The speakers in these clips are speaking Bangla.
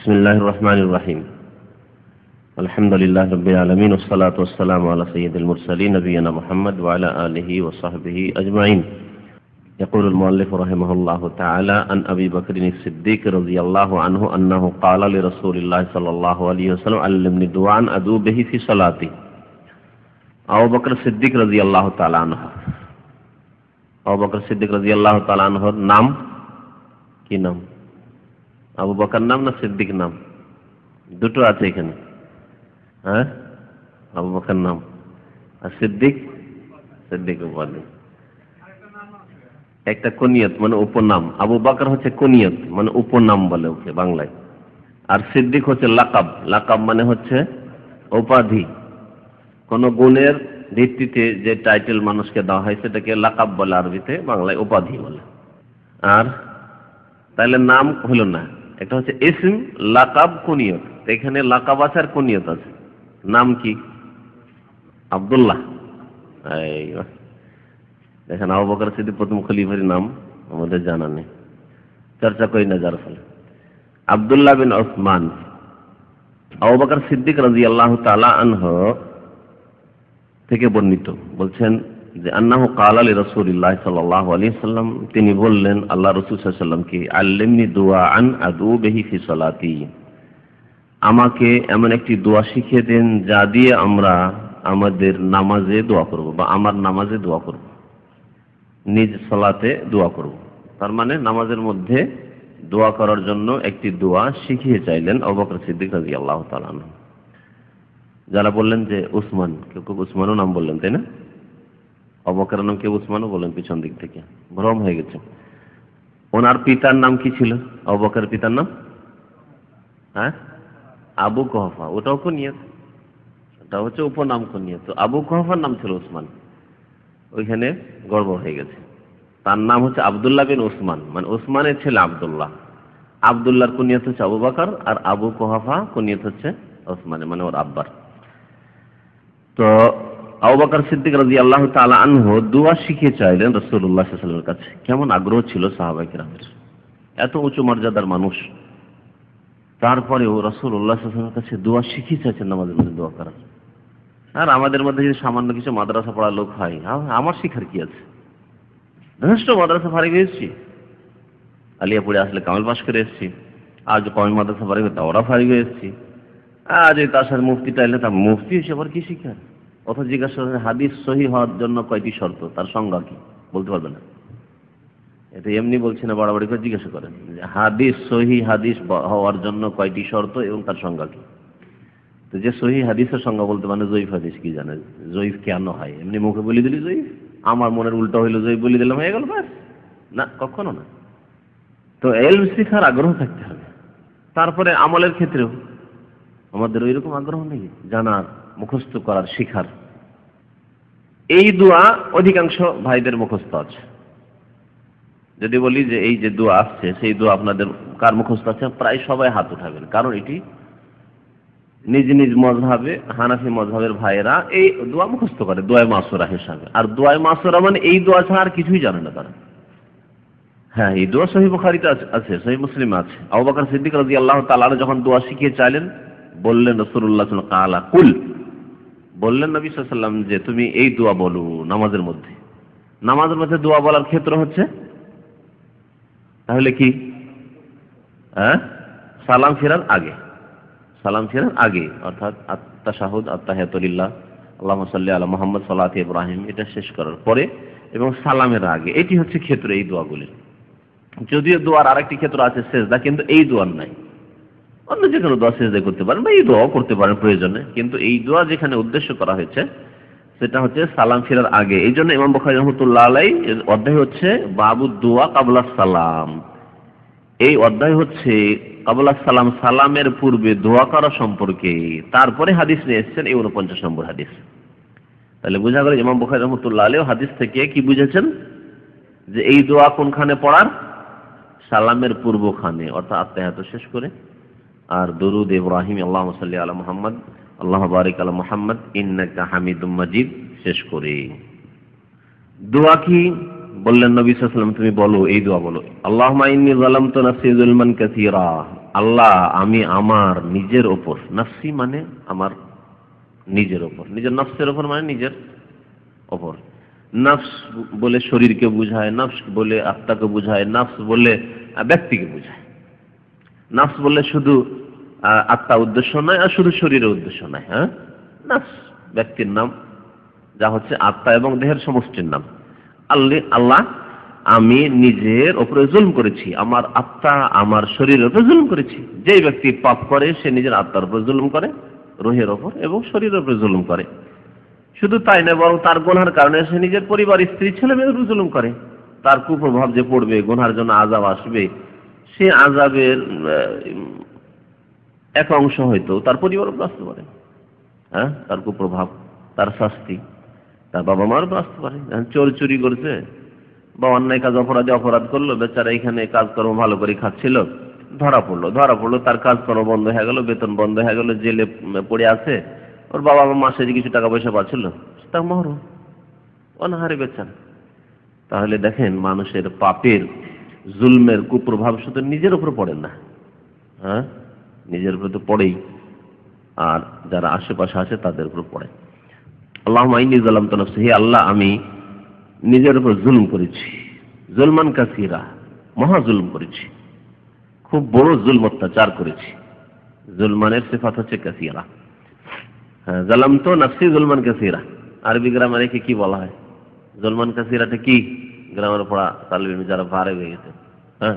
বিসমিল্লাহির রহমানির রহিম। আলহামদুলিল্লাহি রাব্বিল আলামিন ওয়াস সালাতু ওয়াস সালামু আলা সাইয়্যিদিল মুরসালিন নবিয়িনা মুহাম্মদ ওয়া আলা আলিহি ওয়া সাহবিহি আজমাইন। يقول المؤلف رحمه الله تعالى عن أبي بكر الصديق رضي الله عنه أنه قال لرسول الله صلى الله عليه وسلم علمني دعاء أدعو به في صلاتي। আবু বকর সিদ্দিক রাদিয়াল্লাহু তাআলা আনহু, আবু বকর সিদ্দিক রাদিয়াল্লাহু তাআলা আনহুর নাম কি? নাম আবু বকর নাম না সিদ্দিক নাম? দুটো আছে এখানে। হ্যাঁ, আবু বকর নাম আর সিদ্দিক সিদ্দিক উপাধি। একটা কুনিয়ত মানে উপনাম। আবু বকর হচ্ছে কুনিয়ত মানে উপনাম বলে ওকে বাংলায়, আর সিদ্দিক হচ্ছে লাকাব। লাকাব মানে হচ্ছে উপাধি। কোন গুণের ভিত্তিতে যে টাইটেল মানুষকে দেওয়া হয় সেটাকে লাকাব বলে, আরবিতে, বাংলায় উপাধি বলে। আর তাহলে নাম হলো না, একটা হচ্ছে ইসম, লাকাব, কুনিয়ত। এখানে লাকাব আছে আর কুনিয়ত আছে। নাম কি? আব্দুল্লাহ। দেখেন, আবু বকর সিদ্দিক প্রথম খলিফার নাম আমাদের জানা নেই, চর্চা করি না যার ফলে। আব্দুল্লাহ বিন ওসমান। আবু বকর সিদ্দিক রাদিয়াল্লাহু তাআলা আনহু থেকে বর্ণিত, বলছেন যে আন্নাহু ক্বালা লিরাসূলিল্লাহ সাল্লাল্লাহু আলাইহি ওয়াসাল্লাম, তিনি বললেন আল্লাহ রাসূল সাল্লাল্লাহু আলাইহি ওয়াসাল্লামকে, আল্লিমনি দুআআন আদউ বিহি ফি সালাতি, আমাকে এমন একটি দোয়া শিখিয়ে দেন যা দিয়ে আমরা আমাদের নামাজে দোয়া করব, বা আমার নামাজে দোয়া করব, নিজ সালাতে দোয়া করব। তার মানে নামাজের মধ্যে দোয়া করার জন্য একটি দোয়া শিখিয়ে চাইলেন আবু বকর সিদ্দিক রাদিয়াল্লাহু তাআলা আনহু। যারা বললেন যে উসমান, কেউ কেউ উসমানও নাম বললেন, তাই না? আবু বকরের নাম কেউ উসমানও বললেন, পিছন দিক থেকে ভ্রম হয়ে গেছে। ওনার পিতার নাম কি ছিল? আবু বকরের পিতার নাম আবু কুহাফা। ওটাও কুনিয়ত, ওটা হচ্ছে উপনাম কুনিয়ত। তো আবু কুহাফার নাম ছিল উসমান, ওইখানে গড়বড় হয়ে গেছে। তার নাম হচ্ছে আব্দুল্লাহ বিন উসমান, মানে উসমানের ছেলে আব্দুল্লাহ। আব্দুল্লাহর কুনিয়ত হচ্ছে আবু বকর, আর আবু কুহাফা কুনিয়ত হচ্ছে উসমানের, মানে ওর আব্বার। তো আবু বকর সিদ্দিক রাদিয়াল্লাহু তাআলা আনহু দোয়া শিখিয়ে চাইলেন রাসূলুল্লাহ সাল্লাল্লাহু আলাইহি ওয়াসাল্লামের কাছে। কেমন আগ্রহ ছিল সাহাবায়ে কেরামের! এত উঁচু মর্যাদার মানুষ, তারপরেও রাসূলুল্লাহ সাল্লাল্লাহু আলাইহি ওয়াসাল্লামের কাছে দোয়া শিখিয়ে চাইছেন নামাজের মধ্যে দোয়া করার। আর আমাদের মধ্যে যদি সামান্য কিছু মাদ্রাসা পড়া লোক হয়, আমার শিখার কি আছে? যথেষ্ট মাদ্রাসা ফারিগ হয়েছি, আলিয়াপুরে আসলে কামাল পাশ করে এসেছি, আজ কমি মাদ্রাসা ফারিগ হয়ে ওরা ফারিগ হয়ে এসেছি, আজ তার সাথে মুফতিটা এলে তা মুফতি হয়েছে, আবার কি শিখার? অথচ জিজ্ঞাসা হাদিস সহিহ হওয়ার জন্য কয়টি শর্ত, তার সংজ্ঞা কি বলতে পারবে না। এটা এমনি বলছি না, বাড়াবাড়ি করে জিজ্ঞাসা করেন যে হাদিস সহিহ হাদিস হওয়ার জন্য কয়টি শর্ত এবং তার সংজ্ঞা কি। তো যে সহিহ হাদিসের সংজ্ঞা বলতে মানে জয়ীফ হাদিস কি জানে? জয়ীফ কেন হয়? এমনি মুখে বলে দিলি জয়ীফ, আমার মনের উল্টা হইলো জয়ীফ বলে দিলাম, হয়ে গেল ব্যাস? না, কখনো না। তো ইলম শিখার আগ্রহ থাকতে হবে। তারপরে আমলের ক্ষেত্রেও আমাদের ওইরকম আগ্রহ নেই, জানার, মুখস্থ করার, শিখার। এই দোয়া অধিকাংশ ভাইদের মুখস্থ আছে। যদি বলি যে এই যে দোয়া আসছে, সেই দোয়া আপনাদের কার মুখস্থ আছে? প্রায় সবাই হাত উঠাবেন, কারণ এটি নিজ নিজ মযহাবে, হানাফি মযহাবের ভাইয়েরা এই দোয়া মুখস্থ করে দোয়া মাসুরা হিসাবে। আর দোয়া মাসুরা মানে এই দোয়া ছাড়া আর কিছুই জানে না তারা। হ্যাঁ, এই দোয়া সহিহ বুখারীতে আছে, সহিহ মুসলিমে আছে। আবু বকর সিদ্দিক রাদিয়াল্লাহু তাআলা যখন দোয়া শিখিয়ে চাইলেন, বললেন রাসূলুল্লাহ সাল্লাল্লাহু আলাইহি ওয়াসাল্লাম কুল, বললেন নবী সাল্লাল্লাহু আলাইহি ওয়াসাল্লাম যে তুমি এই দোয়া বলো নামাজের মধ্যে। নামাজের মধ্যে দোয়া বলার ক্ষেত্র হচ্ছে তাহলে কি? সালাম ফেরার আগে, সালাম ফেরার আগে, অর্থাৎ আত-তাশাহুদ, আত-তাহিয়াতু লিল্লাহ, আল্লাহুম্মা সাল্লি আলা মুহাম্মদ, সালাতে ইব্রাহিম, এটা শেষ করার পরে এবং সালামের আগে, এটি হচ্ছে ক্ষেত্র এই দোয়াগুলির। যদিও দোয়ার আরেকটি ক্ষেত্র আছে সেজদা, কিন্তু এই দোয়ার নাই। অন্য যে কোনো দোয়া সেজদা করতে পারেন, বা এই দোয়াও করতে পারেন প্রয়োজনে, কিন্তু এই দোয়া যেখানে উদ্দেশ্য করা হয়েছে সেটা হচ্ছে সালাম ফেরার আগে। এই জন্য ইমাম বুখারী রাহমাতুল্লাহ আলাইহি অধ্যায় হচ্ছে বাবু দোয়া কাবলা সালাম। এই অধ্যায় হচ্ছে কাবলা সালাম, সালামের পূর্বে দোয়া করা সম্পর্কে। তারপরে হাদিস নিয়ে এসেছেন এই 49 নম্বর হাদিস। তাহলে বোঝা গেল ইমাম বুখারী রাহমাতুল্লাহ আলাইহি হাদিস থেকে কি বুঝেছেন যে এই দোয়া কোনখানে পড়ার? সালামের পূর্বখানে, অর্থাৎ আত্তাহিয়াত শেষ করে, আর দরুদ ইব্রাহিম আল্লাহুম্মা সাল্লি আলা মুহাম্মদ, আল্লাহুম্মা বারিক আলা মুহাম্মদ ইন্নাকা হামিদুম মাজিদ শেষ করে। দোয়া কি বললেন নবী সাল্লাল্লাহু আলাইহি ওয়াসাল্লাম তুমি বলো, এই দোয়া বলো, আল্লাহুম্মা ইন্নী যালামতু নাফসি যুলমান কাসীরা। আল্লাহ আমি আমার নিজের ওপর, নাফসি মানে আমার নিজের ওপর, নিজের নফসের ওপর মানে নিজের ওপর। নফস বলে শরীরকে বোঝায়, নফস বলে আত্মাকে বোঝায়, নফস বলে ব্যক্তিকে বোঝায়। নফস বললে শুধু আত্মা উদ্দেশ্য নয়, আর শুধু শরীরের উদ্দেশ্য নয়। হ্যাঁ, নফস ব্যক্তির নাম, যা হচ্ছে আত্মা এবং দেহের সমষ্টির নাম। আল্লাহ আমি নিজের উপরে জুলম করেছি, আমার আত্মা আমার শরীরের উপরে জুলম করেছি। যে ব্যক্তি পাপ করে সে নিজের আত্মার উপর জুলম করে, রুহের ওপর এবং শরীরের উপরে জুলম করে। শুধু তাই না, বরং তার গুনাহের কারণে সে নিজের পরিবার, স্ত্রী, ছেলে মেয়ের উপর জুলুম করে। তার কুপ্রভাব যে পড়বে, গুনাহের জন্য আযাব আসবে, সে আযাবের এক অংশ হয়তো তার পরিবার উপর আসতে পারে। হ্যাঁ, তার কুপ্রভাব, তার শাস্তি তার বাবা মার উপর আসতে পারে। চোর চুরি করছে বা অন্যায় কাজ অপরাধ করলো, বেচারা এখানে কাজকর্ম ভালো করে খাচ্ছিল, ধরা পড়লো, তার কাজকর্ম বন্ধ হয়ে গেল, বেতন বন্ধ হয়ে গেল, জেলে পড়ে আছে। ওর বাবা মা মাসে যে কিছু টাকা পয়সা পাচ্ছিল তা মহরম, অনাহারে বেচারা। তাহলে দেখেন, মানুষের পাপের, জুলমের কুপ্রভাব শুধু নিজের উপর পড়ে না, হ্যাঁ, নিজের উপর তো পড়েই, আর যারা আশেপাশে আছে তাদের উপর পড়ে। আল্লাহুম্মা ইন্নী যালামতু নাফসি, হে আল্লাহ আমি নিজের উপর জুলম করেছি, জুলমান কাসীরা, মহা জুলম করেছি, খুব বড় জুলম, অত্যাচার করেছি। জুলমানের সিফাত হচ্ছে কাসীরা। হ্যাঁ, যালামতু নাফসি যুলমান কাসীরা। আরবি গ্রামারে কি বলা হয়? যুলমান কাসীরাটা কি? গ্রামার পড়া তালিম যারা ভারে হয়ে গেছে, হ্যাঁ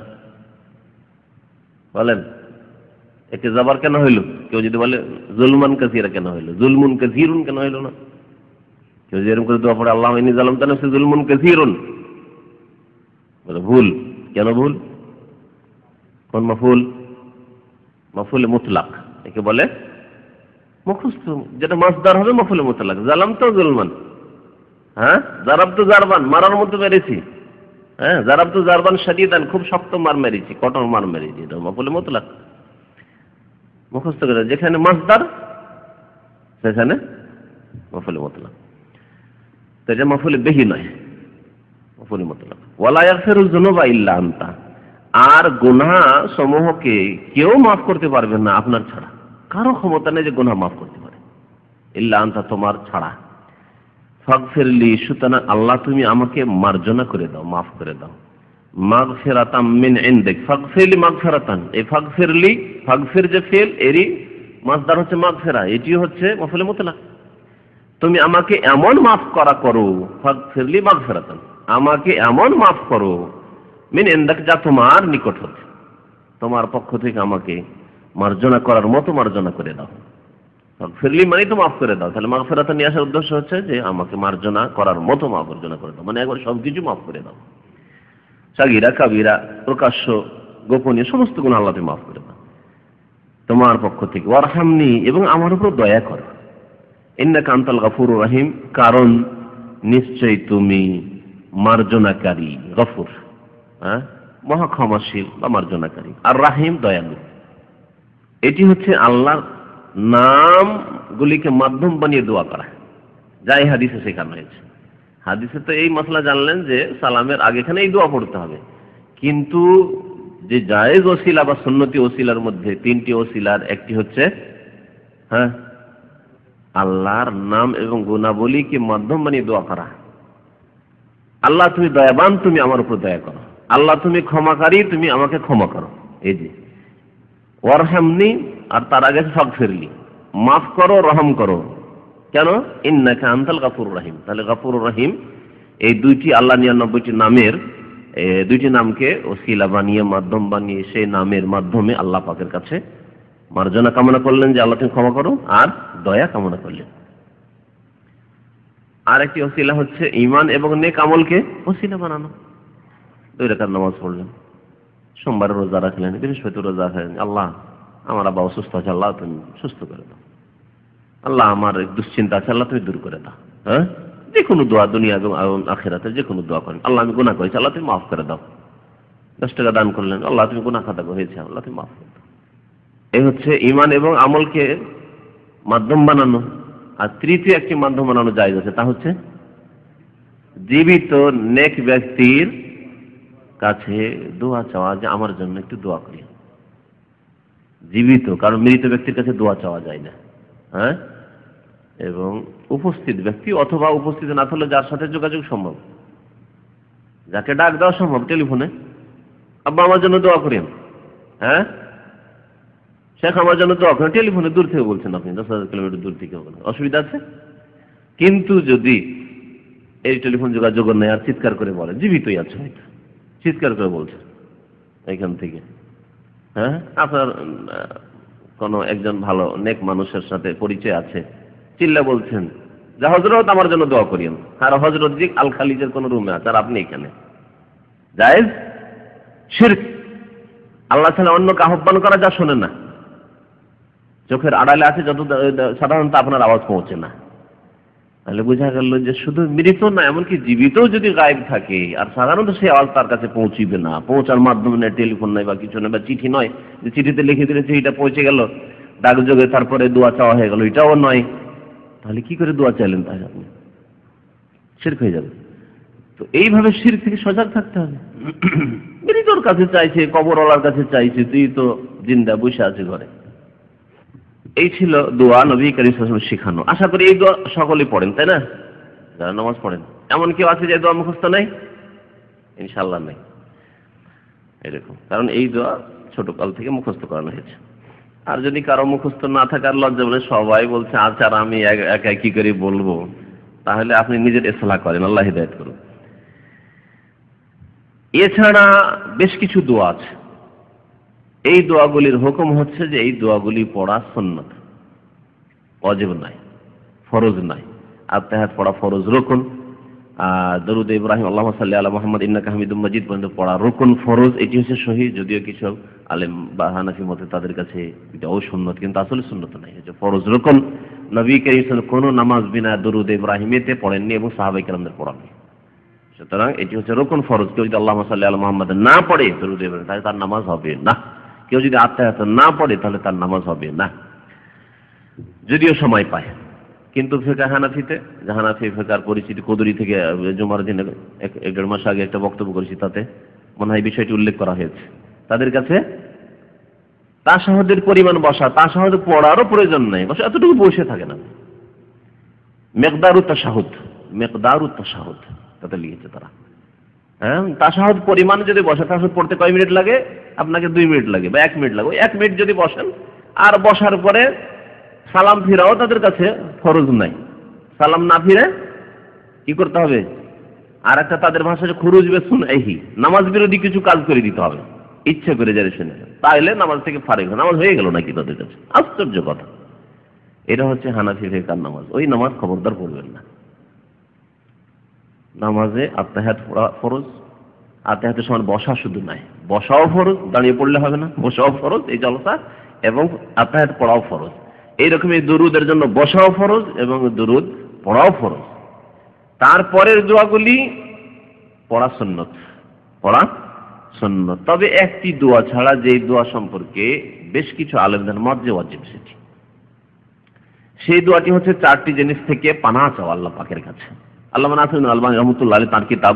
বলেন, একে জবর কেন হইল? কেউ যদি বলে যুলমান কাসীরা কেন হইল, যুলমুন কাসীরুন কেন হইল না? কেউ যেরকম করে দোয়া পড়ে আল্লাহুম্মা ইন্নী যালামতু নাফসি যুলমুন কাসীরুন, বলে ভুল। কেন ভুল? কোন মাফউল? মাফউলে মুতলাক, একে বলে মুখস্থ, যেটা মাসদার হবে মাফউলে মুতলাক। যালামতু যুলমান, হ্যাঁ, যারাবতু জারবান, মারার মতো মেরেছি। হ্যাঁ, যারাবতু জারবান শাদীদান, খুব শক্ত মার মেরেছি, কঠোর মার মেরেছি, এটা মাফউলে মুতলাক। মুখস্থ করে, যেখানে মাসদার সেখানে মাফউলে মুতলাক। তো এটা মাফউলে বিহি নয়, মাফউলে মুতলাক। ওয়ালা ইয়াগফিরুয যুনুবা ইল্লা আনতা, আর গুনাহ সমূহকে কেউ মাফ করতে পারবে না আপনার ছাড়া। কারো ক্ষমতা নেই যে গুনাহ মাফ করতে পারে, ইল্লা আনতা, তোমার ছাড়া। ফাগফিরলি, সুতরাং আল্লাহ তুমি আমাকে মার্জনা করে দাও, মাফ করে দাও। মাগফিরাতাম মিন ইনদিক, ফাগফিরলি মাগফিরাতান, এই ফাগফিরলি, ফাগফির যে ফিল, এরই মাসদার হচ্ছে মাগফিরা, এটি হচ্ছে মাফউলে মুতলাক। তুমি আমাকে এমন মাফ করো, ফাগফিরলি মাগফিরাতান, আমাকে এমন মাফ করো, মিন ইনদিক, যা তোমার নিকট হতে, তোমার পক্ষ থেকে আমাকে মার্জনা করার মতো মার্জনা করে দাও। ফিরলি মানে তো মাফ করে দাও। তাহলে মাগফিরাত নিয়ে আসার উদ্দেশ্য হচ্ছে যে আমাকে মার্জনা করার মতো মার্জনা করে দাও, মানে একবার সবকিছু মাফ করে দাও। সাগীরা কাবীরা, প্রকাশ্য গোপনীয় সমস্ত গুনাহ আল্লাহ তুমি মাফ করে দাও তোমার পক্ষ থেকে। ওয়ারহামনি, এবং আমার উপর দয়া করো। ইন্নাকা আনতাল গফুরুর রহিম, কারণ নিশ্চয়ই তুমি মার্জনাকারী, গফুর, হ্যাঁ, মহা ক্ষমাশীল বা মার্জনাকারী, আর রাহিম দয়ালু। এটি হচ্ছে আল্লাহর নামগুলিকে মাধ্যম বানিয়ে দোয়া করা, যাই হাদিসে শেখানো হয়েছে। হাদিসে তো এই মশলা জানলেন যে সালামের আগেখানে এই দোয়া পড়তে হবে, কিন্তু যে জায়েজ ওসিলা বা সুন্নতি ওসিলার মধ্যে তিনটি ওসিলার একটি হচ্ছে, হ্যাঁ, আল্লাহর নাম এবং গুণাবলীকে মাধ্যম বানিয়ে দোয়া করা। আল্লাহ তুমি দয়াবান, তুমি আমার উপর দয়া করো। আল্লাহ তুমি ক্ষমাকারী, তুমি আমাকে ক্ষমা করো। এই যে ওয়ারহামনি, আর তার আগে ফাগফিরলি, মাফ করো, রহম করো। কেন? ইন্নাকা আনতাল গফুরুর রহিম। তাহলে গফুরুর রহিম এই দুইটি আল্লাহ 99টি নামের দুইটি নামকে ওসিলা বানিয়ে, মাধ্যম বানিয়ে, সেই নামের মাধ্যমে আল্লাহ পাকের কাছে মার্জনা কামনা করলেন যে আল্লাহ তুমি ক্ষমা করো, আর দয়া কামনা করলেন। আর একটি ওসিলা হচ্ছে ঈমান এবং নেক আমলকে ওসিলা বানানো। 2 রাকাত নামাজ পড়লেন, সোমবার রোজা রাখলেন, বৃহস্পতি রোজা রাখলেন, আল্লাহ আমার আব্বা অসুস্থ আছে, আল্লাহ তুমি সুস্থ করে দাও। আল্লাহ আমার দুশ্চিন্তা আছে, আল্লাহ তুমি দূর করে দাও। হ্যাঁ, যে কোনো দোয়া, দুনিয়া এবং আখিরাতে যে কোনো দোয়া করেন। আল্লাহ আমি গুনাহ করেছি, আল্লাহ তুমি মাফ করে দাও। 10 টাকা দান করলেন, আল্লাহ তুমি গুনাহ খাতা হয়েছে, আল্লাহ তুমি মাফ করে দাও। এই হচ্ছে ঈমান এবং আমলকে মাধ্যম বানানো। আর তৃতীয় একটি মাধ্যম বানানো জায়েজ আছে, তা হচ্ছে জীবিত নেক ব্যক্তির কাছে দোয়া চাওয়া, যে আমার জন্য একটু দোয়া করি। জীবিত, কারণ মৃত ব্যক্তির কাছে দোয়া চাওয়া যায় না। হ্যাঁ, এবং উপস্থিত ব্যক্তি অথবা উপস্থিত না থাকলে যার সাথে যোগাযোগ সম্ভব, যাকে ডাক দেওয়া সম্ভব টেলিফোনে, আব্বা আমার জন্য দোয়া করেন, হ্যাঁ শেখ আমার জন্য দোয়া করেন, টেলিফোনে দূর থেকে বলছেন আপনি, 10,000 কিলোমিটার দূর থেকে, অসুবিধা আছে? কিন্তু যদি এই টেলিফোন যোগাযোগ নেই আর চিৎকার করে বলেন, জীবিতই আছে হয়তো, চিৎকার করে বলছেন এখান থেকে, হ্যাঁ আপনার কোনো একজন ভালো নেক মানুষের সাথে পরিচয় আছে, চিল্লা বলছেন যে হযরত আমার জন্য দোয়া করিয়েন, আর হযরত জি আল খালিজের কোন রুমে আছে আর আপনি এখানে, জায়েজ? শিরক। আল্লাহ তাআলা অন্যকে আহ্বান করা যা শোনেন না, চোখের আড়ালে আছে, যত সাধারণত আপনার আওয়াজ পৌঁছে না। তাহলে বোঝা গেল যে শুধু মৃত না, এমনকি জীবিতও যদি গায়েব থাকে আর সাধারণত সেই আওয়াজ তার কাছে পৌঁছিবে না, পৌঁছার মাধ্যমে নেই, টেলিফোন নয় বা কিছু নয়, বা চিঠি নয় যে চিঠিতে লিখে দিলে চিঠিটা পৌঁছে গেল, ডাকযোগে তারপরে দোয়া চাওয়া হয়ে গেল, এটাও নয়। তাহলে কি করে দোয়া চাইলেন? তাহলে আপনি শিরক হয়ে যাবে। তো এইভাবে শিরক থেকে সজাগ থাকতে হবে। মৃতর কাছে চাইছে, কবরওয়ালার কাছে চাইছে, তুই তো জিন্দা বসে আছে ঘরে। এই ছিল দোয়া নবী করিম সাল্লাল্লাহু আলাইহি ওয়াসাল্লাম শেখানো। আশা করি এই দোয়া সকলেই পড়েন, তাই না? যারা নামাজ পড়েন, এমন কেউ আছে যে দোয়া মুখস্থ নাই? ইনশাআল্লাহ নাই এরকম, কারণ এই দোয়া ছোটকাল থেকে মুখস্থ করানো হয়েছে। আর যদি কারো মুখস্থ না থাকার লজ্জা বলে সবাই বলছে আচ্ছা আর আমি একা কি করে বলবো, তাহলে আপনি নিজের ইসলাহ করেন, আল্লাহ হিদায়াত করুন। এছাড়া বেশ কিছু দোয়া আছে, এই দোয়াগুলির হুকুম হচ্ছে যে এই দোয়াগুলি পড়া সুন্নাত, ওয়াজিব নাই, ফরজ নাই। আত্তাহিয়াত পড়া ফরজ, রুকুন। দরুদ ইব্রাহিম আল্লাহুম্মা সাল্লি আলা মুহাম্মাদ ইন্নাকা হামিদুম মাজিদ পর্যন্ত পড়া রুকুন, ফরজ। এটি হচ্ছে সহিহ, যদিও কিছু আলেম বা হানাফি মতে তাদের কাছে এটাও সুন্নাত, কিন্তু আসলে সুন্নাত নাই, হচ্ছে ফরজ, রুকুন। নবী কারীম সাল্লাল্লাহু আলাইহি ওয়াসাল্লাম কোনো নামাজ বিনা দরুদ ইব্রাহিমেতে পড়েননি এবং সাহাবায়ে কেরামদের পড়াননি। সুতরাং এটি হচ্ছে রুকুন, ফরজ। কেউ যদি আল্লাহুম্মা সাল্লি আলা মুহাম্মাদ না পড়ে দরুদ ইব্রাহিম, তাহলে তার নামাজ হবে না। কেউ যদি আত্তাহিয়াত না পড়ে তাহলে তার নামাজ হবে না, যদিও সময় পায়। কিন্তু ফিকহ হানাফিতে, হানাফি ফিকহের পরিচিতি কদরি থেকে জুমার দিনে 1-1.5 মাস আগে একটা বক্তব্য করেছি, তাতে মনে হয় বিষয়টি উল্লেখ করা হয়েছে। তাদের কাছে তাশাহুদের পরিমাণ বসা, তাশাহুদ পড়ারও প্রয়োজন নাই, বসে এতটুকু বসে থাকে না, মিকদারুত তাশাহুদ তাতে লিখেছে তারা। হ্যাঁ, তাশাহুদ পরিমাণ যদি বসে, তাশাহুদ পড়তে কয় মিনিট লাগে? আপনাকে 2 মিনিট লাগে বা 1 মিনিট লাগে। ওই 1 মিনিট যদি বসেন, আর বসার পরে সালাম ফিরাও তাদের কাছে ফরজ নাই। সালাম না ফিরে কি করতে হবে? আর একটা তাদের ভাষায় খুরুজ বেসুনহি, নামাজ বিরোধী কিছু কাজ করে দিতে হবে, ইচ্ছে করে যারা শুনে, তাহলে নামাজ থেকে ফারিগ, নামাজ হয়ে গেল নাকি তাদের কাছে। আশ্চর্য কথা। এটা হচ্ছে হানাফি ফিকহের নামাজ। ওই নামাজ খবরদার পড়বেন না। নামাজে আত্তাহিয়াত পড়া ফরজ, আত্তাহিয়াতের সময় বসা শুধু নাই, বসাও ফরজ, দাঁড়িয়ে পড়লে হবে না, বসাও ফরজ এই জলসা, এবং আত্তাহিয়াত পড়াও ফরজ। এইরকম এই দুরুদের জন্য বসাও ফরজ এবং দুরুদ পড়াও ফরজ। তারপরের দোয়াগুলি পড়া সুন্নত, পড়া সুন্নত। তবে একটি দোয়া ছাড়া, যে দোয়া সম্পর্কে বেশ কিছু আলেমদের মত যে ওয়াজিব, সেই দোয়াটি হচ্ছে 4টি জিনিস থেকে পানাহ চাওয়া আল্লাহ পাকের কাছে। আল্লামা নাসিরুদ্দিন আলবানী রাহমাতুল্লাহ আলাইহি তার কিতাব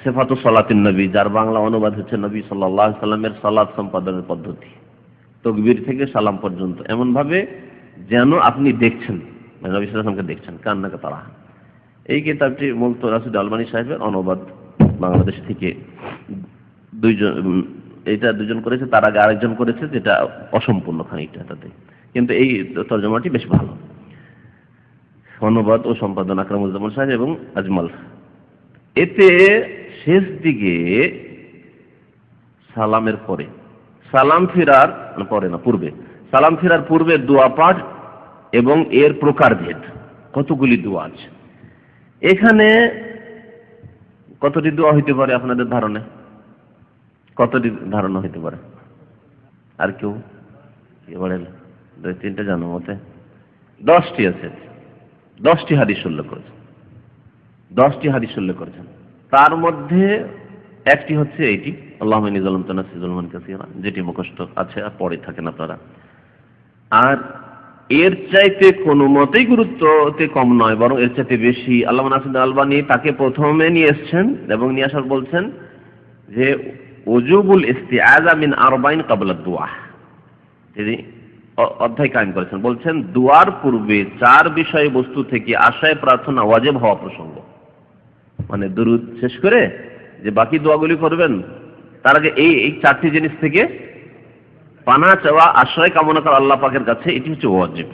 সিফাতুস সালাতিন নবী, যার বাংলা অনুবাদ হচ্ছে নবী সাল্লাল্লাহু আলাইহি সাল্লামের সালাত সম্পাদনের পদ্ধতি, তাকবীর থেকে সালাম পর্যন্ত, এমন ভাবে যেন আপনি দেখছেন, নবী সাল্লাল্লাহু আলাইহি ওয়াসাল্লামকে দেখছেন, কান্নাকা তারা। এই কিতাবটি মূলত নাসিরুদ্দিন আলবানী সাহেবের অনুবাদ, বাংলাদেশ থেকে দুজন করেছে, তার আগে আরেকজন করেছে, যেটা অসম্পূর্ণ খানিকটা তাতে, কিন্তু এই তরজমাটি বেশ ভালো। অনুবাদ ও সম্পাদন আকরামুজ্জামান সাহেব এবং আজমাল। এতে শেষ দিকে সালামের পরে, সালাম ফেরার পরে না, পূর্বে, সালাম ফেরার পূর্বে দোয়া পাঠ এবং এর প্রকারভেদ, কতগুলি দোয়া আছে। এখানে কতটি দোয়া হইতে পারে আপনাদের ধারণা? কতটি ধারণা হইতে পারে? আর কেউ বলেন? 2-3টে জানো মতে 10টি আছে। 10টি হাদিস উল্লেখ করেছেন, 10টি হাদিস উল্লেখ করেছেন। তার মধ্যে একটি হচ্ছে এইটি, আল্লাহুম্মা ইন্নী যালামতু নাফসি যুলমান কাসীরা, যেটি মুখস্থ আছে আর পড়ে থাকেন আপনারা। আর এর চাইতে কোনো মতেই গুরুত্বতে কম নয়, বরং এর চাইতে বেশি। আল্লামা নাসিরুদ্দিন আলবানী তাকে প্রথমে নিয়ে এসছেন এবং নিয়ে আসার বলছেন যে ওজুবুল ইস্তিআযা মিন আরবাইন ক্বাবলা দুআ, তিনি অধ্যায় কায়েম করেছেন, বলছেন দুয়ার পূর্বে 4 বিষয়বস্তু থেকে আশায় প্রার্থনা ওয়াজিব হওয়া প্রসঙ্গ। মানে দুরূদ শেষ করে যে বাকি দোয়াগুলি করবেন তার আগে এই 4টি জিনিস থেকে পানা চাওয়া, আশ্রয় কামনা করা আল্লাহ পাকের কাছে, এটি হচ্ছে ওয়াজিব।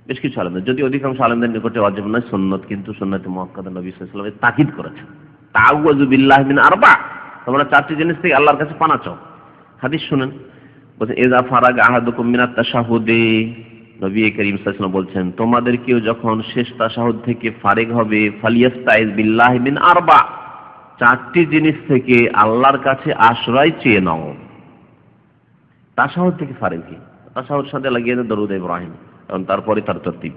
বেশ কিছু আলেমদের, যদি অধিকাংশ আলেমদের নিকটে ওয়াজিব নয়, সুন্নত, কিন্তু সুন্নতে মুআক্কাদা নবী সাল্লাল্লাহু আলাইহি ওয়াসাল্লাম তাকিদ করেছেন, তাআউযু বিল্লাহি মিন আরবা, তোমরা 4টি জিনিস থেকে আল্লাহর কাছে পানা চাও। হাদিস শুনেন, বলছেন ইযা ফারাগা আহাদুকুম মিনাত তাশাহুদি, নবী করিম সাল্লাল্লাহু আলাইহি ওয়াসাল্লাম বলছেন তোমাদের কেউ যখন শেষ তাশাহুদ থেকে ফারিগ হবে, ফালিয়াস্তাইজ বিল্লাহি মিন আরবা, 4টি জিনিস থেকে আল্লাহর কাছে আশ্রয় চেয়ে নাও। তাশাহুদ থেকে ফারিগ কি? তাশাহুদ সাথে লাগিয়ে দেন দরুদ ইব্রাহিম, কারণ তারপরে তার তরতিব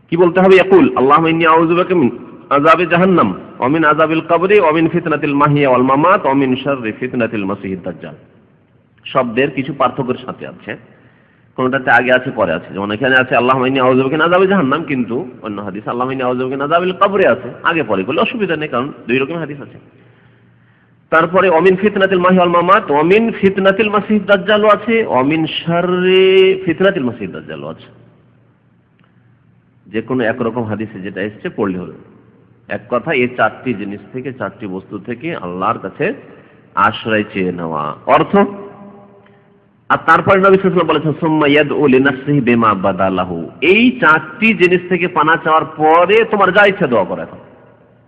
কি বলতে হবে? ইয়াকুল আল্লাহুম্মা ইন্নী আউযু বিকা মিন আযাবি জাহান্নাম ওয়া মিন আযাবিল কবরি ওয়া মিন ফিতনাতিল মাহইয়া ওয়াল মামাত ওয়া মিন শাররি ফিতনাতিল মাসিহিদ দাজ্জাল। শব্দের কিছু পার্থক্যের সাথে আছে, কোনটাতে আগে আছে পরে আছে। যেমন এখানে আছে আল্লাহুম্মা ইন্নী আউযু বিকা মিন আযাবি জাহান্নাম, কিন্তু অন্য হাদিস আল্লাহুম্মা ইন্নী আউযু বিকা মিন আযাবিল কবরি আছে, আগে পরে করলে অসুবিধা নেই, কারণ দুই রকম হাদিস আছে। তারপরে অমিন ফিতনাতিল মাহি ওয়াল মামাত, অমিন ফিতনাতিল মাসিহিদ দাজ্জালও আছে, অমিন শাররি ফিতনাতিল মাসিহিদ দাজ্জালও আছে। যে কোনো একরকম হাদিসে যেটা এসেছে পড়লে হলো। এক কথা, এই 4টি জিনিস থেকে, 4টি বস্তু থেকে আল্লাহর কাছে আশ্রয় চেয়ে নেওয়া অর্থ। আর তারপরে নবী সাল্লাল্লাহু আলাইহি ওয়াসাল্লাম বলেছেন সুম্মা ইয়াদউ লিনাফসিহি বিমা বাদালাহু, এই 4টি জিনিস থেকে পানা চাওয়ার পরে তোমার যা ইচ্ছা দোয়া করো। এখন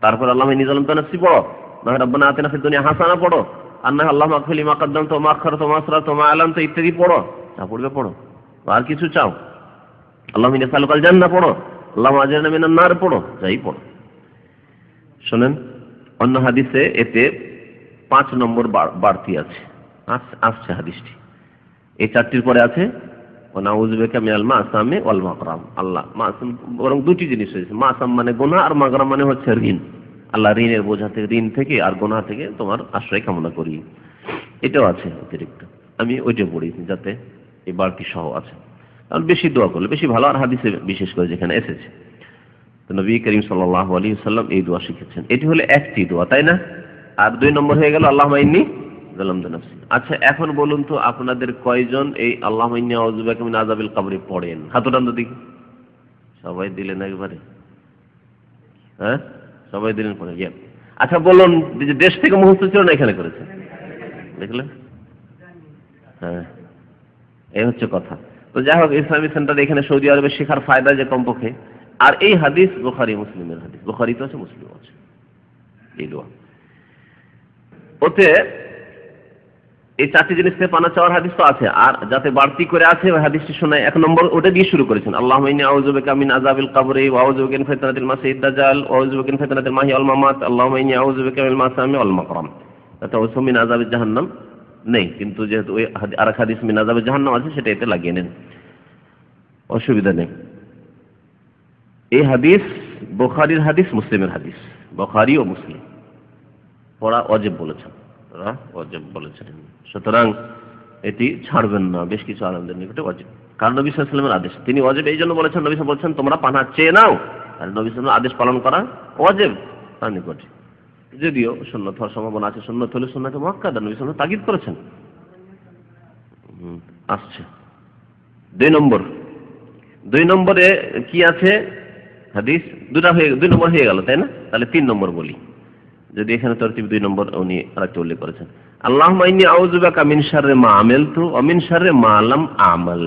তারপর আল্লাহুম্মা ইন্নী যালামতু নাফসি পড়ো, না রাব্বানা আতিনা ফিদ দুনিয়া হাসানা পড়ো, আর না আল্লাহুম্মা আগফির লিমা কদ্দামতু ওয়া মা আখখারতু ওয়া মা আসরারতু ওয়া মা আ'লানতু ইত্যাদি পড়ো। যা পড়বে পড়ো, আর কিছু চাও, আল্লাহুম্মা ইন্নী আসআলুকাল জান্নাহ পড়ো, আল্লাহুম্মা আজরিনা মিনান নার পড়ো, যাই পড়ো। শুনেন, অন্য হাদিসে এতে 5 নম্বর বাড়তি আছে, আসছে হাদিসটি। এই 4টির পরে আছে ওয়া নাউযু বিকা মিনাল মাসামি ওয়াল মাগরাম। আল্লাহ মাসাম, বরং 2টি জিনিস রয়েছে, মাসাম মানে গুনাহ, আর মাগরাম মানে হচ্ছে ঋণ। আল্লাহ ঋণের বোঝা থেকে, ঋণ থেকে আর গুনাহ থেকে তোমার আশ্রয় কামনা করি। এটাও আছে অতিরিক্ত, আমি ওইটা পড়ি যাতে এই বাড়তি সহ আছে, কারণ বেশি দোয়া করলে বেশি ভালো। আর হাদিসে বিশেষ করে যেখানে এসেছে, তো নবী করিম সাল্লাল্লাহু আলাইহি ওয়াসাল্লাম এই দোয়া শিখেছেন। এটি হলো একটি দোয়া, তাই না? আর 2 নম্বর হয়ে গেল আল্লাহুম্মা ইন্নী যালামতু নাফসি। আচ্ছা, এখন বলুন তো আপনাদের কয়জন এই আল্লাহুম্মা ইন্নী আউযু বিকা মিন আযাবিল কবরি পড়েন? হাত উঠান তো দেখি। সবাই দিলেন একবারে? হ্যাঁ, সবাই দিলেন পড়ে। আচ্ছা বলুন, যে দেশ থেকে মুখস্থ ছিল না, এখানে করেছে, দেখলেন? হ্যাঁ, এই হচ্ছে কথা। তো যাই হোক, ইসলামিক সেন্টার এখানে সৌদি আরবে শেখার ফায়দা যে কমপক্ষে। আর এই হাদিস বুখারী মুসলিমের হাদিস, বুখারী তো আছে, মুসলিম আছে এই দোয়া। ওতে এই 4টি জিনিস থেকে পানা চাওয়ার হাদিস তো আছে, আর যাতে বাড়তি করে আছে ওই হাদিসটি শোনায়। 1 নম্বর ওটা দিয়ে শুরু করেছেন, আল্লাহুম্মা ইন্নী আউযু বিকা মিন আযাবিল কবরি ওয়া আউযু বিকা মিন ফিতনাতিল মাসিহিদ দাজ্জাল ওয়া আউযু বিকা মিন ফিতনাতিল মাহইয়া ওয়াল মামাত আল্লাহুম্মা ইন্নী আউযু বিকা মিনাল মাসামি ওয়াল মাগরাম। তাতে ওয়াসু মিন আযাবিজ জাহান্নাম নেই, কিন্তু যেহেতু ওই আরেক হাদিস মিন আযাবিজ জাহান্নাম আছে, সেটা এতে লাগিয়ে নেন, অসুবিধা নেই। এই হাদিস বুখারীর হাদিস, মুসলিমের হাদিস। বুখারী ও মুসলিম পড়া ওয়াজিব বলেছেন, ওয়াজিব বলেছেন। সুতরাং এটি ছাড়বেন না, বেশ কিছু আলেমদের নিকটে ওয়াজিব, কারণ নবী সাল্লাল্লাহু আলাইহি ওয়াসাল্লামের আদেশ। তিনি ওয়াজিব এই জন্য বলেছেন, নবী সাল্লাল্লাহু আলাইহি ওয়াসাল্লাম বলেছেন তোমরা পানা চেয়ে নাও, আর নবী সাল্লাল্লাহু আলাইহি ওয়াসাল্লামের আদেশ পালন করা ওয়াজিব তার নিকটে। যদিও সুন্নাত হওয়ার সম্ভাবনা আছে, সুন্নাত হলে সুন্নাতে মুআক্কাদা, নবী সাল্লাল্লাহু আলাইহি ওয়াসাল্লাম তাকিদ করেছেন। আসছে 2 নম্বরে কি আছে হাদিস? 2 নম্বর হয়ে গেল, তাই না? তাহলে 3 নম্বর বলি, যদি এখানে তরতিব 2 নম্বর উনি আরেকটা উল্লেখ করেছেন, আল্লাহুম্মা ইন্নী আউযু বিকা মিন শাররি মা আমিলতু ওয়া মিন শাররি মা লাম আমাল।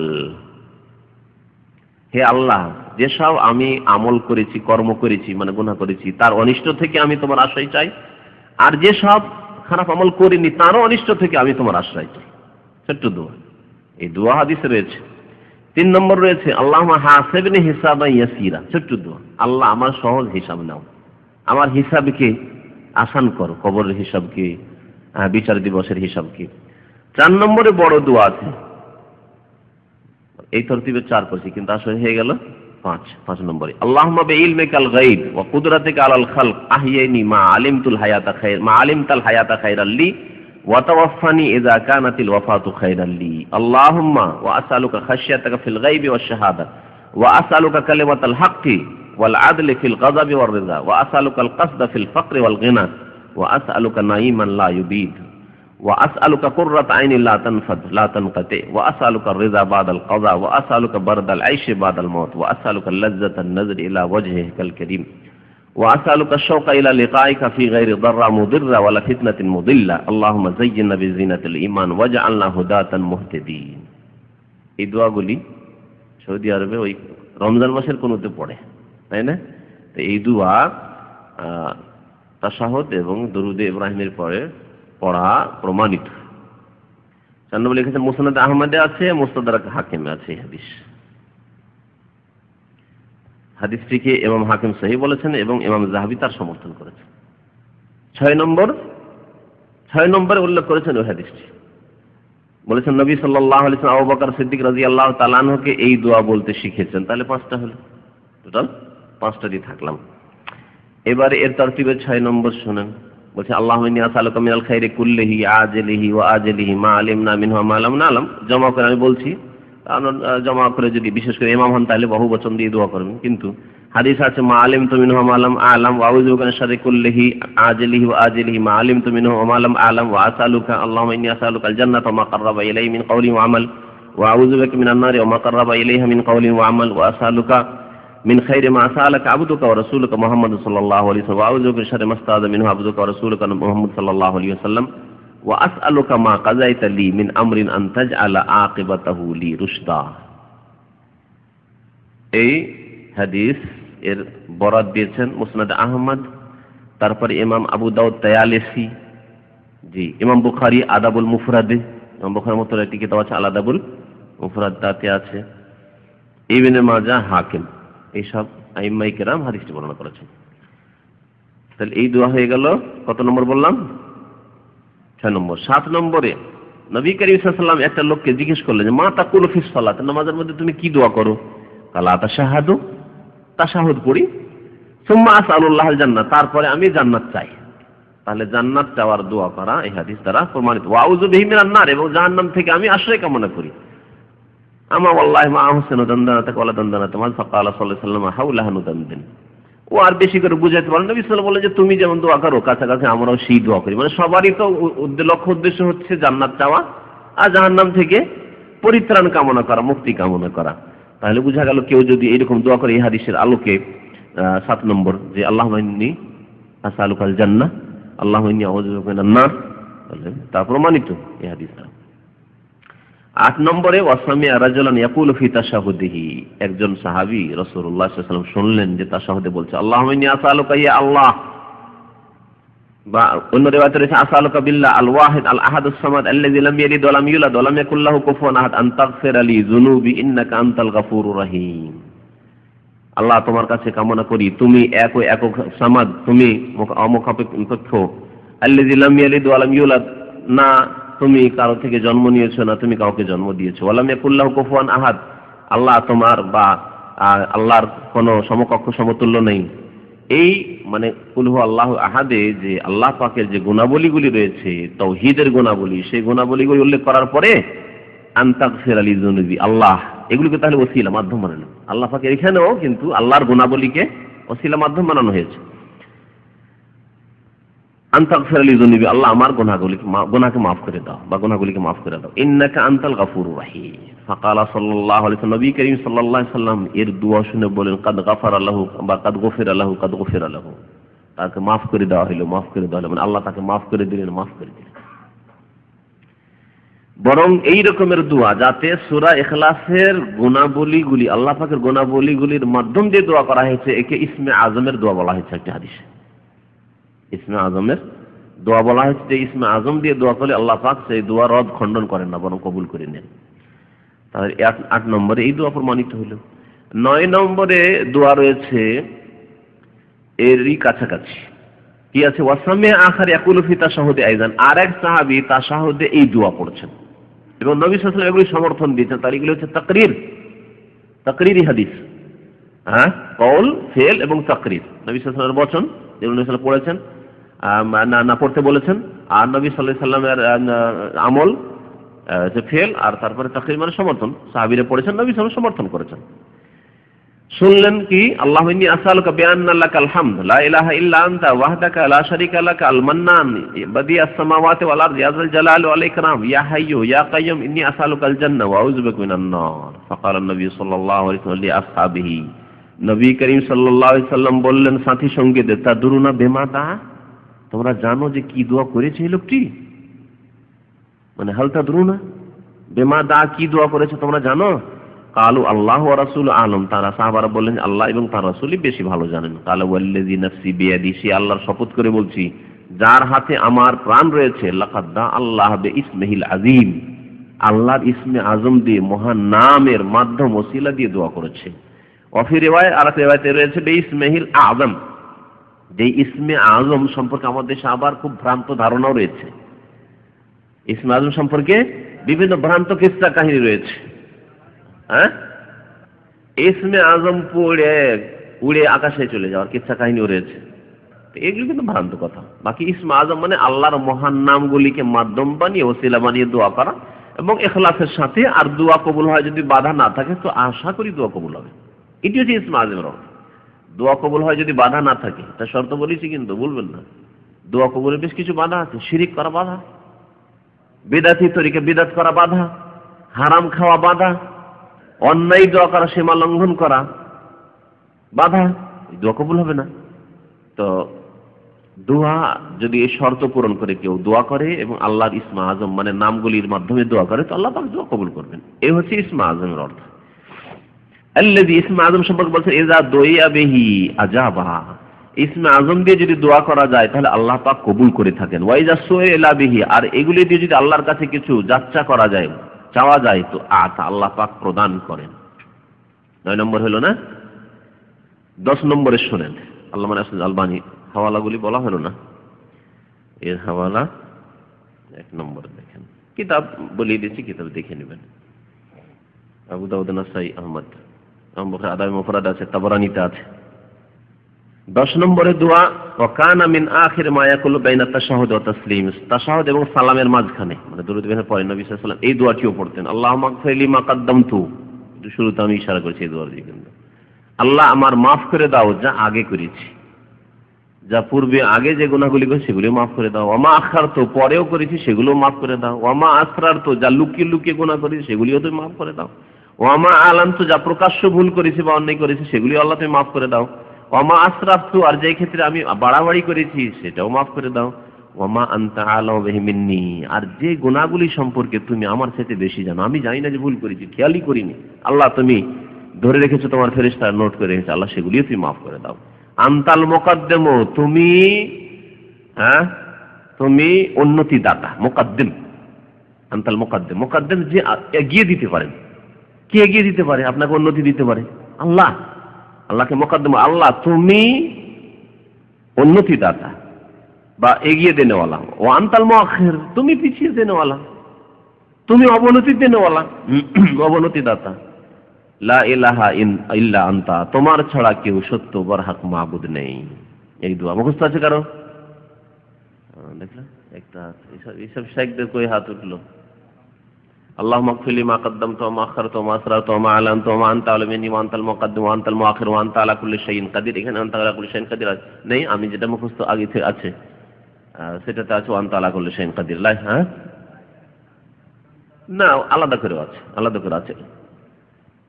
হে আল্লাহ, যেসব আমি আমল করেছি, কর্ম করেছি, মানে গুনাহ করেছি, তার অনিষ্ট থেকে আমি তোমার আশ্রয় চাই, আর যেসব খারাপ আমল করিনি তারও অনিষ্ট থেকে আমি তোমার আশ্রয় চাই। ছোট্ট দোয়া, এই দোয়া হাদিসে রয়েছে। 3 নম্বর রয়েছে আল্লাহুম্মা হাসিবনি হিসাবান ইয়াসীরা, ছোট্ট দোয়া, আল্লাহ আমার সহজ হিসাব নাও, আমার হিসাবকে আসান করো, কবরের হিসাবকে, বিচার দিবসের হিসাবকে। 4 নম্বরে বড় দোয়া আছে, এই তরতিবে 4 করছি, কিন্তু আসলে হয়ে গেল 5 নম্বরে আল্লাহুম্মা বিইলমিকাল গায়ব ওয়া কুদরাতিকা আলাল খালক আহইয়ানি মা আলিমতুল হায়াতা খায়রাল লি ওয়া তাওয়াফফানি ইযা কানাতিল ওয়াফাতু খায়রাল লি আল্লাহুম্মা ওয়া আসআলুকা খাশিয়াতাকা ফিল গায়বি ওয়াশ শাহাদা ওয়া আসআলুকা কালিমাতাল হাক্কি ওয়াল আদলি ফিল গাযাবি ওয়ার রিযা ওয়া আসআলুকা আল কাসদা ফিল ফাকরি ওয়াল গিনা ওয়া আসআলুকা নাঈমান লা ইউবিদ ওয়া আসআলুকা কুররাতা আইনিন লা তানফাদ লা তানকাতি ওয়া আসআলুকা আর রিযা বাদাল কাযা ওয়া আসআলুকা বারদাল আইশি বাদাল মাউত ওয়া আসআলুকা লাযযাতান নাযরি ইলা ওয়াজহিকাল কারীম ওয়া আসআলুকা আশ-শাওকা ইলা লিকাইকা ফি গায়রি দাররা মুদিররা ওয়ালা ফিতনাতিন মুদিল্লা আল্লাহুম্মা যায়্যিননা বিজিনাতিল ঈমান ওয়াজআলনা হুদাতান মুহতাদিন। এই দোয়াগুলি সৌদি আরবে ওই রমজান মাসের কোনোতে পড়ে, তাই না? তো এই দোয়া তাশাহুদ এবং দরুদে ইব্রাহিমের পরে পড়া প্রমাণিত। 4 নম্বর লিখেছেন মুসনাদ আহমদে আছে, মুস্তাদরাক হাকিমে আছে এই হাদিস। হাদিসটিকে ইমাম হাকিম সহিহ বলেছেন এবং ইমাম যাহাবী তার সমর্থন করেছেন। 6 নম্বরে উল্লেখ করেছেন ওই হাদিসটি, বলেছেন নবী সাল্লাল্লাহু আলাইহি ওয়াসাল্লাম আবু বকর সিদ্দিক রাদিয়াল্লাহু তাআলা আনহুকে এই দোয়া বলতে শিখিয়েছেন। তাহলে 5টা হলো, টোটাল 5টা দিয়ে থাকলাম। এবারে এর তরতিবে 6 নম্বর শুনেন। বলছে আল্লাহুম্মা ইন্নী আসআলুকা মিনাল খাইরি কুল্লিহি আজিলিহি ওয়া আজিলিহি মা আলিমনা মিনহু ওয়া মা লাম না'লাম। জমা করে আমি বলছি, জমা করে যদি বিশেষ করে ইমাম হন তাহলে বহু বচন দিয়ে দোয়া করবেন, কিন্তু হাদিস আছে মা আলিমতু মিনহু ওয়া মা লাম আ'লাম ওয়া আউযু বিকা মিন শাররি কুল্লিহি আজিলিহি ওয়া আজিলিহি মা আলিমতু মিনহু ওয়া মা লাম আ'লাম ওয়া আসআলুকা আল্লাহুম্মা ইন্নী আসআলুকা আল জান্নাতা ওয়া মা কাররাবা ইলাইহি মিন কওলিন ওয়া আমাল ওয়া আউযু বিকা মিনান নারি ওয়া মা কাররাবা ইলাইহা মিন কওলিন ওয়া আমাল ওয়া আসআলুকা মিন খাইরি মা সাআলাকা আবদুকা ওয়া রাসূলুকা মুহাম্মদ সাল্লাল্লাহু আলাইহি ওয়া সাল্লাম ওয়া আউযু বিকা মিন শাররি মা ইসতাআযা মিনহু আবদুকা ওয়া রাসূলুকা মুহাম্মদ সাল্লাল্লাহু আলাইহি ওয়া সাল্লাম ওয়া আসআলুকা মা কাযাইতা লি মিন আমরিন আন তাজআলা আকিবাতাহু লি রুশদা। এই হাদিস এর বরাত দিয়েছেন মুসনাদ আহমদ, তারপরে ইমাম আবু দাউদ তায়ালিসি, জি ইমাম বুখারী আদাবুল মুফরাদে, ইমাম বুখারীর মতো একটি কিতাব আছে আল আদাবুল মুফরাদ, তাতে আছে ইবনে মাজাহ, হাকিম, এইসব আইম্মায়ে কেরাম হাদিসটি বর্ণনা করেছেন। তাহলে এই দোয়া হয়ে গেল কত নম্বর বললাম? 6 নম্বর। 7 নম্বরে নবী করিম সাল্লাল্লাহু আলাইহি ওয়াসাল্লাম একটা লোককে জিজ্ঞেস করলেন যে মা তাকুলু ফিস সালাত, নামাজের মধ্যে তুমি কি দোয়া করো? কালা তাশাহাদু, তাশাহুদ পড়ি, সুম্মা আসআলুল্লাহ আল জান্নাহ, তারপরে আমি জান্নাত চাই। তাহলে জান্নাত চাওয়ার দোয়া করা এই হাদিস দ্বারা প্রমাণিত। ওয়া আউযু বিহি মিনান নার, এবং জাহান্নাম থেকে আমি আশ্রয় কামনা করি। আমা ওয়াল্লাহি মা আহসানু দান্দানাতাকা ওয়ালা দান্দানাতা মা ফাকালা সাল্লাল্লাহু আলাইহি ওয়াসাল্লাম হাওলাহা নুদান্দিন। ও আর বেশি করে বুঝাতে পারেন, নবী সাল্লাল্লাহু আলাইহি ওয়াসাল্লাম বলেন যে তুমি যেমন দোয়া করো কাছাকাছি আমরাও সেই দোয়া করি। মানে সবারই তো লক্ষ্য উদ্দেশ্য হচ্ছে জান্নাত চাওয়া আর জাহান্নাম থেকে পরিত্রাণ কামনা করা, মুক্তি কামনা করা। তাহলে বোঝা গেল কেউ যদি এরকম দোয়া করে এই হাদিসের আলোকে 7 নম্বর যে আল্লাহুম্মা ইন্নী আসআলুকা আল জান্নাহ আল্লাহুম্মা ইন্নী আউযু বিকা মিনান নার, তাহলে তা প্রমাণিত এই হাদিস দ্বারা। 8 নম্বরে ওয়াসামিয়া রাজুলান ইয়াকুলু ফি তাশাহুদিহি, একজন সাহাবী রাসূলুল্লাহ সাল্লাল্লাহু আলাইহি ওয়াসাল্লাম শুনলেন যে তাশাহুদে বলছে আল্লাহুম্মা ইন্নী আসআলুকা ইয়া আল্লাহ, বা অন্য রিওয়ায়াতে রয়েছে আসআলুকা বিল্লাহ আল ওয়াহিদ আল আহাদুস সামাদ আল্লাযী লাম ইয়ালিদ ওয়া লাম ইউলাদ ওয়া লাম ইয়াকুল লাহু কুফুয়ান আহাদ আন তাগফিরা লি যুনুবি ইন্নাকা আনতাল গাফুরুর রহিম। আল্লাহ তোমার কাছে কামনা করি তুমি একক সামাদ, তুমি অমুখাপেক্ষ, আল্লাযী লাম ইয়ালিদ ওয়া লাম ইউলাদ, না তুমি কারো থেকে জন্ম নিয়েছো না তুমি কাউকে জন্ম দিয়েছো, ওয়া লাম ইয়াকুল লাহু কুফুয়ান আহাদ, আল্লাহ তোমার বা আল্লাহর কোনো সমকক্ষ সমতুল্য নেই। এই মানে কুল হু আল্লাহু আহাদে যে আল্লাহ পাকের যে গুণাবলীগুলি রয়েছে তাওহীদের গুণাবলী, সেই গুণাবলীগুলি উল্লেখ করার পরে আনতাগফিরা লি যুনুবি, আল্লাহ এগুলিকে তাহলে ওসিলা মাধ্যম বানানো। আল্লাহ পাকের এখানেও কিন্তু আল্লাহর গুণাবলীকে ওসিলা মাধ্যম বানানো হয়েছে। আনতাগফিরা লি যুনুবি, আল্লাহ আমার গুনাহকে মাফ করে দাও বা গুনাহগুলিকে মাফ করে দাও। ইন্নাকা আনতাল গাফুরুর রহিম। ফাকালা সাল্লাল্লাহু আলাইহি ওয়াসাল্লাম, নবী করিম সাল্লাল্লাহু আলাইহি ওয়াসাল্লাম এর দোয়া শুনে বলেন কাদ গাফারা লাহু বা কাদ গফিরা লাহু, কাদ গফিরা লাহু, তাকে মাফ করে দেওয়া হলো, মাফ করে দেওয়া হলো, মানে আল্লাহ তাকে মাফ করে দিলেন, মাফ করে দিলেন। বরং এই রকমের দোয়া যাতে সূরা ইখলাসের গুণাবলীগুলি, আল্লাহ পাকের গুণাবলীগুলির মাধ্যম দিয়ে দোয়া করা হয়েছে, একে ইসমে আজমের দোয়া বলা হয়েছে। একটা হাদিসে ইসমে আজমের দোয়া বলা হয়েছে যে ইসমে আজম দিয়ে দোয়া করলে আল্লাহ পাক সেই দোয়া রদ খণ্ডন করেন না, বরং কবুল করে নেন। তাহলে 8 নম্বরে এই দোয়া প্রমাণিত হলো। 9 নম্বরে দোয়া রয়েছে এরই কাছাকাছি, কি আছে? ওয়াসামিয়া আখার ইয়াকুলু ফি তাশাহুদি আইযান, আরেক সাহাবী তাশাহুদে এই দোয়া পড়ছেন এবং নবী সাল্লাল্লাহু আলাইহি ওয়াসাল্লাম এগুলি সমর্থন দিয়েছেন। তার এগুলো হচ্ছে তাকরীরি হাদিস, হ্যাঁ, কওল, ফেল এবং তাকরীর, নবী সাল্লাল্লাহু আলাইহি ওয়াসাল্লামের বচন যেগুলো নবী সাল্লাল্লাহু পড়েছেন না পড়তে বলেছেন, আর নবী সাল্লাল্লাহু আলাইহি ওয়াসাল্লামের আমল যে ফেল, আর তারপরে তাকরীর মানে সমর্থন, সাহাবীরা পড়েছেন নবী সাল্লাল্লাহু আলাইহি ওয়াসাল্লাম সমর্থন করেছেন। শুনলেন কি, আল্লাহুম্মা ইন্নী আসআলুকা বিআন্না লাকাল হামদ লা ইলাহা ইল্লা আনতা ওয়াহদাকা লা শারীকা লাকা আল মান্নান বাদিআস সামাওয়াতি ওয়াল আরদি ইয়া যাল জালালি ওয়াল ইকরাম ইয়া হাইয়্যু ইয়া কাইয়্যুম ইন্নী আসআলুকাল জান্নাহ ওয়া আউযু বিকা মিনান নার। ফাকালা নবী সাল্লাল্লাহু আলাইহি ওয়াসাল্লাম লিআসহাবিহি, নবী করিম সাল্লাল্লাহু আলাইহি সাল্লাম বললেন সাথী সঙ্গীদের, তাদরুনা বিমা দা, তোমরা জানো যে কি দোয়া করেছে এই লোকটি? মানে হাল তাদরুনা বিমা দা, কি দোয়া করেছে তোমরা জানো? কালু আল্লাহ ওয়া রাসূলু আলম, তারা সাহাবারা বললেন আল্লাহ এবং তার রাসূলই বেশি ভালো জানেন। কালা ওয়াল্লাযী নাফসি বিয়াদি, সে আল্লাহর শপথ করে বলছি যার হাতে আমার প্রাণ রয়েছে, লাকাদ দা আল্লাহ বিইসমিহিল আযীম, আল্লাহর ইসমে আজম দিয়ে, মহান নামের মাধ্যম ওসিলা দিয়ে দোয়া করেছে। ওয়া ফি রিওয়ায়াত, আর এক রিওয়ায়াতে রয়েছে বিইসমিহিল আযম, যে ইসমে আজম সম্পর্কে আমাদের দেশে আবার খুব ভ্রান্ত ধারণাও রয়েছে। ইসমে আজম সম্পর্কে বিভিন্ন ভ্রান্ত কিসসা কাহিনী রয়েছে। হ্যাঁ, ইসমে আজম পড়ে উড়ে আকাশে চলে যাওয়ার কিচ্ছা কাহিনীও রয়েছে। এগুলো কিন্তু ভ্রান্ত কথা। বাকি ইসমে আজম মানে আল্লাহর মহান নামগুলিকে মাধ্যম বানিয়ে, ওসিলা বানিয়ে দোয়া করা এবং ইখলাসের সাথে। আর দোয়া কবুল হয় যদি বাধা না থাকে, তো আশা করি দোয়া কবুল হবে। এটি হচ্ছে ইসমে আজমের অর্থ। দোয়া কবুল হয় যদি বাধা না থাকে, তা শর্ত বলেছি কিন্তু ভুলবেন না। দোয়া কবুলের বেশ কিছু বাধা আছে। শিরিক করা বাধা, বিদআতি তরিকা বিদআত করা বাধা, হারাম খাওয়া বাধা, অন্যায় দোয়া করা, সীমা লঙ্ঘন করা বাধা, দোয়া কবুল হবে না। তো দোয়া যদি এই শর্ত পূরণ করে কেউ দোয়া করে এবং আল্লাহর ইসমে আজম মানে নামগুলির মাধ্যমে দোয়া করে, তো আল্লাহ পাক দোয়া কবুল করবেন। এই হচ্ছে ইসমে আজমের অর্থ। আল্লাযী, ইসমে আজম সম্পর্কে বলছে ইযা দুইয়া বিহি আজাবা, ইসমে আজম দিয়ে যদি দোয়া করা যায় তাহলে আল্লাহ পাক কবুল করে থাকেন। ওয়া ইযা সুইলা বিহি, আর এগুলি দিয়ে যদি আল্লাহর কাছে কিছু যাচ্চা করা যায়, চাওয়া যায়, তো আল্লাহ পাক প্রদান করেন। 9 নম্বর হলো না। 10 নম্বরে শোনেন, আল্লামা নাসির আলবানী হাওয়ালাগুলি বলা হলো না, এর হাওয়ালা 1 নম্বরে দেখেন। কিতাব বলিয়ে দিয়েছি, কিতাব দেখে নেবেন। আবু দাউদ, নাসাই, আহমদ, আদাব মুফরাদ আছে, তাবরানীতে আছে। 10 নম্বরে দোয়া, ওয়া কানা মিন আখির মা ইয়াকুলু বাইনা তাশাহুদ ওয়া তাসলিম, তাশাহুদ এবং সালামের মাঝখানে মানে দরুদ ইব্রাহিমের পরে নবী সাল্লাল্লাহু আলাইহি ওয়াসাল্লাম এই দোয়াটিও পড়তেন। আল্লাহুম্মা গফির লিমা কাদ্দামতু, শুরুতে আমি ইশারা করেছি এই দোয়ার দিকে। আল্লাহ আমার মাফ করে দাও যা আগে করেছি, যা পূর্বে আগে যে গুনাহগুলি করেছি সেগুলো মাফ করে দাও। ওয়া মা আখারতু, পরেও করেছি সেগুলো মাফ করে দাও। ওয়া মা আসরারতু, যা লুকিয়ে লুকিয়ে গুনাহ করেছি সেগুলিও তুমি মাফ করে দাও। ওয়া মা আলানতু, যা প্রকাশ্য ভুল করেছি বা অন্যায় করেছি সেগুলি আল্লাহ তুমি মাফ করে দাও। ওয়া মা আসরাফতু, আর যে ক্ষেত্রে আমি বাড়াবাড়ি করেছি সেটাও মাফ করে দাও। ওয়া মা আনতা আ'লামু বিহি মিন্নি, আর যে গুনাহগুলি সম্পর্কে তুমি আমার সাথে বেশি জানো, আমি জানি না যে ভুল করেছি, খেয়ালই করিনি, আল্লাহ তুমি ধরে রেখেছো, তোমার ফেরেশতা নোট করে রেখেছে, আল্লাহ সেগুলিও তুমি মাফ করে দাও। আনতাল মুকাদ্দিম, তুমি তুমি উন্নতি দাতা। মুকাদ্দিম, আনতাল মুকাদ্দিম, মুকাদ্দিম যে এগিয়ে দিতে পারেন। কে এগিয়ে দিতে পারে আপনাকে, উন্নতি দিতে পারে? আল্লাহ। আল্লাহকে মুকাদ্দিম, আল্লাহ তুমি উন্নতি দাতা বা এগিয়ে দেনেওয়ালা। ও আনতাল মুআখির, তুমি পিছিয়ে দেনেওয়ালা, তুমি অবনতি দেনেওয়ালা, অবনতি দাতা। লা ইলাহা ইল্লা আনতা, তোমার ছাড়া কেউ সত্য বরহক মাবুদ নেই। এই দোয়া মুখস্থ আছে কারো? দেখলেন একটা, এইসব শেখদের কই হাত উঠলো। আল্লাহুম্মা গফির লিমা কাদ্দামতু ওয়া মা আখারতু ওয়া মা আসরারতু ওয়া মা আ'লানতু ওয়া মা আনতা আ'লামু মিন্নি ওয়া আনতাল মুকাদ্দিম ওয়া আনতাল মুআখির ওয়া আনতা আলা কুল্লি শাইইন কাদির। এখানে আনতা আলা কুল্লি শাইইন কাদির নেই, আমি যেটা মুখস্থ আগে থেকে আছে সেটাতে আছে ওয়া আনতা আলা কুল্লি শাইইন কাদির। হ্যাঁ, না আলাদা করে আছে, আলাদা করে আছে।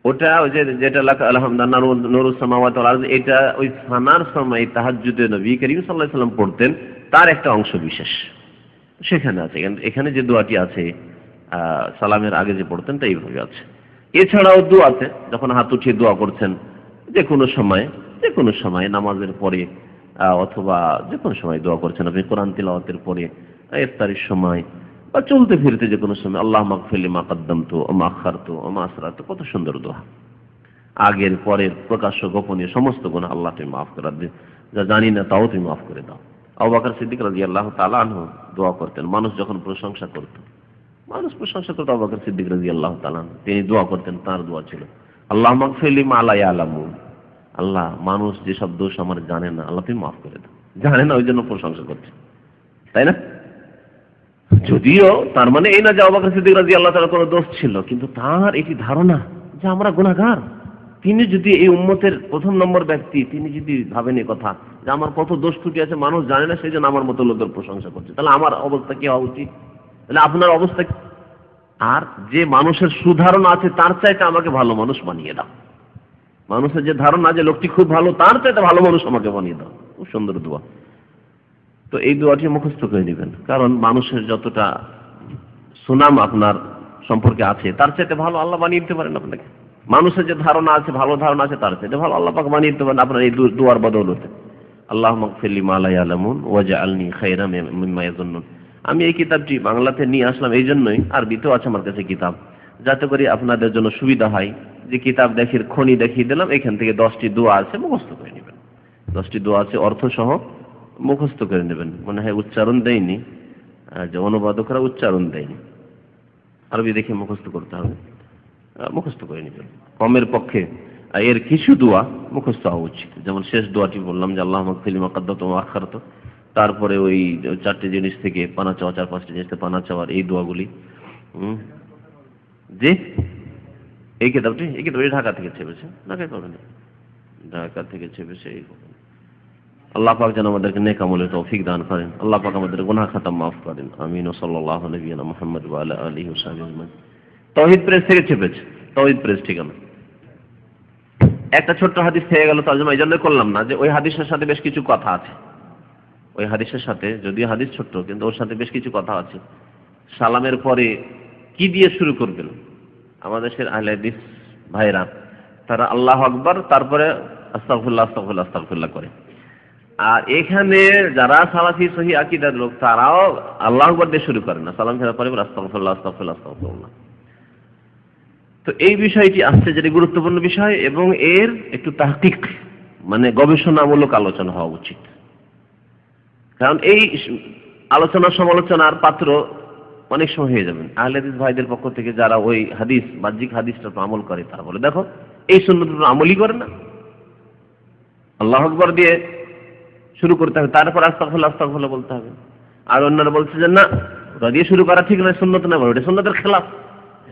ওটা ওই যেটা লেখা আলহামদুলিল্লাহ নূরুস সামাওয়াতি ওয়াল আরদ, এটা ওই সানার সময় তাহাজ্জুদে নবী করিম সাল্লাল্লাহু আলাইহি ওয়াসাল্লাম পড়তেন, তার একটা অংশ বিশেষ সেখানে আছে। এখানে যে দোয়াটি আছে সালামের আগে যে পড়তেন তা এইভাবে আছে। এছাড়াও দোয়াতে যখন হাত উঠিয়ে দোয়া করছেন, যে কোনো সময় নামাজের পরে অথবা যে কোনো সময় দোয়া করছেন আপনি, কোরআন তিলাওয়াতের পরে, ইফতারের সময় বা চলতে ফিরতে যে কোনো সময়, আল্লাহুম্মা গফির লিমা কাদ্দামতু ওয়া মা আখারতু ওয়া মা আসরারতু, কত সুন্দর দোয়া। আগের পরের প্রকাশ্য গোপনীয় সমস্ত গুনাহ আল্লাহ তুমি মাফ করে দিন, যা জানি না তাও তুমি মাফ করে দাও। আবু বকর সিদ্দিক রাদিয়াল্লাহু তাআলা আনহু দোয়া করতেন, মানুষ যখন প্রশংসা করত আবু বকর সিদ্দিক রাদিয়াল্লাহু তাআলা তিনি দোয়া করতেন, তার দোয়া ছিল আল্লাহুম্মা গফির লিমা লা ইয়ালামুন, আল্লাহ মানুষ যেসব দোষ আমার জানে না আল্লাহ তুমি মাফ করে দাও। জানে না ওই জন্য প্রশংসা করছে, তাই না? যদিও তার মানে এই না যে আবু বকর সিদ্দিক রাদিয়াল্লাহু তাআলা কোনো দোষ ছিল, কিন্তু তার এটি ধারণা যে আমরা গুনাহগার, তিনি যদি এই উম্মতের প্রথম নম্বর ব্যক্তি, তিনি যদি ভাবেন এই কথা যে আমার কত দোষ ত্রুটি আছে মানুষ জানে না, সেই জন্য আমার মতো লোকের প্রশংসা করছে, তাহলে আমার অবস্থা কি হওয়া উচিত? তাহলে আপনার অবস্থা কি? আর যে মানুষের সুধারণা আছে তার চাইতে আমাকে ভালো মানুষ বানিয়ে দাও। মানুষের যে ধারণা যে লোকটি খুব ভালো, তার চাইতে ভালো মানুষ আমাকে বানিয়ে দাও। খুব সুন্দর দোয়া। তো এই দোয়াটি মুখস্থ করে নেবেন, কারণ মানুষের যতটা সুনাম আপনার সম্পর্কে আছে তার চাইতে ভালো আল্লাহ বানিয়ে দিতে পারেন আপনাকে। মানুষের যে ধারণা আছে, ভালো ধারণা আছে, তার চাইতে ভালো আল্লাহ পাক বানিয়ে দিতে পারেন আপনার এই দোয়ার বদৌলতে। আল্লাহুম্মা গফির লিমা লা ইয়ালামুন ওয়াজআলনি খায়রাম মিম্মা ইয়াযুন্নুন। আমি এই কিতাবটি বাংলাতে নিয়ে আসলাম এই জন্যই, আরবিতেও আছে আমার কাছে কিতাব, যাতে করে আপনাদের জন্য সুবিধা হয়। যে কিতাব দেখির খনি দেখিয়ে দিলাম, এখান থেকে 10টি দোয়া আছে, মুখস্থ করে নেবেন। 10টি দোয়া আছে অর্থ সহ, মুখস্থ করে নেবেন। মনে হয় উচ্চারণ দেয়নি, যে অনুবাদকরা উচ্চারণ দেয়নি, আরবি দেখে মুখস্থ করতে হবে। মুখস্থ করে নেবেন কমের পক্ষে। এর কিছু দোয়া মুখস্থ হওয়া উচিত, যেমন শেষ দোয়াটি বললাম যে আল্লাহুম্মা গফির লিমা কদ্দামতু ওয়া আখখারতু, তারপরে ওই 4টি জিনিস থেকে পানা চাওয়া, 4-5টি জিনিস থেকে পানা চাওয়ার এই দোয়াগুলি। জি, এই কিতাবটি ঢাকা থেকে ছেপেছে, ঢাকায় পাবেন, ঢাকা থেকে ছেপেছে। আল্লাহ পাক যেন আমাদেরকে নেক আমলের তৌফিক দান করেন। আল্লাহ পাক আমাদের গুনাহ খাতা মাফ করেন। আমিন। সাল্লাল্লাহু নবিয়ানা মুহাম্মদ ওয়া আলা আলিহি ওয়া সাহবিহি আজমাইন। তাওহীদ প্রেস থেকে ছেপেছে, তাওহীদ প্রেস ঠিকানা। একটা ছোট্ট হাদিস থেকে গেল, তর্জমা এই জন্য করলাম না যে ওই হাদিসের সাথে বেশ কিছু কথা আছে। ওই হাদিসের সাথে, যদিও হাদিস ছোট্ট, কিন্তু ওর সাথে বেশ কিছু কথা আছে। সালামের পরে কি দিয়ে শুরু করবেন? আমাদের দেশের আহলে হাদিস ভাইরা তারা আল্লাহু আকবার, তারপরে আস্তাগফিরুল্লাহ আস্তাগফিরুল্লাহ আস্তাগফিরুল্লাহ করে। আর এখানে যারা সালাফি সহি আকীদার লোক, তারাও আল্লাহু আকবার দিয়ে শুরু করে না, সালাম ফেরার পরে আস্তাগফিরুল্লাহ আস্তাগফিরুল্লাহ আস্তাগফিরুল্লাহ। তো এই বিষয়টি আসছে, যেটি গুরুত্বপূর্ণ বিষয়, এবং এর একটু তাহকিক মানে গবেষণামূলক আলোচনা হওয়া উচিত। কারণ এই আলোচনা সমালোচনার পাত্র অনেক সময় হয়ে যাবেন। আহলে হাদিস ভাইদের পক্ষ থেকে যারা ওই হাদিস, বাহ্যিক হাদিসটা আমল করে, তারা বলে দেখো এই সুন্নতটা আমলই করে না, আল্লাহু আকবার দিয়ে শুরু করতে হবে, তারপর আস্তাগফিরুল্লাহ আস্তাগফিরুল্লাহ বলতে হবে। আর অন্যরা বলছে যে না, ওটা দিয়ে শুরু করা ঠিক নয়, সুন্নত না, ওটা সুন্নতের খেলাফ।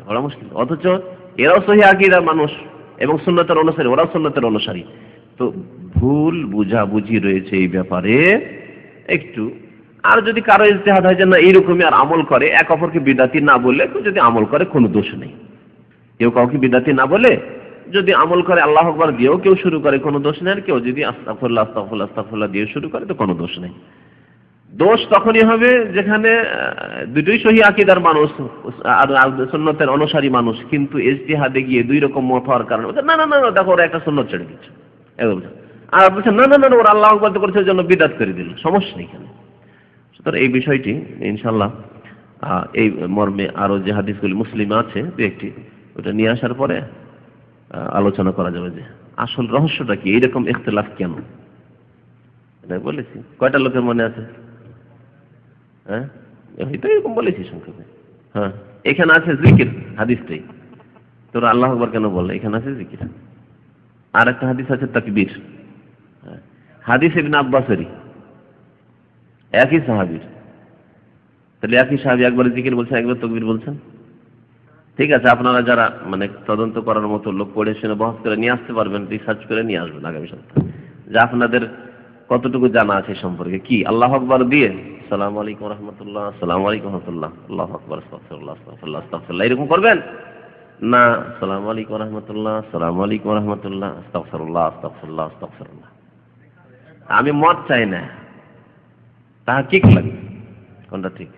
বড় মুশকিল। অথচ এরাও সহি আকীদার মানুষ এবং সুন্নতের অনুসারী, ওরাও সুন্নতের অনুসারী। তো ভুল বুঝাবুঝি রয়েছে এই ব্যাপারে একটু। আর যদি কারো ইজতিহাদ হয় যে না এইরকমই আর আমল করে, এক অপরকে বিদাতি না বলে কেউ যদি আমল করে কোনো দোষ নেই। কেউ কাউকে বিদাতি না বলে যদি আমল করে, আল্লাহু আকবার দিয়েও কেউ শুরু করে, কোনো দোষ নেই। আর কেউ যদি আস্তাগফিরুল্লাহ আস্তাগফিরুল্লাহ আস্তাগফিরুল্লাহ দিয়ে শুরু করে, তো কোনো দোষ নেই। দোষ তখনই হবে যেখানে দুটোই সহি আকীদার মানুষ আর সুন্নতের অনুসারী মানুষ, কিন্তু ইজতিহাদে গিয়ে দুই রকম মত হওয়ার কারণে না না না দেখো ওরা একটা সুন্নত ছেড়ে দিচ্ছে, আর বলছে না না না ওরা আল্লাহু আকবার করেছে ওই জন্য বিদআত করে দিল, সমস্যা নেই কেন। সুতরাং এই বিষয়টি ইনশাআল্লাহ এই মর্মে আরো যে হাদিসগুলি মুসলিমে আছে দু একটি, ওটা নিয়ে আসার পরে আলোচনা করা যাবে যে আসল রহস্যটা কি, এইরকম ইখতিলাফ কেন। এটা বলেছি, কয়টা লোকের মনে আছে? হ্যাঁ, হয়তো এরকম বলেছি সংক্ষেপে। হ্যাঁ, এখানে আছে জিকির হাদিসটাই, তোরা আল্লাহু আকবার কেন বললে, এখানে আছে জিকির। আর একটা হাদিস আছে তাকবীর, হাদিস ইবনে আব্বাসেরই, একই সাহাবীর। তাহলে একই সাহাবী একবার জিকির বলছেন, একবার তাকবীর বলছেন। ঠিক আছে, আপনারা যারা মানে তদন্ত করার মতো লোক, পড়ে শুনে বহস করে নিয়ে আসতে পারবেন, রিসার্চ করে নিয়ে আসবেন আগামী সপ্তাহে, যে আপনাদের কতটুকু জানা আছে সম্পর্কে। কি আল্লাহু আকবার দিয়ে আসসালামু আলাইকুম ওয়া রাহমাতুল্লাহ, আসসালামু আলাইকুম ওয়া রাহমাতুল্লাহ, আল্লাহু আকবার, আস্তাগফিরুল্লাহ আস্তাগফিরুল্লাহ আস্তাগফিরুল্লাহ, এরকম করবেন না? আসসালামু আলাইকুম ওয়া রাহমাতুল্লাহ, আসসালামু আলাইকুম ওয়া রাহমাতুল্লাহ, আস্তাগফিরুল্লাহ আস্তাগফিরুল্লাহ আস্তাগফিরুল্লাহ। আমি মত চাই না, তাহকিক লাগে কোনটা ঠিক,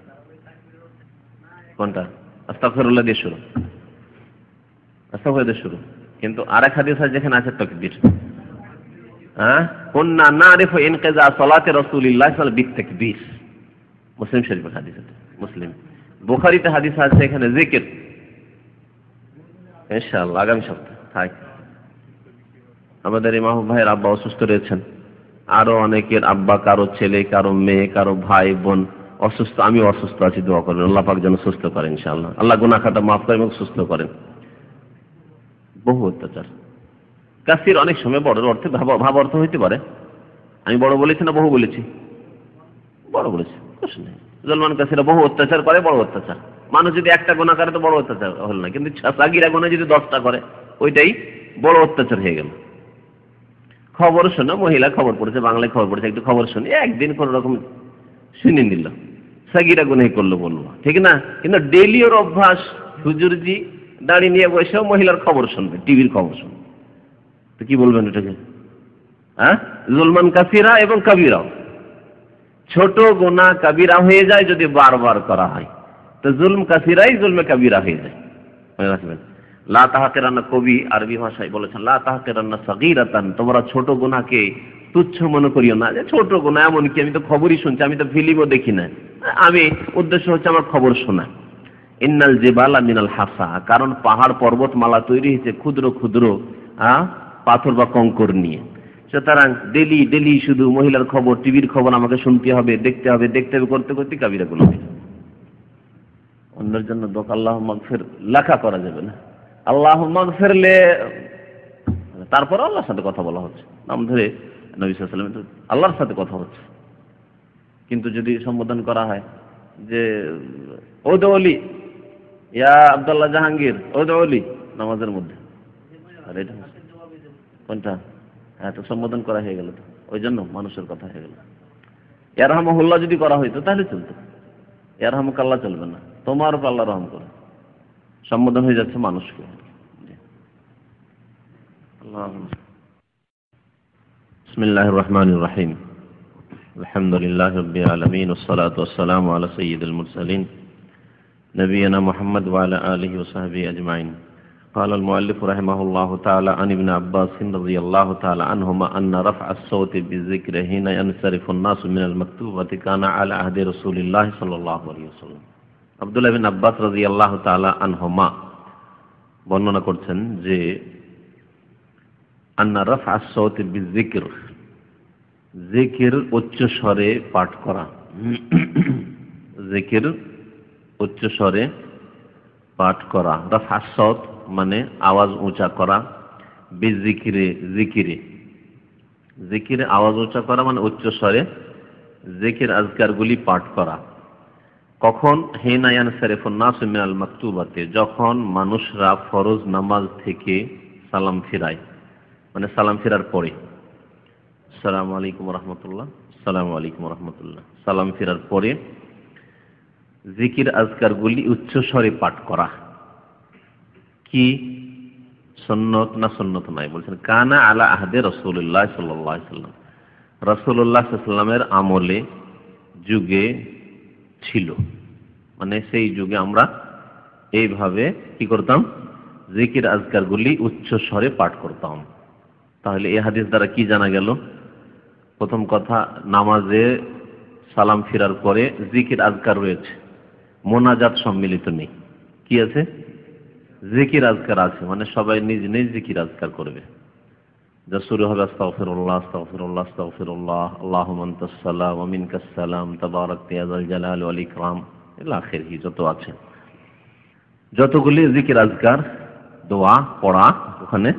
কোনটা। আস্তাগফিরুল্লাহ দিয়ে শুরু, আস্তাগফিরুল্লাহ দিয়ে শুরু। কিন্তু আরেক হাদিস আছে যেখানে আছে তাকবীর। হ্যাঁ, কুননা নারিফু ইনকিজা সালাতি রাসূলিল্লাহ সাল্লাল্লাহু আলাইহি ওয়াসাল্লাম বিতাকবীর, মুসলিম শরীফের হাদিস আছে, মুসলিম। বুখারীতে হাদিস আছে এখানে জিকির। ইনশাআল্লাহ আগামী সপ্তাহে থাক। আমাদের এই মাহবুব ভাইয়ের আব্বা অসুস্থ রয়েছেন, আরো অনেকের আব্বা, কারো ছেলে, কারো মেয়ে, কারো ভাই বোন অসুস্থ। আমিও অসুস্থ আছি, দোয়া করবেন আল্লাহ পাক যেন সুস্থ করেন ইনশাআল্লাহ। আল্লাহ গুনাহ খাতা মাফ করেন এবং সুস্থ করেন। বহু অত্যাচার কাসির অনেক সময় বড় অর্থে ভাব অর্থ হইতে পারে। আমি বড় বলেছি না বহু বলেছি? বড় বলেছি, প্রশ্ন নেই। জলমান কাসিরা বহু অত্যাচার করে, বড় অত্যাচার। মানুষ যদি একটা গুনাহ করে তো বড় অত্যাচার হল না, কিন্তু সাগিরা গুনাহ যদি 10টা করে ওইটাই বড় অত্যাচার হয়ে গেল। খবর শোনা, মহিলা খবর পড়েছে, বাংলায় খবর পড়েছে, একটু খবর শুনে একদিন কোন রকম শুনে নিল, সাগিরা গুনাহ করলো বলবো, ঠিক না? কিন্তু ডেইলি ওর অভ্যাস, হুজুরজি দাঁড়িয়ে নিয়ে বসেও মহিলার খবর শুনবে, টিভির খবর শুনবে, তো কি বলবেন এটাকে? হ্যাঁ, জুলমান কাসিরা এবং কাবিরাও, ছোট গুনাহ কাবিরা হয়ে যায় যদি বারবার করা হয়, তো জুলম কাসিরাই জুলমে কাবিরা হয়ে যায়। মনে রাখবেন, লা তাহকিরান্না, কবি আরবি ভাষায় বলেছেন, লা তাহকিরান্না সাগীরাতান, তোমরা ছোট গুনাহকে তুচ্ছ মনে করিও না, যে ছোট গুনাহ, এমন কি আমি তো খবরই শুনছি, আমি তো ফিল্মও দেখি না, আমি উদ্দেশ্য হচ্ছে আমার খবর শোনা। ইন্নাল জিবালা মিনাল হাসা, কারণ পাহাড় পর্বতমালা তৈরি হয়েছে ক্ষুদ্র ক্ষুদ্র পাথর বা কঙ্কর নিয়ে। সুতরাং ডেলি ডেলি শুধু মহিলার খবর, টিভির খবর আমাকে শুনতে হবে, দেখতে হবে, করতে করতে কাবিরা গুনাহ। অন্যের জন্য দোয়া আল্লাহ মাগফির লেখা করা যাবে না, আল্লাহ মাগফিরলে, তারপর আল্লাহর সাথে কথা বলা হচ্ছে, নাম ধরে নবী সাল্লাল্লাহু আলাইহি ওয়াসাল্লাম, আল্লাহর সাথে কথা হচ্ছে। কিন্তু যদি সম্বোধন করা হয় যে ও দৌলি, ইয়া আব্দুল্লাহ জাহাঙ্গীর, ও দৌলি, নামাজের মধ্যে, আর এটা কোনটা? হ্যাঁ, তো সম্বোধন করা হয়ে গেল, তো ওই জন্য মানুষের কথা হয়ে গেল। ইয়ারহামুল্লাহ যদি করা হইতো তাহলে চলতো, ইয়ারহামুকাল্লাহ চলবে না, তোমার উপর আল্লাহ রহম করে, সম্বোধন হয়ে যাচ্ছে মানুষকে। বিসমিল্লাহির রহমানির রহিম, আলহামদুলিল্লাহি রাব্বিল আলামিন, ওয়াসসালাতু ওয়াসসালামু আলা সাইয়্যিদিল মুরসালিন নবিয়িনা মুহাম্মদ ওয়া আলা আলিহি ওয়া সাহবিহি আজমাইন। قال المؤلف رحمه الله تعالى عن ابن عباس رضي الله تعالى عنهما أن رفع الصوت بالذكر حين ينصرف الناس من المكتوبة كان على عهد رسول الله صلى الله عليه وسلم। আব্দুল্লাহ বিন আব্বাস রাদিয়াল্লাহু তাআলা আনহুমা বর্ণনা করছেন যে আন্না রাফআ আস-সাওত বিয-যিকর, জিকির উচ্চ স্বরে পাঠ করা, জিকির উচ্চ স্বরে পাঠ করা, রাফআ আস-সাওত মানে আওয়াজ উঁচা করা, বিয-যিকরে জিকিরে, জিকিরে আওয়াজ উঁচা করা মানে উচ্চ স্বরে জিকির আজকারগুলি পাঠ করা। কখন? হিনা ইয়ানসারিফুন নাসু মিনাল মাকতুবাতি, যখন মানুষরা ফরজ নামাজ থেকে সালাম ফিরায়, মানে সালাম ফেরার পরে, আসসালামু আলাইকুম ওয়া রাহমাতুল্লাহ, আসসালামু আলাইকুম ওয়া রাহমাতুল্লাহ, সালাম ফেরার পরে জিকির আজকারগুলি উচ্চ স্বরে পাঠ করা। কি সুন্নত না সুন্নত নাই? বলছেন কানা আলা আহদে রাসূলুল্লাহ সাল্লাল্লাহু আলাইহি ওয়াসাল্লাম, রাসূলুল্লাহ সাল্লাল্লাহু আলাইহি ওয়াসাল্লামের আমলে, যুগে ছিল, মানে সেই যুগে আমরা এইভাবে কি করতাম? জিকির আজকারগুলি উচ্চ স্বরে পাঠ করতাম। তাহলে এই হাদিস দ্বারা কি জানা গেল? প্রথম কথা, নামাজে সালাম ফিরার পরে জিকির আজকার রয়েছে, মোনাজাত সম্মিলিত নেই। কি আছে? জিকির আজকার আছে, মানে সবাই নিজ নিজ জিকির আজকার করবে। যা শুরু হবে আস্তাগফিরুল্লাহ আস্তাগফিরুল্লাহ আস্তাগফিরুল্লাহ, আল্লাহুম্মা আনতাস সালাম ওয়া মিনকাস সালাম তাবারাকতা ইয়া যাল জালালি ওয়াল ইকরাম, ইলা আখিরহি, যত আছে, যতগুলি জিকির আজকার দোয়া পড়া ওখানে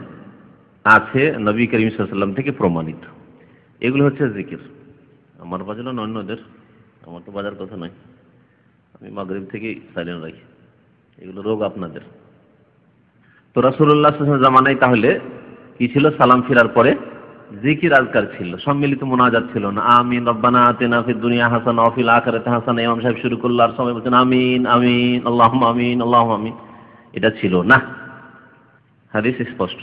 আছে নবী করিম সাল্লাল্লাহু আলাইহি ওয়াসাল্লাম থেকে প্রমাণিত। এগুলো হচ্ছে জিকির। আমার বাজালো না অন্যদের, আমার তো বাজার কথা নয়, আমি মাগরিব থেকেই সাইলেন্ট রাখি, এগুলো রোগ আপনাদের। তো রাসূলুল্লাহ সাল্লাল্লাহু আলাইহি ওয়াসাল্লাম জামানায় তাহলে কি ছিল? সালাম ফিরার পরে জিকির আজকার ছিল, সম্মিলিত মুনাজাত ছিল না। আমিন রব্বানা আতিনা ফিদ দুনিয়া হাসানা ওয়া ফিল আখিরাতি হাসানা, ইমাম সাহেব শুরু করল আর সবাই বলছেন আমিন আমিন আল্লাহুম্মা আমিন আল্লাহুম্মা আমিন, এটা ছিল না। হাদিস স্পষ্ট,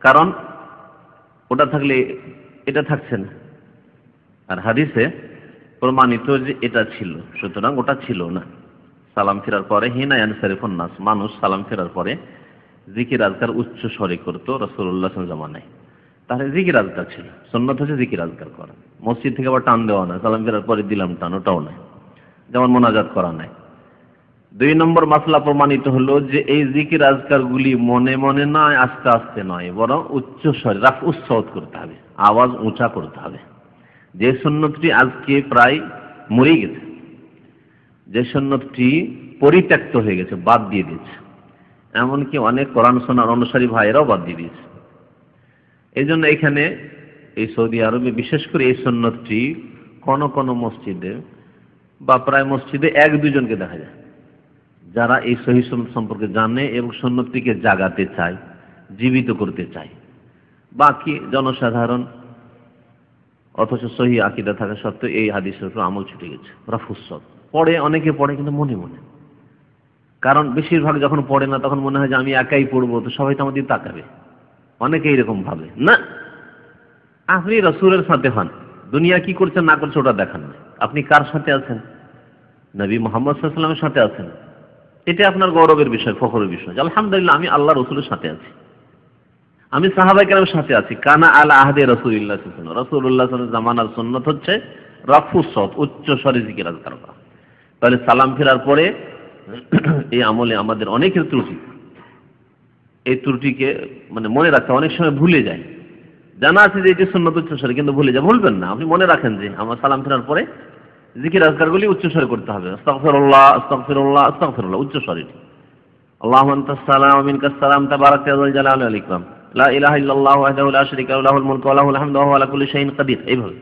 কারণ ওটা থাকলে এটা থাকছে না, আর হাদিসে প্রমাণিত যে এটা ছিল, সুতরাং ওটা ছিল না। সালাম ফেরার পরে হিনা ইয়ানসারিফুন নাস, মানুষ সালাম ফেরার পরে জিকির আজকার উচ্চ স্বরে করতো রাসূলুল্লাহ সাল্লাল্লাহু আলাইহি ওয়াসাল্লাম জামানায়। তাহলে জিকির আজকার ছিল, সুন্নাত হচ্ছে জিকির আজকার করা। মসজিদ থেকে আবার টান দেওয়া না, সালাম ফেরার পরে দিলাম টান, ওটাও নাই, যেমন মোনাজাত করা নাই। 2 নম্বর মাসলা প্রমাণিত হলো যে এই জিকির আজকারগুলি মনে মনে নয়, আস্তে আস্তে নয়, বরং উচ্চ স্বরে রাফউস সাওত করতে হবে, আওয়াজ উঁচা করতে হবে। যে সুন্নতটি আজকে প্রায় মরে গেছে, যে সুন্নতটি পরিত্যক্ত হয়ে গেছে, বাদ দিয়ে দিয়েছে, এমনকি অনেক কোরআন শোনার অনুসারী ভাইয়েরাও বাদ দিয়ে দিয়েছে। এই জন্য এখানে এই সৌদি আরবে বিশেষ করে এই সুন্নতটি কোন কোন মসজিদে বা প্রায় মসজিদে 1-2 জনকে দেখা যায় যারা এই সহিহ সুন্নাত সম্পর্কে জানে এবং সুন্নতটিকে জাগাতে চায়, জীবিত করতে চায়। বাকি জনসাধারণ অথচ সহি আকীদা থাকা সত্ত্বেও এই হাদিসের উপর আমল ছুটে গেছে। রাফুস সাওত পড়ে, অনেকে পড়ে কিন্তু মনে মনে, কারণ বেশিরভাগ যখন পড়ে না তখন মনে হয় যে আমি একাই পড়বো, তো সবাই তো আমার দিকে তাকাবে, অনেকে এরকম ভাবে। না, আপনি রাসূলের সাথে হন, দুনিয়া কি করছে না করছে ওটা দেখান না। আপনি কার সাথে আছেন? নবী মুহাম্মদ সাল্লাল্লাহু আলাইহি ওয়াসাল্লামের সাথে আছেন। এটা আপনার গৌরবের বিষয়, ফখরের বিষয়। আলহামদুলিল্লাহ, আমি আল্লাহ রাসূলের সাথে আছি, আমি সাহাবায়ে কেরামের সাথে আছি। কানা আলা আহদি রাসূলিল্লাহ সাল্লাল্লাহু আলাইহি ওয়াসাল্লাম, রাসূলুল্লাহ সাল্লাল্লাহু আলাইহি ওয়াসাল্লামের জামানার সুন্নাত হচ্ছে রাফুস সাওত, উচ্চ স্বরে জিকির আজকার করা। তাহলে সালাম ফেরার পরে এই আমলে আমাদের অনেকের ত্রুটি, এই ত্রুটিকে মানে মনে রাখতে অনেক সময় ভুলে যায়। জানা আছে যে এটি সুন্নাত উচ্চস্বরে, কিন্তু ভুলে যায়। ভুলবেন না, আপনি মনে রাখেন যে আমার সালাম ফেরার পরে জিকির আজকারগুলি উচ্চস্বরে করতে হবে। আস্তাগফিরুল্লাহ আস্তাগফিরুল্লাহ আস্তাগফিরুল্লাহ, উচ্চস্বরে। আল্লাহু আনতাস সালাম ওয়া মিনকাস সালাম তাবারাকতা ওয়া জালালু ওয়াল ইকরাম, লা ইলাহা ইল্লাল্লাহু ওয়াহদাহু লা শারীকা লাহু লাহুল মুলকু ওয়া লাহুল হামদু ওয়া হুয়া আলা কুল্লি শাইইন কাদির। এইভাবে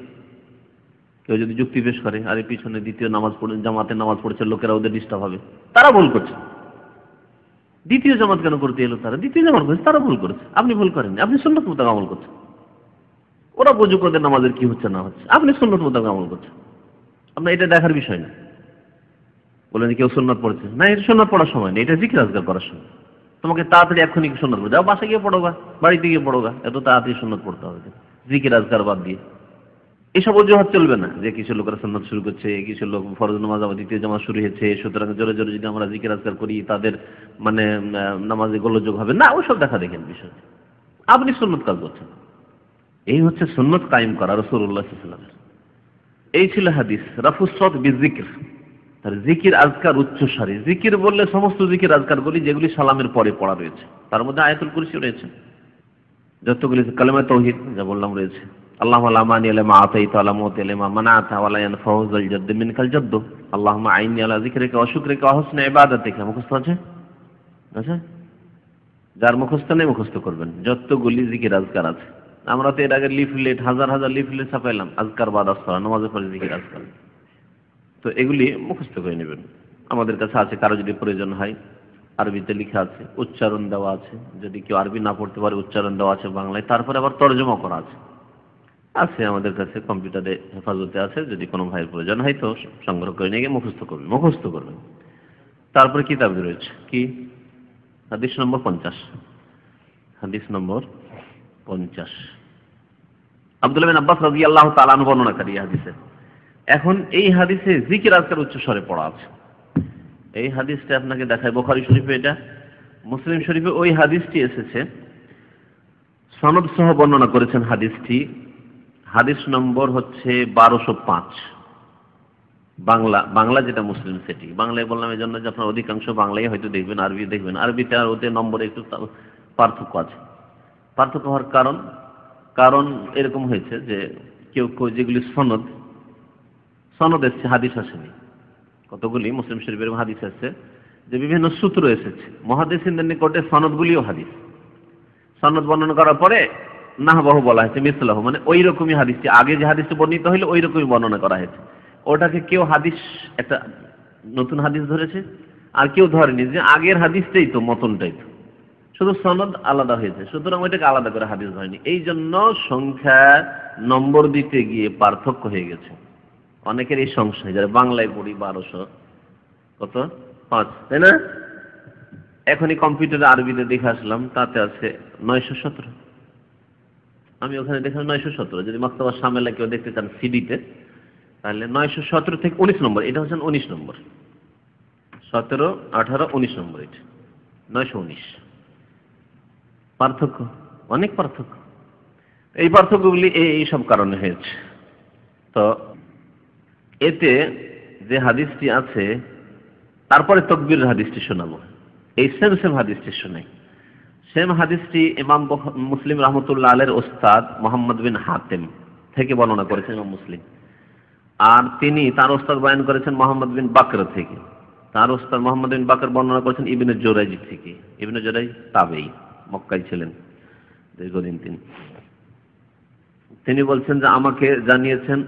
কেউ যদি যুক্তি পেশ করে, আরে পিছনে দ্বিতীয় নামাজ পড়ে, জামাতে নামাজ পড়ছে লোকেরা, ওদের ডিস্টার্ব হবে, তারা ভুল করছে। দ্বিতীয় জামাত কেন করতে এলো তারা? দ্বিতীয় জামাত করছে, তারা ভুল করেছে, আপনি ভুল করেননি, আপনি সুন্নাত মোতাবেক আমল করছেন। ওরা বুঝুক ওদের নামাজের কি হচ্ছে না হচ্ছে, আপনি সুন্নাত মোতাবেক আমল করছেন। আপনার এটা দেখার বিষয় না। বলেন কেউ সুন্নাত পড়ছে না, এটা সুন্নাত পড়ার সময় নেই, এটা জিকির আজকার করার সময়। তোমাকে তাড়াতাড়ি এক্ষুনি সুন্নাত পড়ে যাও, বাসায় গিয়ে পড়োগা, বাড়িতে গিয়ে পড়োগা, এত তাড়াতাড়ি সুন্নাত পড়তে হবে জিকির আজকার বাদ দিয়ে। এসব অজুহাত চলবে না যে কিছু লোকেরা সুন্নাত শুরু করছে, কিছু লোক ফরজ নামাজ আবার দ্বিতীয় জামাত শুরু হয়েছে, সুতরাং জোরে জোরে যদি আমরা জিকির আজকার করি তাদের মানে নামাজে গোলযোগ হবে না। ওসব দেখা দেখেন বিষয়, আপনি সুন্নত কাজ করছেন। এই হচ্ছে সুন্নত কায়েম করা রাসূলুল্লাহ সাল্লাল্লাহু আলাইহি ওয়াসাল্লাম। এই ছিল হাদিস রাফুস সাওত বিযিকর। তার জিকির আজকার উচ্চস্বরে, জিকির বললে সমস্ত জিকির আজকারগুলি যেগুলি সালামের পরে পড়া রয়েছে, তার মধ্যে আয়াতুল কুরসি রয়েছে, যতগুলি কালেমা তাওহীদ যা বললাম রয়েছে। আল্লাহুম্মা লা মানিয়া লিমা আতাইতা ওয়া লা মুতিয়া লিমা মানাতা ওয়া লা ইয়ানফাউ যাল জাদ্দি মিনকাল জাদ্দু, আল্লাহুম্মা আইন্নি আলা যিকরিকা ওয়া শুকরিকা ওয়া হুসনি ইবাদাতিকা। মুখস্থ আছে? আচ্ছা, যার মুখস্থ নেই মুখস্থ করবেন যতগুলি জিকির আজকার আছে। আমরা তো এর আগে লিফলেট, হাজার হাজার লিফলেট ছাপাইলাম, আজকার বাদ আসসালাম, নামাজের পরে জিকির আজকার। তো এগুলি মুখস্থ করে নেবেন। আমাদের কাছে আছে, কারো যদি প্রয়োজন হয় আরবিতে লেখা আছে, উচ্চারণ দেওয়া আছে, যদি কেউ আরবি না পড়তে পারে উচ্চারণ দেওয়া আছে বাংলায়, তারপরে আবার তরজমা করা আছে। আছে আমাদের কাছে, কম্পিউটারে হেফাজতে আছে, যদি কোনো ভাইয়ের প্রয়োজন হয় তো সংগ্রহ করে নিয়ে গিয়ে মুখস্থ করবেন। তারপরে কিতাব রয়েছে কি? হাদিস নম্বর 50, হাদিস নম্বর 50 আব্দুল্লাহ বিন আব্বাস রাদিয়াল্লাহু তাআলা আনহু বর্ণনাকারী হাদিসে। এখন এই হাদিসে জিকির আজকার উচ্চ স্বরে পড়া আছে। এই হাদিসটা আপনাকে দেখায়, বুখারী শরীফে এটা, মুসলিম শরীফে ওই হাদিসটি এসেছে, সনদ সহ বর্ণনা করেছেন হাদিসটি। হাদিস নম্বর হচ্ছে 1205। বাংলা যেটা মুসলিম সেটি বাংলায় বললাম এই জন্য যে আপনার অধিকাংশ বাংলায় হয়তো দেখবেন, আরবি দেখবেন। আরবিতে আর ওতে নম্বরে একটু পার্থক্য আছে। পার্থক্য হওয়ার কারণ এরকম হয়েছে যে কেউ যেগুলি সনদ এসছে, হাদিস আসেনি। কতগুলি মুসলিম শরীফের হাদিস আছে যে বিভিন্ন সূত্র এসেছে, মুহাদ্দিসিনদের নিকটে সনদগুলিও হাদিস। সনদ বর্ণনা করার পরে নাহবাহু বলা হয়েছে, মিসলাহু মানে ওই রকমই হাদিসটি, আগে যে হাদিসটি বর্ণিত হইলো ওই রকমই বর্ণনা করা হয়েছে। ওটাকে কেউ হাদিস একটা নতুন হাদিস ধরেছে, আর কেউ ধরেনি যে আগের হাদিসটাই তো, মতনটাই তো, শুধু সনদ আলাদা হয়েছে, সুতরাং ওইটাকে আলাদা করে হাদিস ধরেনি। এই জন্য সংখ্যা নম্বর দিতে গিয়ে পার্থক্য হয়ে গেছে। অনেকের এই সংশয়, যারা বাংলায় পড়ি 1200 কত 5, তাই না? এখনই কম্পিউটারে আরবিতে দেখে আসলাম, তাতে আছে 917। আমি ওখানে দেখলাম 917। যদি মাক্তাবা শামেলা কেউ দেখতে চান সিডিতে, তাহলে 917 থেকে 19 নম্বর, এটা হচ্ছে 19 নম্বর, 17, 18, 19 নম্বর, এটা 919। পার্থক্য, অনেক পার্থক্য। এই পার্থক্যগুলি এই সব কারণে হয়েছে। তো এতে যে হাদিসটি আছে, তারপরে তাকবীরের হাদিসটি শোনাবো, এই সেম হাদিসটি শোনাই। সেম হাদিসটি ইমাম মুসলিম রাহমাতুল্লাহ আলাইহির ওস্তাদ মুহাম্মদ বিন হাতিম থেকে বর্ণনা করেছেন ইমাম মুসলিম, আর তিনি তার ওস্তাদ বয়ান করেছেন মুহাম্মদ বিন বাকর থেকে। তার ওস্তাদ মুহাম্মদ বিন বাকর বর্ণনা করেছেন ইবনে জুরাইজ থেকে। ইবনে জুরাইজ তাবেঈ, মক্কায় ছিলেন দীর্ঘদিন তিনি বলছেন যে আমাকে জানিয়েছেন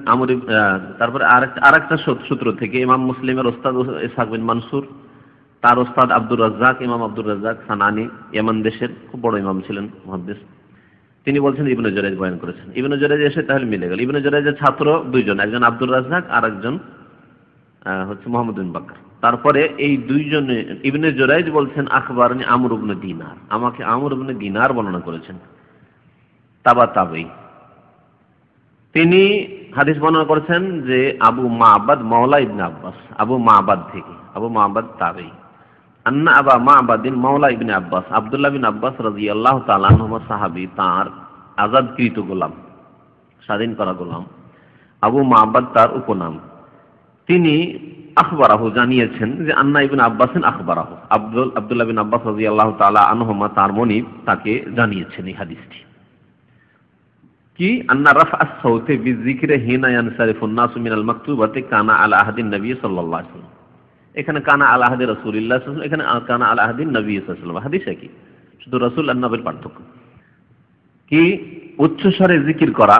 তারপরে আরেকটা সূত্র থেকে ইমাম মুসলিমের ওস্তাদ ইসহাক বিন মানসুর, তার ওস্তাদ আব্দুর রাজ্জাক, ইমাম আব্দুর রাজ্জাক সানানি, ইয়ামান দেশের খুব বড় ইমাম ছিলেন, মুহাদ্দিস। তিনি বলছেন ইবনে জুরাইজ বয়ান করেছেন। ইবনে জুরাইজ এসে তাহলে মিলে গেল। ইবনে জুরাইজের ছাত্র দুইজন, একজন আব্দুর রাজ্জাক আর একজন হচ্ছে মুহাম্মদ বিন বকর। তারপরে এই দুইজনে ইবনে জুরাইজ বলছেন আখবারনি আমর ইবনে দিনার, আমাকে আমর ইবনে দিনার বর্ণনা করেছেন, তাবাই। তিনি হাদিস বর্ণনা করেছেন যে আবু মা'বাদ মাওলা ইবনে আব্বাস, আবু মা'বাদ থেকে, আবু মা'বাদ তাবেঈ, আন্না আবা মা'বাদিন মাওলা ইবনে আব্বাস, আব্দুল্লাহ বিন আব্বাস রাদিয়াল্লাহু তাআলা আনহুমা সাহাবী, তার আজাদকৃত গোলাম, স্বাধীন করা গোলাম আবু মা'বাদ তার উপনাম। তিনি আখবারাহু জানিয়েছেন যে আন্না ইবনে আব্বাসিন আখবারাহু, আব্দুল্লাহ বিন আব্বাস রাদিয়াল্লাহু তাআলা আনহুমা তার মনিব তাকে জানিয়েছেন এই হাদিসটি কি আন্না রাফআস সাউতি বিযিকরি হিনা ইয়ানসারিফুন নাসু মিনাল মাকতুবাতি কানা আলা আহাদিন নবী সাল্লাল্লাহু আলাইহি ওয়াসাল্লাম। এখানে কানা আলা আহাদি রাসূলিল্লাহ সাল্লাল্লাহু আলাইহি ওয়াসাল্লাম, এখানে কানা আলা আহাদিন নবী সাল্লাল্লাহু আলাইহি ওয়াসাল্লাম, হাদিস একই, শুধু রাসূল আর নবীর পার্থক্য। কি উচ্চ স্বরে জিকির করা,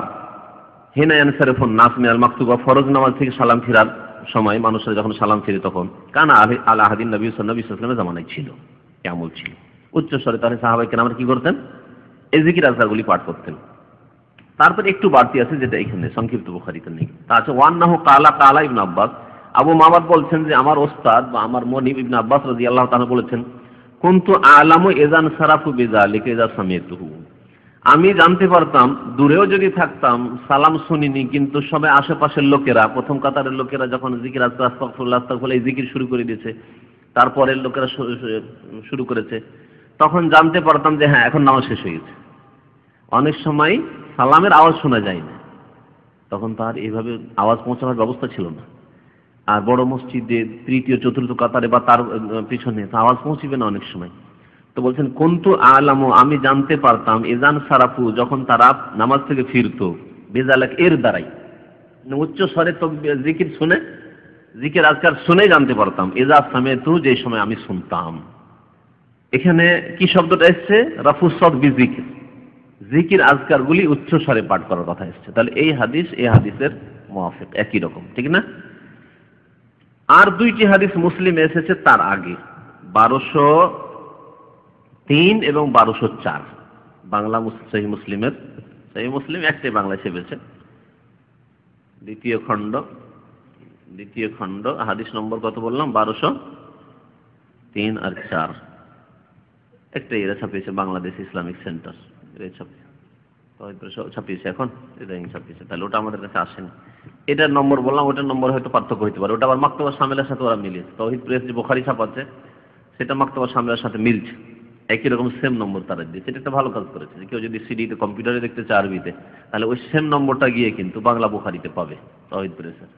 হিনা ইয়ানসারিফুন নাস মিনাল মাকতুবা, ফরজ নামাজ থেকে সালাম ফিরার সময় মানুষরা যখন সালাম ফিরে তখন কানা আলা আহাদিন নবী সাল্লাল্লাহু আলাইহি ওয়াসাল্লামের জামানায় ছিল, এই আমল ছিল। উচ্চ স্বরে তাহলে সাহাবায়ে কেরামরা কি করতেন? এই জিকির আজকারগুলি পাঠ করতেন। তারপর একটু বাড়তি আছে যেটা এখানে সংক্ষিপ্ত বুখারীতে নেই, তা আছে ওয়ান্নাহু কালা ইবনে আব্বাস, আবু মা'বাদ বলছেন যে আমার ওস্তাদ বা আমার মনিব ইবনে আব্বাস রাদিয়াল্লাহু তাআলা বলেছেন কুনতু আলামু ইযান সারাফু বিযালিকা ইযা সামিতুহু, আমি জানতে পারতাম, দূরেও যদি থাকতাম, সালাম শুনিনি, কিন্তু সবাই আশেপাশের লোকেরা, প্রথম কাতারের লোকেরা যখন জিকির আস্তাগফিরুল্লাহ আস্তাগফিরুল্লাহ এই জিকির শুরু করে দিয়েছে, তারপরের লোকেরা শুরু করেছে, তখন জানতে পারতাম যে হ্যাঁ এখন নামাজ শেষ হয়ে গেছে। অনেক সময় সালামের আওয়াজ শোনা যায় না, তখন তার এইভাবে আওয়াজ পৌঁছানোর ব্যবস্থা ছিল না। আর বড় মসজিদে তৃতীয় চতুর্থ কাতারে বা তার পিছনে আওয়াজ পৌঁছিবে না অনেক সময়। তো বলছেন কুনতু আলামু, আমি জানতে পারতাম, ইযান সারাফু, যখন তারা নামাজ থেকে ফিরতো, বিযালাক এর দ্বারাই, উচ্চ স্বরে জিকির শুনে, জিকির আজকার শুনে জানতে পারতাম, ইযা সামিতু, যে সময় আমি শুনতাম। এখানে কি শব্দটা এসছে? রাফুস সাউত বিযিকির, জিকির আজকারগুলি উচ্চ স্বরে পাঠ করার কথা এসছে। তাহলে এই হাদিস এই হাদিসের মুওয়াফিক, একই রকম, ঠিক না? আর দুইটি হাদিস মুসলিমে এসেছে তার আগে, 1203 এবং 1204, বাংলা সহিহ মুসলিমের, সহিহ মুসলিম একটাই বাংলা এসেছে, দ্বিতীয় খণ্ড, হাদিস নম্বর কত বললাম? 1203 আর 4, একটা এরা ছাপিয়েছে বাংলাদেশ ইসলামিক সেন্টার, ছাপিয়েছে এখন, এটা ছাপিয়েছে, তাহলে ওটা আমাদের কাছে আসেনি। এটার নম্বর বললাম, ওটার নম্বর হয়তো পার্থক্য হতে পারে, ওটা আবার মাকতুবা শামিলার সাথে ওরা মিলিয়েছে। তৌহিদ প্রেস যে বুখারী ছাপাচ্ছে সেটা মাকতুবা শামিলার সাথে মিলছে, একই রকম সেম নম্বর তারা দিয়েছে। এটা একটা ভালো কাজ করেছে, কেউ যদি সিডিতে কম্পিউটারে দেখতে চায় আরবিতে, তাহলে ওই সেম নম্বরটা গিয়ে কিন্তু বাংলা বুখারীতে পাবে তৌহিদ প্রেসের।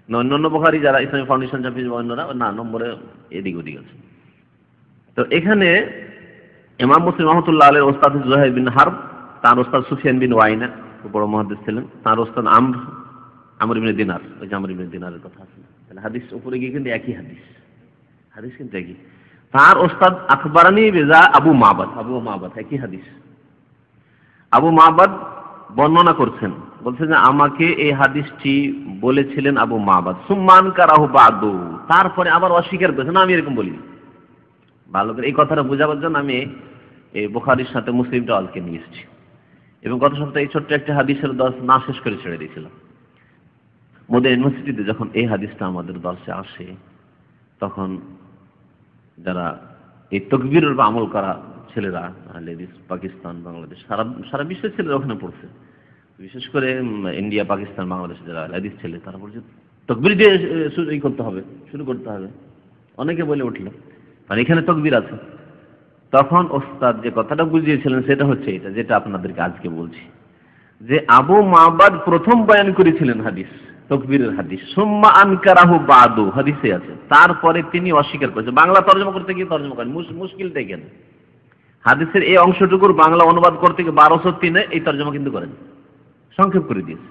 অন্যান্য বুখারী যারা ইসলামিক ফাউন্ডেশন ছাপিয়েছে অন্যরা না, নম্বরে এদিক ওদিক আছে। তো এখানে ইমাম মুসলিম রাহমাতুল্লাহ আলাইহির ওস্তাদ জুহাইর বিন হারব, তার ওস্তাদ সুফিয়ান বিন ওয়াইনা, বড় মুহাদ্দিস ছিলেন, তার ওস্তাদ আমর ইবনে দিনার, ওই যে আমর ইবনে দিনারের কথা আছে। তাহলে হাদিস উপরে গিয়ে কিন্তু একই হাদিস কিন্তু একই। তার ওস্তাদ আখবারানি বিযা আবু মা'বাদ, একই হাদিস। আবু মা'বাদ বর্ণনা করছেন, বলছেন যে আমাকে এই হাদিসটি বলেছিলেন আবু মা'বাদ, সুম্মান কারাহু বাদু, তারপরে আবার অস্বীকার করেছেন। আমি এরকম বলি, ভালো করে এই কথাটা বোঝাবার জন্য আমি এই বুখারীর সাথে মুসলিমটা আজকে নিয়ে এসেছি, এবং গত সপ্তাহে এই ছোট্ট একটা হাদিসের দর্শ না শেষ করে ছেড়ে দিয়েছিলাম। মদিনা ইউনিভার্সিটিতে যখন এই হাদিসটা আমাদের দর্শে আসে, তখন যারা এই তাকবীরের উপর আমল করা ছেলেরা, লেডিস, পাকিস্তান, বাংলাদেশ, সারা বিশ্বের ছেলেরা ওখানে পড়ছে, বিশেষ করে ইন্ডিয়া, পাকিস্তান, বাংলাদেশে যারা লেডিস ছেলে, তারা বলছে তাকবীর দিয়ে শুরু করতে হবে। অনেকে বলে উঠল, মানে এখানে তাকবীর আছে। তখন ওস্তাদ যে কথাটা বুঝিয়েছিলেন সেটা হচ্ছে এটা, যেটা আপনাদেরকে আজকে বলছি, যে আবু মা'বাদ প্রথম বয়ান করেছিলেন হাদিস, তাকবীরের হাদিস, সুম্মা আনকারাহু বাদু, হাদিসে আছে, তারপরে তিনি অস্বীকার করেছেন। বাংলা তরজমা করতে গিয়ে তরজমা করেন, মুশকিলটা কেন? হাদিসের এই অংশটুকুর বাংলা অনুবাদ করতে গিয়ে 1203 এই তরজমা কিন্তু করেন, সংক্ষেপ করে দিয়েছে,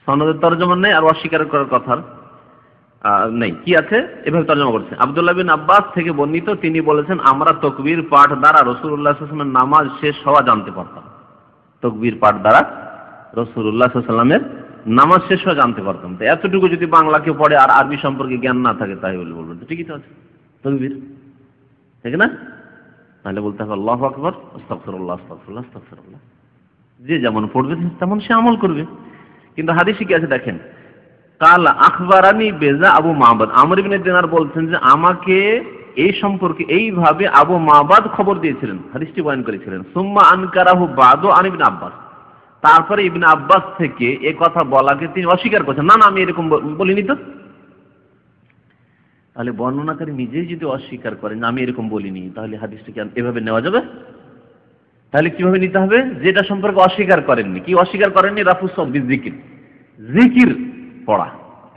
সনদের তরজমা নেই আর অস্বীকার করার কথা নেই। কি আছে? এভাবে তরজমা করছে। আব্দুল্লাহ বিন আব্বাস থেকে বর্ণিত, তিনি বলেছেন আমরা তাকবীর পাঠ দ্বারা রাসূলুল্লাহ সাল্লাল্লাহু আলাইহি ওয়াসাল্লামের নামাজ শেষ হওয়া জানতে পারতাম। তাকবীর পাঠ দ্বারা রাসূলুল্লাহ সাল্লাল্লাহু আলাইহি ওয়াসাল্লামের নামাজ শেষ হওয়া জানতে পারতাম। তো এতটুকু যদি বাংলা কেউ পড়ে আর আরবি সম্পর্কে জ্ঞান না থাকে, তাই বলবেন তো ঠিকই তো আছে তাকবীর, ঠিক না? তাহলে বলতে হবে আল্লাহু আকবার, আস্তাগফিরুল্লাহ, আস্তাগফিরুল্লাহ, আস্তাগফিরুল্লাহ। যে যেমন পড়বে তেমন সে আমল করবে। কিন্তু হাদিসে কি আছে দেখেন, কাল আখবারানি বেজা আবু মাবাদ, আমর ইবনে দিনার বলছেন যে আমাকে এই সম্পর্কে এইভাবে আবু মাবাদ খবর দিয়েছিলেন, হাদিসটি বয়ান করেছিলেন। সুম্মা আনকারাহু বাদু আন ইবনে আব্বাস, তারপরে ইবনে আব্বাস থেকে এই কথা বলাকে তিনি অস্বীকার করছেন, না না আমি এরকম বলিনি তো। তাহলে বর্ণনাকারী নিজেই যদি অস্বীকার করেন আমি এরকম বলিনি, তাহলে হাদিসটাকে এভাবে নেওয়া যাবে? তাহলে কিভাবে নিতে হবে? যেটা সম্পর্কে অস্বীকার করেননি। কি অস্বীকার করেননি? রাফুস জিকির, জিকির পড়া,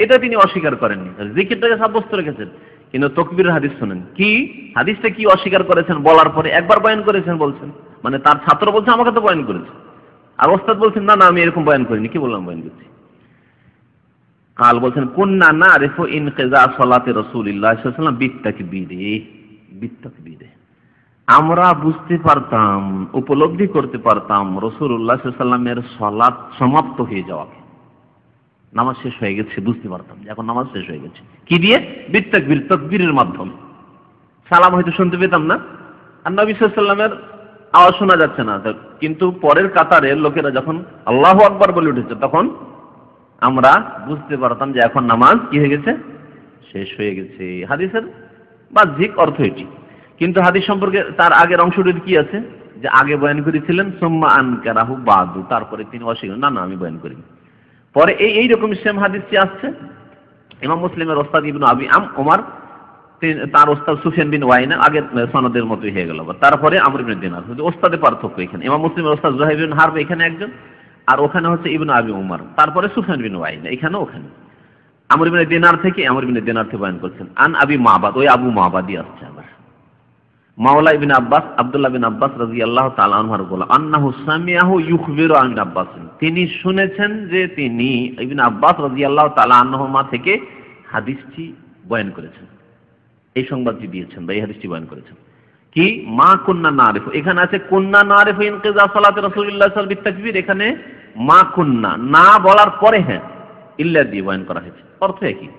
এটা তিনি অস্বীকার করেননি, জিকিরটাকে সাব্যস্ত রেখেছেন। কিন্তু তাকবীরের হাদিস শুনেন, কি হাদিসটা কি অস্বীকার করেছেন বলার পরে একবার বয়ান করেছেন বলছেন, মানে তার ছাত্র বলছে আমাকে তো বয়ান করেছে, আর ওস্তাদ বলছেন না না আমি এরকম বয়ান করিনি। কি বললাম বয়ান করছি? কাল বলছেন কুন্না নারিফু ইনকিজা সালাতি রাসূলিল্লাহ সাল্লাল্লাহু আলাইহি ওয়াসাল্লাম বিত্তাকবীরে, আমরা বুঝতে পারতাম, উপলব্ধি করতে পারতাম রাসূলুল্লাহ সাল্লাল্লাহু আলাইহি ওয়াসাল্লামের সালাত সমাপ্ত হয়ে যাওয়াকে, নামাজ শেষ হয়ে গেছে বুঝতে পারতাম যে এখন নামাজ শেষ হয়ে গেছে। কি দিয়ে? বিত্তাকবীর, তাকবীরের মাধ্যমে। সালাম হয়তো শুনতে পেতাম না, আর নবী সাল্লাল্লাহু আলাইহি ওয়াসাল্লামের আওয়াজ শোনা যাচ্ছে না, কিন্তু পরের কাতারের লোকেরা যখন আল্লাহু আকবার বলে উঠেছে তখন আমরা বুঝতে পারতাম যে এখন নামাজ কি হয়ে গেছে, শেষ হয়ে গেছে। হাদিসের বাহ্যিক অর্থ এটি। কিন্তু হাদিস সম্পর্কে তার আগের অংশটি কি আছে, যে আগে বয়ান করেছিলেন সুম্মা আনকারাহু বাদু, তারপরে তিনি অস্বীকার, না না আমি বয়ান করিনি। পরে এইরকম সেম হাদিসটি আসছে ইমাম মুসলিমের ওস্তাদ ইবনে আবি ওমর, তার ওস্তাদ সুফিয়ান বিন ওয়াইনা, আগের সনদের মতোই হয়ে গেল। তারপরে আমর ইবনে দিনার, ওস্তাদের পার্থক্য এখানে। ইমাম মুসলিমের ওস্তাদ যুহাইর বিন হারব এখানে একজন, আর ওখানে হচ্ছে ইবনে আবি ওমর, তারপরে সুফিয়ান বিন ওয়াইনা, এখানে ওখানে আমর ইবনে দিনার থেকে বয়ান করছেন। আন আবি মাবাদ, ওই আবু মাবাদই আসছে আবার। মাওলা ইবনে আব্বাস, আব্দুল্লাহ বিন আব্বাস রাদিয়াল্লাহু তাআলা আনহু বলেন আন্নাহু সামিআহু ইখবিরু আন আব্বাস, তিনি শুনেছেন যে তিনি ইবনে আব্বাস রাদিয়াল্লাহু তাআলা আনহুমা থেকে হাদিসটি বয়ান করেছেন, এই সংবাদটি দিয়েছেন বা এই হাদিসটি বয়ান করেছেন। কি মা কুন্না নারিফু, এখানে আছে কুন্না নারিফু ইনকিজা সালাতি রাসূলিল্লাহ সাল্লাল্লাহু আলাইহি ওয়াসাল্লাম বিতাকবীর, এখানে মা কুন্না, না বলার পরে হ্যাঁ ইল্লা দিয়ে বয়ান করা হয়েছে, অর্থ একই।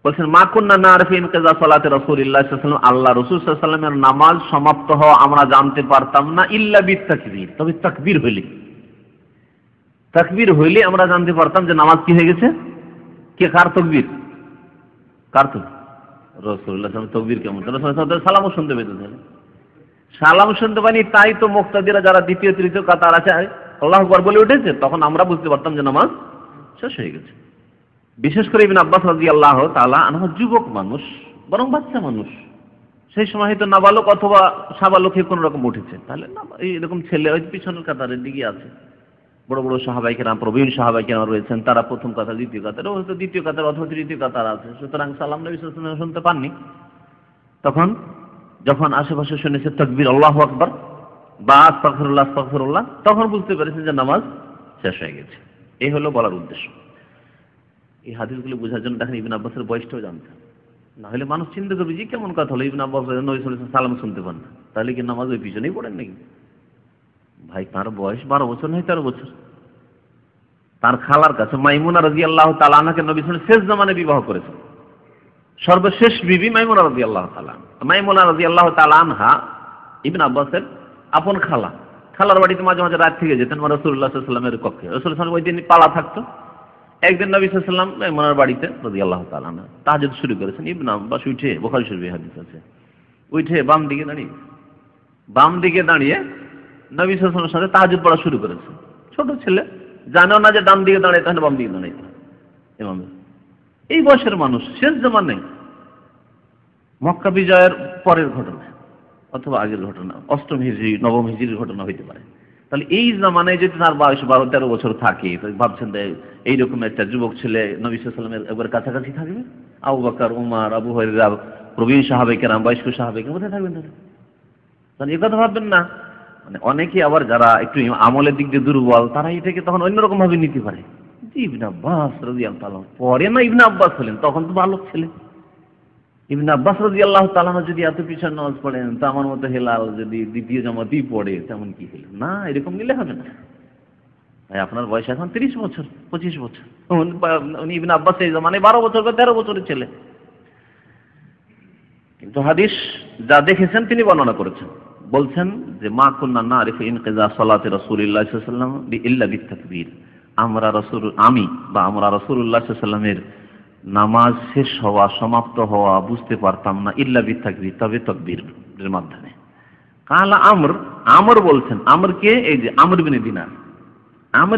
বলছেন মা কুন্না নারিফু ইনকিজা সালাতি রাসূলিল্লাহ সাল্লাল্লাহু আলাইহি ওয়াসাল্লাম, আল্লাহ রাসূল সাল্লাল্লাহু আলাইহি ওয়াসাল্লামের নামাজ সমাপ্ত হওয়া আমরা জানতে পারতাম না ইল্লা বিতাকবীর, তবে তাকবীর হইলে, তাকবীর হইলে আমরা জানতে পারতাম যে নামাজ কি হয়ে গেছে। কে কার তাকবীর? কার তাকবীর? রাসূলুল্লাহ সাল্লাল্লাহু আলাইহি ওয়াসাল্লাম। তাকবীর কেমন? রাসূলুল্লাহ সালামও শুনতে পেতেন, সালাম শুনতে পানি, তাই তো মুক্তাদিরা যারা দ্বিতীয় তৃতীয় কাতার আছে আল্লাহু আকবার বলে উঠেছে, তখন আমরা বুঝতে পারতাম যে নামাজ শেষ হয়ে গেছে। বিশেষ করে ইবনে আব্বাস রাদিয়াল্লাহু তাআলা আনহু যুবক মানুষ, বরং বাচ্চা মানুষ, সেই সময় হয়তো নাবালক অথবা সাবালকে কোন রকম উঠেছে, তাহলে এরকম ছেলে হয়তো পিছনের কাতারের দিকে আছে। বড় বড় সাহাবায়ে কেরাম, প্রবীণ সাহাবায়ে কেরাম রয়েছেন, তারা প্রথম কাতার, দ্বিতীয় কাতার, হয়তো দ্বিতীয় কাতার অথবা তৃতীয় কাতার আছে, সুতরাং সালাম নবী সাল্লাল্লাহু আলাইহি ওয়াসাল্লাম শুনতে পাননি। তখন যখন আশেপাশে শুনেছে তাকবীর আল্লাহু আকবার বা আস্তাগফিরুল্লাহ আস্তাগফিরুল্লাহ, তখন বুঝতে পেরেছেন যে নামাজ শেষ হয়ে গেছে। এই হলো বলার উদ্দেশ্য। এই হাদিসগুলো বোঝার জন্য দেখেন ইবনে আব্বাসের বয়সটাও জানতেন, না হলে মানুষ চিন্তা করবে যে কেমন কথা হলো, ইবনে আব্বাস নবী সাল্লাল্লাহু আলাইহি ওয়াসাল্লাম সালাম শুনতে পান না, তাহলে কি নামাজ ওই পিছনেই পড়েন নাকি? ভাই তার বয়স 12 বছর নয় 13 বছর। তার খালার কাছে মাইমুনা রাদিয়াল্লাহু তাআলা আনহাকে নবী সাল্লাল্লাহু আলাইহি ওয়াসাল্লাম শেষ জামানে বিবাহ করেছেন, সর্বশেষ বিবি মাইমুনা রাদিয়াল্লাহু তাআলা। মাইমুনা রাদিয়াল্লাহু তাআলা আনহা ইবনে আব্বাসের আপন খালা, খালার বাড়িতে মাঝে মাঝে রাত থেকে যেতেন রাসূলুল্লাহ সাল্লাল্লাহু আলাইহি ওয়াসাল্লামের কক্ষে। রাসূলুল্লাহ সাল্লাল্লাহু আলাইহি ওয়াসাল্লাম ওই দিন পালা থাকতো। একদিন নবী সাল্লাল্লাহু আলাইহি ওয়াসাল্লাম মাইমুনার বাড়িতে রাদিয়াল্লাহু তাআলা আনহা তাহাজ্জুদ শুরু করেছেন। ইবনে আব্বাস উঠে, বুখারী শরীফে হাদিস আছে, উঠে বাম দিকে দাঁড়িয়ে নবী সাল্লাল্লাহু আলাইহি ওয়াসাল্লামের সাথে তাহাজ্জুদ পড়া শুরু করেছেন। ছোট ছেলে, জানেও না যে ডান দিকে দাঁড়িয়ে, তাহলে বাম দিকে দাঁড়িয়ে ইমাম। এই বয়সের মানুষ, শেষ জামানায় মক্কা বিজয়ের পরের ঘটনা অথবা আগের ঘটনা, 8ম হিজরি 9ম হিজরির ঘটনা হইতে পারে। তাহলে এই জামানায় যদি তার বয়স 12-13 বছর থাকে, ভাবছেন এইরকম একটা যুবক ছেলে নবী সাল্লাল্লাহু আলাইহি ওয়াসাল্লামের একবার কাছাকাছি থাকবে? আবু বকর, উমর, আবু হুরায়রা, প্রবীণ সাহাবায়ে কেরাম, বয়স্ক সাহাবায়ে কেরাম কোথায় থাকবেন? তাহলে এই কথা ভাববেন না। মানে অনেকে আবার যারা একটু আমলের দিক দিয়ে দুর্বল, তারা এটাকে তখন অন্যরকম ভাবে নিতে পারে। ইবনে আব্বাস রাদিয়াল্লাহু তাআলা, পরে না ইবনে আব্বাস হলেন, তখন তো বালক ছেলে। ইবনে আব্বাস রাদিয়াল্লাহু তাআলা যদি এত পিছনে নামাজ পড়েন, তো আমার মতো হেলাল যদি দ্বিতীয় জামাতেই পড়ে, তেমন কি হলো না? এরকম নিলে হবে না। ভাই আপনার বয়স এখন 30 বছর 25 বছর, উনি ইবনে আব্বাস এই জামানায় 12 বছর বা 13 বছরের ছেলে। কিন্তু হাদিস যা দেখেছেন তিনি বর্ণনা করেছেন, বলছেন যে মা কুন্না নারিফু ইনকিজা সালাতি রাসূলিল্লাহ সাল্লাল্লাহু আলাইহি ওয়াসাল্লাম ইল্লা বিতাকবীর, আমরা রাসূলুল্লাহ সাল্লাল্লাহু আলাইহি ওয়াসাল্লামের নামাজ শেষ হওয়া, সমাপ্ত হওয়া বুঝতে পারতাম না ইল্লা বিতাকবীর, তবে তাকবীরের মাধ্যমে। কালা আমর বলছেন, আমরকে এই যে আমর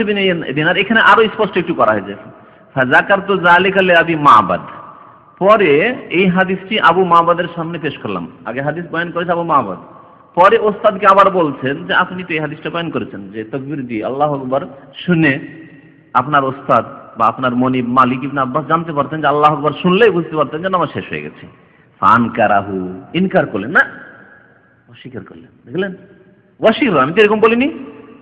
বিন দিনার এখানে আরো স্পষ্ট একটু করা হয়েছে, ফাযাকারতু যালিকা লিআবি মা'বাদ, পরে এই হাদিসটি আবু মা'বাদের সামনে পেশ করলাম। আগে হাদিস বয়ান করেছে আবু মা'বাদ, পরে ওস্তাদকে আবার বলছেন যে আপনি তো এই হাদিসটা বয়ান করেছেন যে তাকবীর দিয়ে আল্লাহু আকবার শুনে আপনার ওস্তাদ বা আপনার মনিব মালিক ইবনে আব্বাস জানতে পারতেন যে আল্লাহু আকবার শুনলেই বুঝতে পারতেন যে নামাজ শেষ হয়ে গেছে। ফানকারাহু, ইনকার করলেন না, অস্বীকার করলেন। দেখলেন ওয়াশির, আমি তো এরকম বলিনি।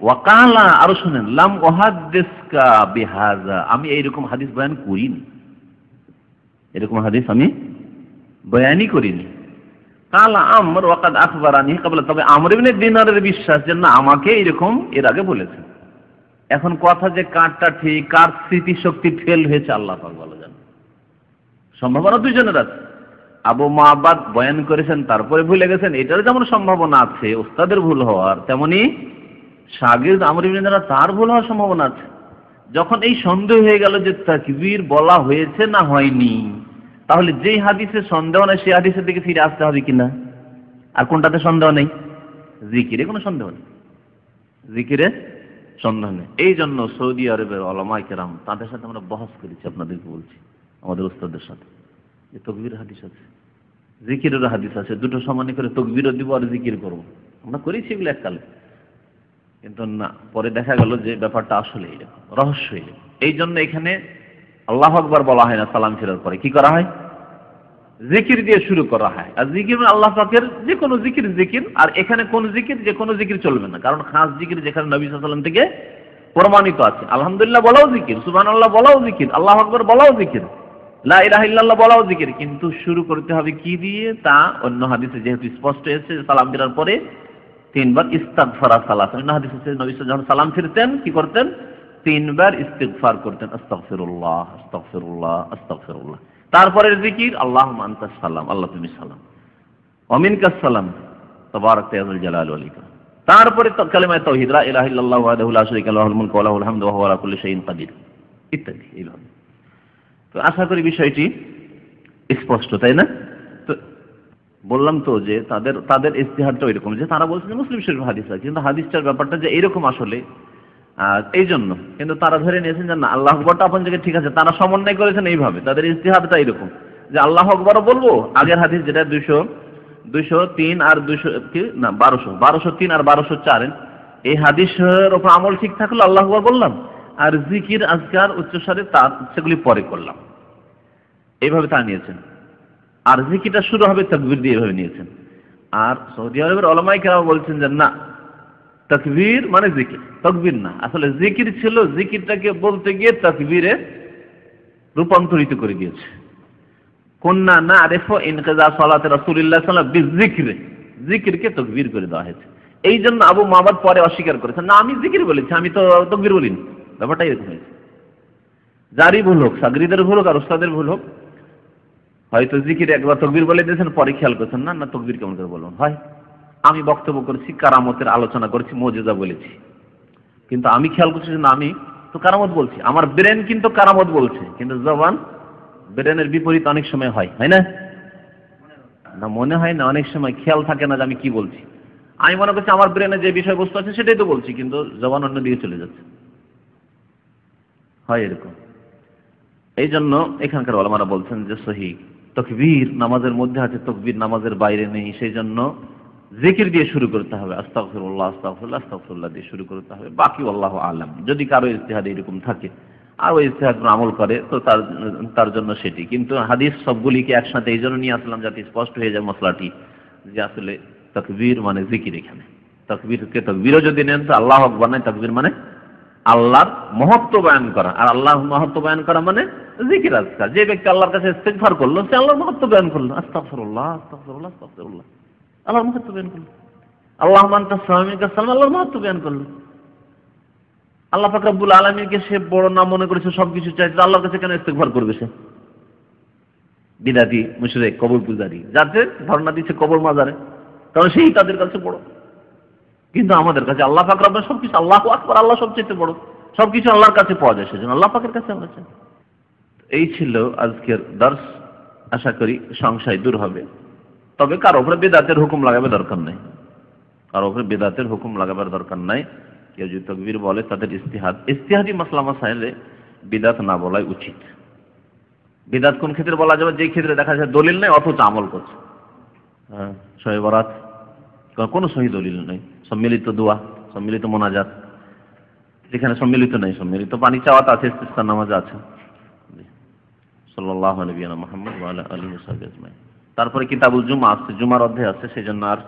ওয়াকালা, আরো শুনেন, লাম ওয়াহাদিসকা বিহাযা, আমি এইরকম হাদিস বয়ান করিনি, এরকম হাদিস আমি বয়ানই করিনি। কালা আমর ওয়াকাদ আখবারানি ক্বাবলা, তবে আমর ইবনে দিনারের বিশ্বাস যে না আমাকে এরকম এর আগে বলেছেন। এখন কথা যে কারটা ঠিক, কার স্মৃতিশক্তি ফেল হয়েছে আল্লাহ পাক ভালো জানেন, সম্ভাবনা দুইজনের আছে। আবু মা'বাদ বয়ান করেছেন তারপরে ভুলে গেছেন, এটার যেমন সম্ভাবনা আছে ওস্তাদের ভুল হওয়ার, তেমনি শাগির্দ আমর ইবনে দিনার তার ভুল হওয়ার সম্ভাবনা আছে। যখন এই সন্দেহ হয়ে গেল যে তাকবীর বলা হয়েছে না হয়নি, তাহলে যেই হাদিসে সন্দেহ নেই সেই হাদিসের দিকে ফিরে আসতে হবে কিনা? আর কোনটাতে সন্দেহ নেই? জিকিরে কোনো সন্দেহ নেই, জিকিরে সন্দেহ নেই। এই জন্য সৌদি আরবের উলামায়ে কেরাম তাদের সাথে আমরা বহস করেছি, আপনাদেরকে বলছি, আমাদের ওস্তাদের সাথে, যে তাকবীর হাদিস আছে, জিকিরের হাদিস আছে, দুটো সমানে করে তাকবীরও দিব আর জিকির করব, আমরা করেছি এগুলো এককালে। কিন্তু না, পরে দেখা গেল যে ব্যাপারটা আসলে এরকম, রহস্য এরকম। এই জন্য এখানে আল্লাহু আকবার বলা হয় না, সালাম ফেরার পরে কি করা হয়? জিকির দিয়ে শুরু করা হয়। আর জিকির আল্লাহ পাকের যে কোনো জিকির, আর এখানে কোন জিকির, যে কোনো জিকির চলবে না, কারণ খাস জিকির যেখানে নবী সাল্লাল্লাহু আলাইহি ওয়াসাল্লাম থেকে প্রমাণিত আছে। আলহামদুলিল্লাহ বলাও জিকির, সুবহানাল্লাহ বলাও জিকির, আল্লাহু আকবার বলাও জিকির, লা ইলাহা ইল্লাল্লাহ বলাও জিকির, কিন্তু শুরু করতে হবে কি দিয়ে তা অন্য হাদিসে যেহেতু স্পষ্ট হয়েছে, সালাম ফেরার পরে তিনবার ইস্তিগফার সালাত। অন্য হাদিসে নবী সাল্লাল্লাহু আলাইহি ওয়াসাল্লাম যখন সালাম ফিরতেন কি করতেন? তিনবার ইস্তিগফার করতেন, আস্তাগফিরুল্লাহ আস্তাগফিরুল্লাহ আস্তাগফিরুল্লাহ। তারপরের জিকির আল্লাহুম্মা আনতাস সালাম, আল্লাহ তুমি সালাম, ওয়া মিনকাস সালাম তাবারাকতা ইয়া যাল জালালি ওয়াল ইকরাম। তারপরে কালিমা তাওহীদ, লা ইলাহা ইল্লাল্লাহু ওয়াহদাহু লা শারীকা লাহু, লাহুল মুলকু ওয়া লাহুল হামদু ওয়া হুয়া আলা কুল্লি শাইইন কাদির ইত্যাদি। এইভাবে তো আশা করি বিষয়টি স্পষ্ট, তাই না? তো বললাম তো যে তাদের ইজতিহাদটা এরকম যে তারা বলছেন মুসলিম শরীফ হাদিস আছে, কিন্তু হাদিসটার ব্যাপারটা যে এরকম আসলে এই জন্য কিন্তু তারা ধরে নিয়েছেন যে না আল্লাহু আকবারটা আপন জায়গায় ঠিক আছে, তারা সমন্বয় করেছেন এইভাবে, তাদের ইজতিহাদটা এরকম যে আল্লাহু আকবারও বলবো, আগের হাদিস যেটা 203 আর 1203 আর 1204, এই হাদিসের উপর আমল ঠিক থাকলো, আল্লাহু আকবার বললাম, আর জিকির আজকার উচ্চস্বরে তার সেগুলি পরে করলাম, এইভাবে তা নিয়েছেন। আর জিকিরটা শুরু হবে তাকবীর দিয়ে, এভাবে নিয়েছেন। আর সৌদি আরবের উলামায়ে কেরাম বলছেন যে না, তাকবীর মানে জিকির, তাকবীর না, আসলে জিকির ছিল, জিকিরটাকে বলতে গিয়ে তাকবীরে রূপান্তরিত করে দিয়েছে। কুন্না নারিফু ইনকিজা সালাতি রাসূলিল্লাহ সাল্লাল্লাহু আলাইহি ওয়াসাল্লাম বিযিকরি, জিকিরকে তাকবীর করে দেওয়া হয়েছে। এই জন্য আবু মা'বাদ পরে অস্বীকার করেছেন, না আমি জিকির বলেছি, আমি তো তাকবীর বলিনি। ব্যাপারটা এরকম হয়েছে। যারই ভুল হোক, সাগরিদের ভুল হোক আর উস্তাদের ভুল হোক, হয়তো জিকির একবার তাকবীর বলে দিয়েছেন, পরে খেয়াল করছেন না তাকবীর কেমন করে বলবেন। হয় আমি বক্তব্য করেছি, কারামতের আলোচনা করেছি, মুজিজা বলেছি, কিন্তু আমি খেয়াল করছি না আমি তো কারামত বলছি, আমার ব্রেন কিন্তু কারামত বলছে, কিন্তু জবান ব্রেনের বিপরীত অনেক সময় হয় না, না মনে হয় না, অনেক সময় খেয়াল থাকে না যে আমি কি বলছি। আমি মনে করছি আমার ব্রেনে যে বিষয়বস্তু আছে সেটাই তো বলছি, কিন্তু জবান অন্য দিকে চলে যাচ্ছে, হয় এরকম। এই জন্য এখানকার উলামারা বলছেন যে সহিহ তাকবীর নামাজের মধ্যে আছে, তাকবীর নামাজের বাইরে নেই, সেই জন্য জিকির দিয়ে শুরু করতে হবে, আস্তাগফিরুল্লাহ আস্তাগফিরুল্লাহ আস্তাগফিরুল্লাহ দিয়ে শুরু করতে হবে। বাকি আল্লাহু আ'লাম, যদি কারো ইজতিহাদ এরকম থাকে আর ওই ইজতিহাদ আমল করে তো তার জন্য সেটি। কিন্তু হাদিস সবগুলিকে একসাথে এই জন্য নিয়ে আসলাম যাতে স্পষ্ট হয়ে যায় মশলাটি, যে আসলে তাকবীর মানে জিকির। এখানে তাকবীরকে তাকবীরও যদি নেন তো আল্লাহু আকবার নয়, তাকবীর মানে আল্লাহর মহত্ব বয়ান করা, আর আল্লাহর মহত্ব বয়ান করা মানে জিকির আজকার। যে ব্যক্তি আল্লাহর কাছে ইস্তিগফার করলো সে আল্লাহর মহত্ব বয়ান করলো, আস্তাগফিরুল্লাহ আস্তাগফিরুল্লাহ আস্তাগফিরুল্লাহ, আল্লাহর মহত্ব বয়ান করলো। আল্লাহুম্মা আনতাস সালাম মিনকাস সালাম, আল্লাহর মহত্ব বয়ান করলো। আল্লাহ পাক রব্বুল আলামিনকে সে বড় না মনে করেছে, সবকিছু চাইছে, আল্লাহর কাছে কেন ইস্তিগফার করবে সে? বিদাতি মুশরিক কবর পূজারী, যাতে ধারণা দিচ্ছে কবর মাজারে, কারণ সেই তাদের কাছে বড়। কিন্তু আমাদের কাছে আল্লাহ পাক রব্বুল সবকিছু, আল্লাহু আকবার, আল্লাহ সবচেয়ে বড়, সবকিছু আল্লাহর কাছে পাওয়া যায়, সেজন্য আল্লাহ পাকের কাছে আমরা চাই। এই ছিল আজকের দর্স। আশা করি সংশয় দূর হবে। তবে কারো উপরে বেদাতের হুকুম লাগাবার দরকার নাই, কারো উপরে বেদাতের হুকুম লাগাবার দরকার নাই। কেউ যদি তাকবীর বলে তাদের ইজতিহাদি মাসলা মাসাইলে বিদাত না বলাই উচিত। বিদাত কোন ক্ষেত্রে বলা যাবে? যে ক্ষেত্রে দেখা যায় দলিল নেই অথচ আমল করছে। হ্যাঁ, শবে বরাত কোনো সহি দলিল নেই, সম্মিলিত দোয়া, সম্মিলিত মোনাজাত, যেখানে সম্মিলিত নেই, সম্মিলিত পানি চাওয়াতে আছে, ইস্তিসকার নামাজ আছে। সাল্লাল্লাহু আলাইহি ওয়া মুহাম্মদ ওয়া আলা আলিহি ওয়া সাহবিহি আজমাইন। তারপরে কিতাবুল জুমা আছে, জুমার অধ্যায় আছে, সেজন্য আর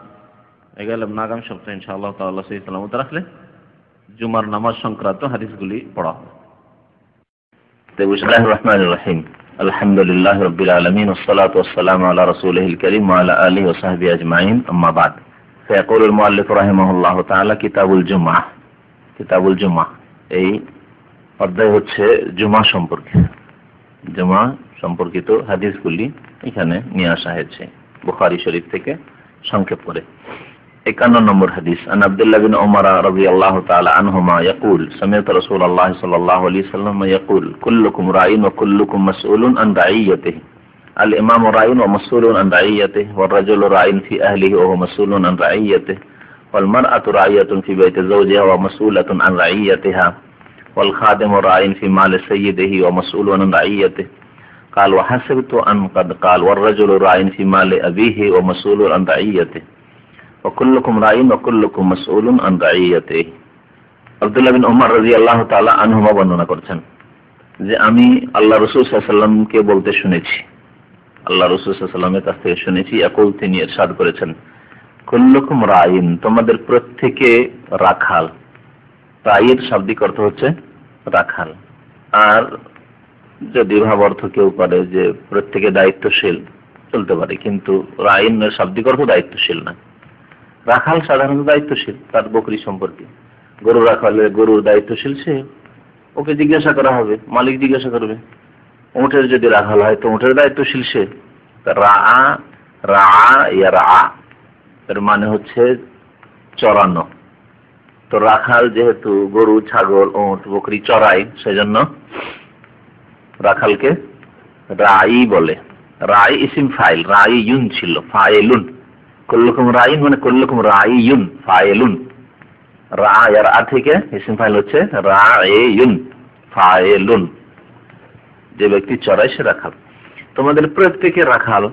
এগেলাম না, আগামী সপ্তাহে ইনশাআল্লাহ তাআলা সেই সালামত রাখলে জুমার নামাজ সংক্রান্ত হাদিসগুলি পড়া হবে। বিসমিল্লাহির রহমানির রহিম। আলহামদুলিল্লাহি রাব্বিল আলামিন ওয়াস সালাতু ওয়াস সালামু আলা রাসূলিহিল কারীম ওয়া আলা আলিহি ওয়া সাহবিহি আজমাইন। আম্মা বাদ। ফায়াকুলুল মুআল্লিফ রাহিমাহুল্লাহু তাআলা কিতাবুল জুমআ। কিতাবুল জুমআ এই অধ্যায় হচ্ছে জুমা সম্পর্কে, জুমা সম্পর্কিত হাদিসগুলি এখানে নিয়ে আসা হয়েছে বুখারী শরীফ থেকে সংক্ষেপ করে। 51 নম্বর হাদিস। আন আব্দুল্লাহ বিন উমর রাদিয়াল্লাহু তাআলা আনহুমা ইয়াকুল সামি'তু রাসূলুল্লাহ সাল্লাল্লাহু আলাইহি ওয়াসাল্লাম ইয়াকুল কুল্লুকুম রাঈন ওয়া কুল্লুকুম মাসউলুন আন রাঈয়াতিহি। আল ইমামু রাঈন ওয়া মাসউলুন আন রাঈয়াতিহি ওয়ার রাজুলু রাঈন ফি আহলিহি ওয়া হুয়া মাসউলুন আন রাঈয়াতিহি ওয়াল মারআতু রাঈয়াতুন ফি বাইতি যাওজিহা ওয়া মাসউলাতুন আন রাঈয়াতিহা ওয়াল খাদিমু রাঈন ফি মালি সাইয়্যিদিহি ওয়া মাসউলুন আন রাঈয়াতিহি। قال وحسبت أن قد قال والرجل راع في مال أبيه ومسؤول عن رعيته وكلكم راع وكلكم مسؤول عن رعيته। আব্দুল্লাহ বিন উমর রাদিয়াল্লাহু তাআলা আনহুমা বর্ণনা করছেন যে আমি আল্লাহ রাসূল সাল্লাল্লাহু আলাইহি ওয়াসাল্লামকে বলতে শুনেছি, আল্লাহ রাসূল সাল্লাল্লাহু আলাইহি ওয়াসাল্লামের কাছ থেকে শুনেছি, ইয়াকুল তিনি ইরশাদ করেছেন কুল্লুকুম রাঈন, তোমাদের প্রত্যেকে রাখাল। রাঈর শাব্দিক অর্থ হচ্ছে রাখাল। আর যদি ভাব অর্থ কেউ করে যে প্রত্যেকে দায়িত্বশীল, চলতে পারে, কিন্তু রাঈনের শাব্দিক অর্থ দায়িত্বশীল না। রাখাল সাধারণত দায়িত্বশীল, তার বকরি সম্পর্কে। গরু রাখালে গরুর দায়িত্বশীল সে, ওকে জিজ্ঞাসা করা হবে, মালিক জিজ্ঞাসা করবে। উটের যদি রাখাল হয় তো উটের দায়িত্বশীল সে। এর মানে হচ্ছে চরানো। তো রাখাল যেহেতু গরু, ছাগল, উট, বকরি চড়ায়, সেজন্য রাখালকে রাঈ বলে। রাঈ ইসিম ফাইল, রাঈয়ুন ছিল, ফাইলুন। কুল্লুকুম রাঈন মানে কুল্লুকুম রাঈয়ুন, ফাইলুন। রা এর আ থেকে ইসিম ফাইল হচ্ছে রাঈয়ুন, ফাইলুন। যে ব্যক্তি চড়ায় সে রাখাল। তোমাদের প্রত্যেকে রাখাল।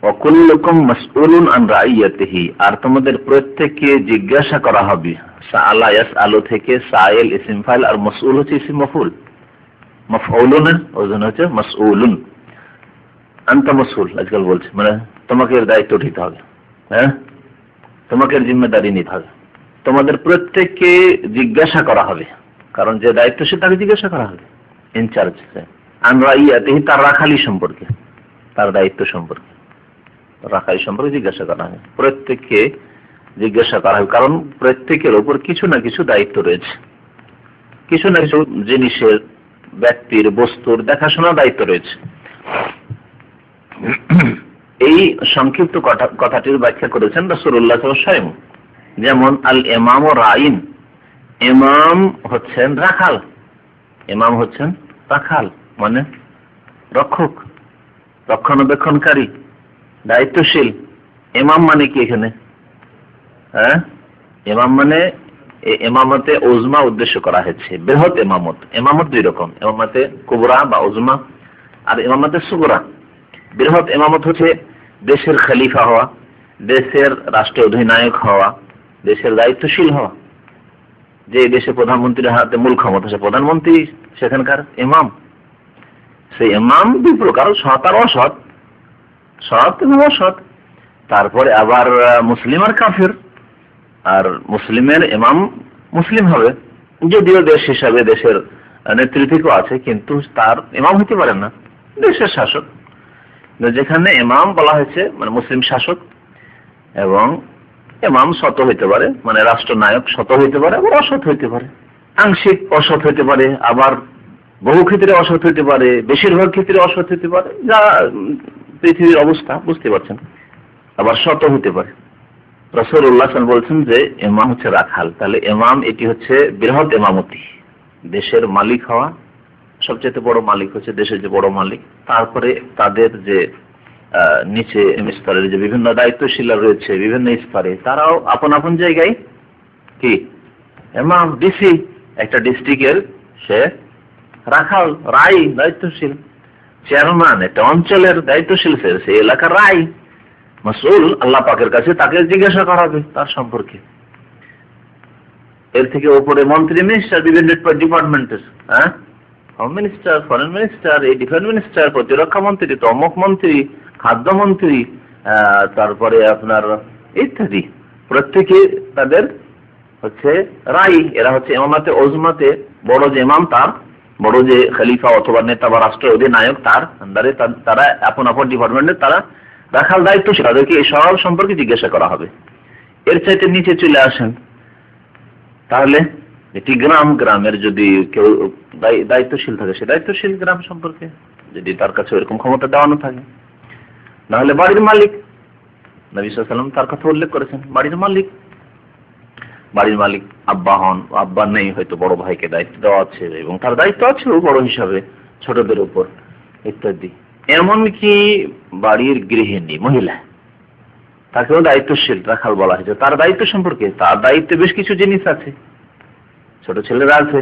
ওয়া কুল্লুকুম মাসউলুন আন রাঈয়াতিহি, আর তোমাদের প্রত্যেককে জিজ্ঞাসা করা হবে। সাআলা ইয়াসআলু থেকে সাইল ইসিম ফাইল, আর মাসউল হচ্ছে ইসিম মাফউল। মাফউলুন ওজন হচ্ছে মাসউলুন। আনতা মাসউল আজকাল বলছে, মানে তোমাকে এর দায়িত্ব নিতে হবে, হ্যাঁ, তোমাকে এর জিম্মেদারি নিতে হবে। তোমাদের প্রত্যেককে জিজ্ঞাসা করা হবে, কারণ যে দায়িত্বশীল তাকে জিজ্ঞাসা করা হবে, ইনচার্জ। আন রাঈয়াতিহি, তার রাখালি সম্পর্কে, তার দায়িত্ব সম্পর্কে, রাখালি সম্পর্কে জিজ্ঞাসা করা হবে। প্রত্যেককে জিজ্ঞাসা করা হবে, কারণ প্রত্যেকের উপর কিছু না কিছু দায়িত্ব রয়েছে, কিছু না কিছু জিনিসের, ব্যক্তির, বস্তুর দেখাশোনার দায়িত্ব রয়েছে। এই সংক্ষিপ্ত কথাটির ব্যাখ্যা করেছেন রাসূলুল্লাহ সাল্লাল্লাহু আলাইহি ওয়াসাল্লাম। যেমন আল ইমামু রাঈন, ইমাম হচ্ছেন রাখাল। ইমাম হচ্ছেন রাখাল মানে রক্ষক, রক্ষণাবেক্ষণকারী, দায়িত্বশীল। ইমাম মানে কি এখানে? হ্যাঁ, ইমাম মানে ইমামতে উজমা উদ্দেশ্য করা হয়েছে, বৃহৎ ইমামত। ইমামত দুই রকম, ইমামতে কুবরা বা উজমা আর ইমামতে সুগরা। বৃহৎ ইমামত হচ্ছে দেশের খলিফা হওয়া, দেশের রাষ্ট্র অধিনায়ক হওয়া, দেশের দায়িত্বশীল হওয়া। যে দেশে প্রধানমন্ত্রীর হাতে মূল ক্ষমতা, সে প্রধানমন্ত্রী সেখানকার ইমাম। সেই ইমাম দুই প্রকার, সৎ আর অসৎ, সৎ এবং অসৎ। তারপরে আবার মুসলিম আর কাফির। আর মুসলিমের ইমাম মুসলিম হবে, যদিও দেশ হিসাবে দেশের নেতৃত্ব আছে, কিন্তু তার ইমাম হতে পারে না, দেশের শাসক। যেখানে ইমাম বলা হয়েছে মানে মুসলিম শাসক, এবং ইমাম সৎ হইতে পারে, মানে রাষ্ট্রনায়ক সৎ হইতে পারে, আবার অসৎ হইতে পারে, আংশিক অসৎ হইতে পারে, আবার বহু ক্ষেত্রে অসৎ হইতে পারে, বেশিরভাগ ক্ষেত্রে অসৎ হইতে পারে। যা পৃথিবীর অবস্থা বুঝতে পারছেন, আবার শত হতে পারে। রাসূলুল্লাহ সাল্লাল্লাহু আলাইহি ওয়াসাল্লাম বলছেন যে ইমাম হচ্ছে রাখাল। তাহলে ইমাম এটি হচ্ছে বৃহৎ ইমামতি, দেশের মালিক হওয়া, সবচেয়ে বড় মালিক হচ্ছে দেশের যে বড় মালিক, তারপরে তাদের যে নিচে স্তরের যে বিভিন্ন দায়িত্বশীলরা রয়েছে বিভিন্ন স্তরে, তারাও আপন আপন জায়গায় কি ইমাম। ডিসি একটা ডিস্ট্রিক্টের সে রাখাল, রাই, দায়িত্বশীল। চেয়ারম্যান একটা অঞ্চলের দায়িত্বশীল, সে এলাকার রাই, মাসউল আল্লাহ পাকের কাছে, তাকে জিজ্ঞাসা করা হবে তার সম্পর্কে। এর থেকে উপরে মন্ত্রী, মিনিস্টার, বিভিন্ন ডিপার্টমেন্টের, হ্যাঁ, হোম মিনিস্টার, ফরেন মিনিস্টার, এই ডিফেন্স মিনিস্টার, প্রতিরক্ষা মন্ত্রী, তমক মন্ত্রী, খাদ্যমন্ত্রী, তারপরে আপনার ইত্যাদি, প্রত্যেকে তাদের হচ্ছে রাই। এরা হচ্ছে ইমামাতে ওজমাতে বড় যে ইমাম, তার বড় যে খলিফা অথবা নেতা বা রাষ্ট্র অধিনায়ক, তার আন্ডারে তারা আপন আপন ডিপার্টমেন্টের তারা রাখাল দায়িত্বশীল, তাদেরকে এই সব সম্পর্কে জিজ্ঞাসা করা হবে। এর চাইতে নিচে চলে আসেন, তাহলে এটি গ্রাম, গ্রামের যদি কেউ দায়িত্বশীল থাকে, সে দায়িত্বশীল গ্রাম সম্পর্কে, যদি তার কাছে এরকম ক্ষমতা দেওয়ানো থাকে। নাহলে বাড়ির মালিক, নবী সাল্লাল্লাহু আলাইহি ওয়াসাল্লাম তার কথা উল্লেখ করেছেন, বাড়ির মালিক। বাড়ির মালিক আব্বা হন, আব্বা নেই, হয়তো বড় ভাইকে দায়িত্ব দেওয়া আছে এবং তার দায়িত্ব আছে বড় হিসাবে ছোটদের উপর ইত্যাদি। এমনকি বাড়ির গৃহিণী মহিলা, তাকেও দায়িত্বশীল রাখাল বলা হয়েছে। তার দায়িত্ব সম্পর্কে, তার দায়িত্বে বেশ কিছু জিনিস আছে। ছোট ছেলেরা আছে,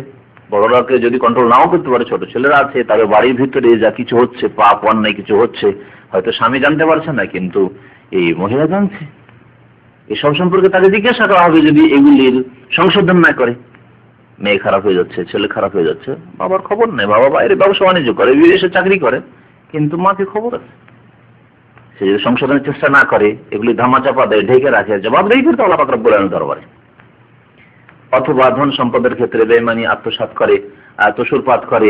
বড়রাকে যদি কন্ট্রোল নাও করতে পারে, ছোট ছেলেরা আছে, তবে বাড়ির ভিতরে যা কিছু হচ্ছে, পাপ অন্যায় কিছু হচ্ছে, হয়তো স্বামী জানতে পারছে না, কিন্তু এই মহিলা জানছে। এসব সম্পর্কে তাকে জিজ্ঞাসা করা হবে যদি এগুলির সংশোধন না করে। মেয়ে খারাপ হয়ে যাচ্ছে, ছেলে খারাপ হয়ে যাচ্ছে, বাবার খবর নেই, বাবা বাইরে ব্যবসা বাণিজ্য করে, বিদেশে চাকরি করে, কিন্তু মাকে খবর আছে। সে যদি সংশোধনের চেষ্টা না করে, এগুলি ধামাচাপা দেয়, ঢেকে রাখে, জবাব দেয় ফিরতে আল্লাহ পাক রব্বুল আলামিনের দরবারে। অথবা ধন সম্পদের ক্ষেত্রে বেঈমানি, আত্মসাৎ করে, তসুরপাত করে,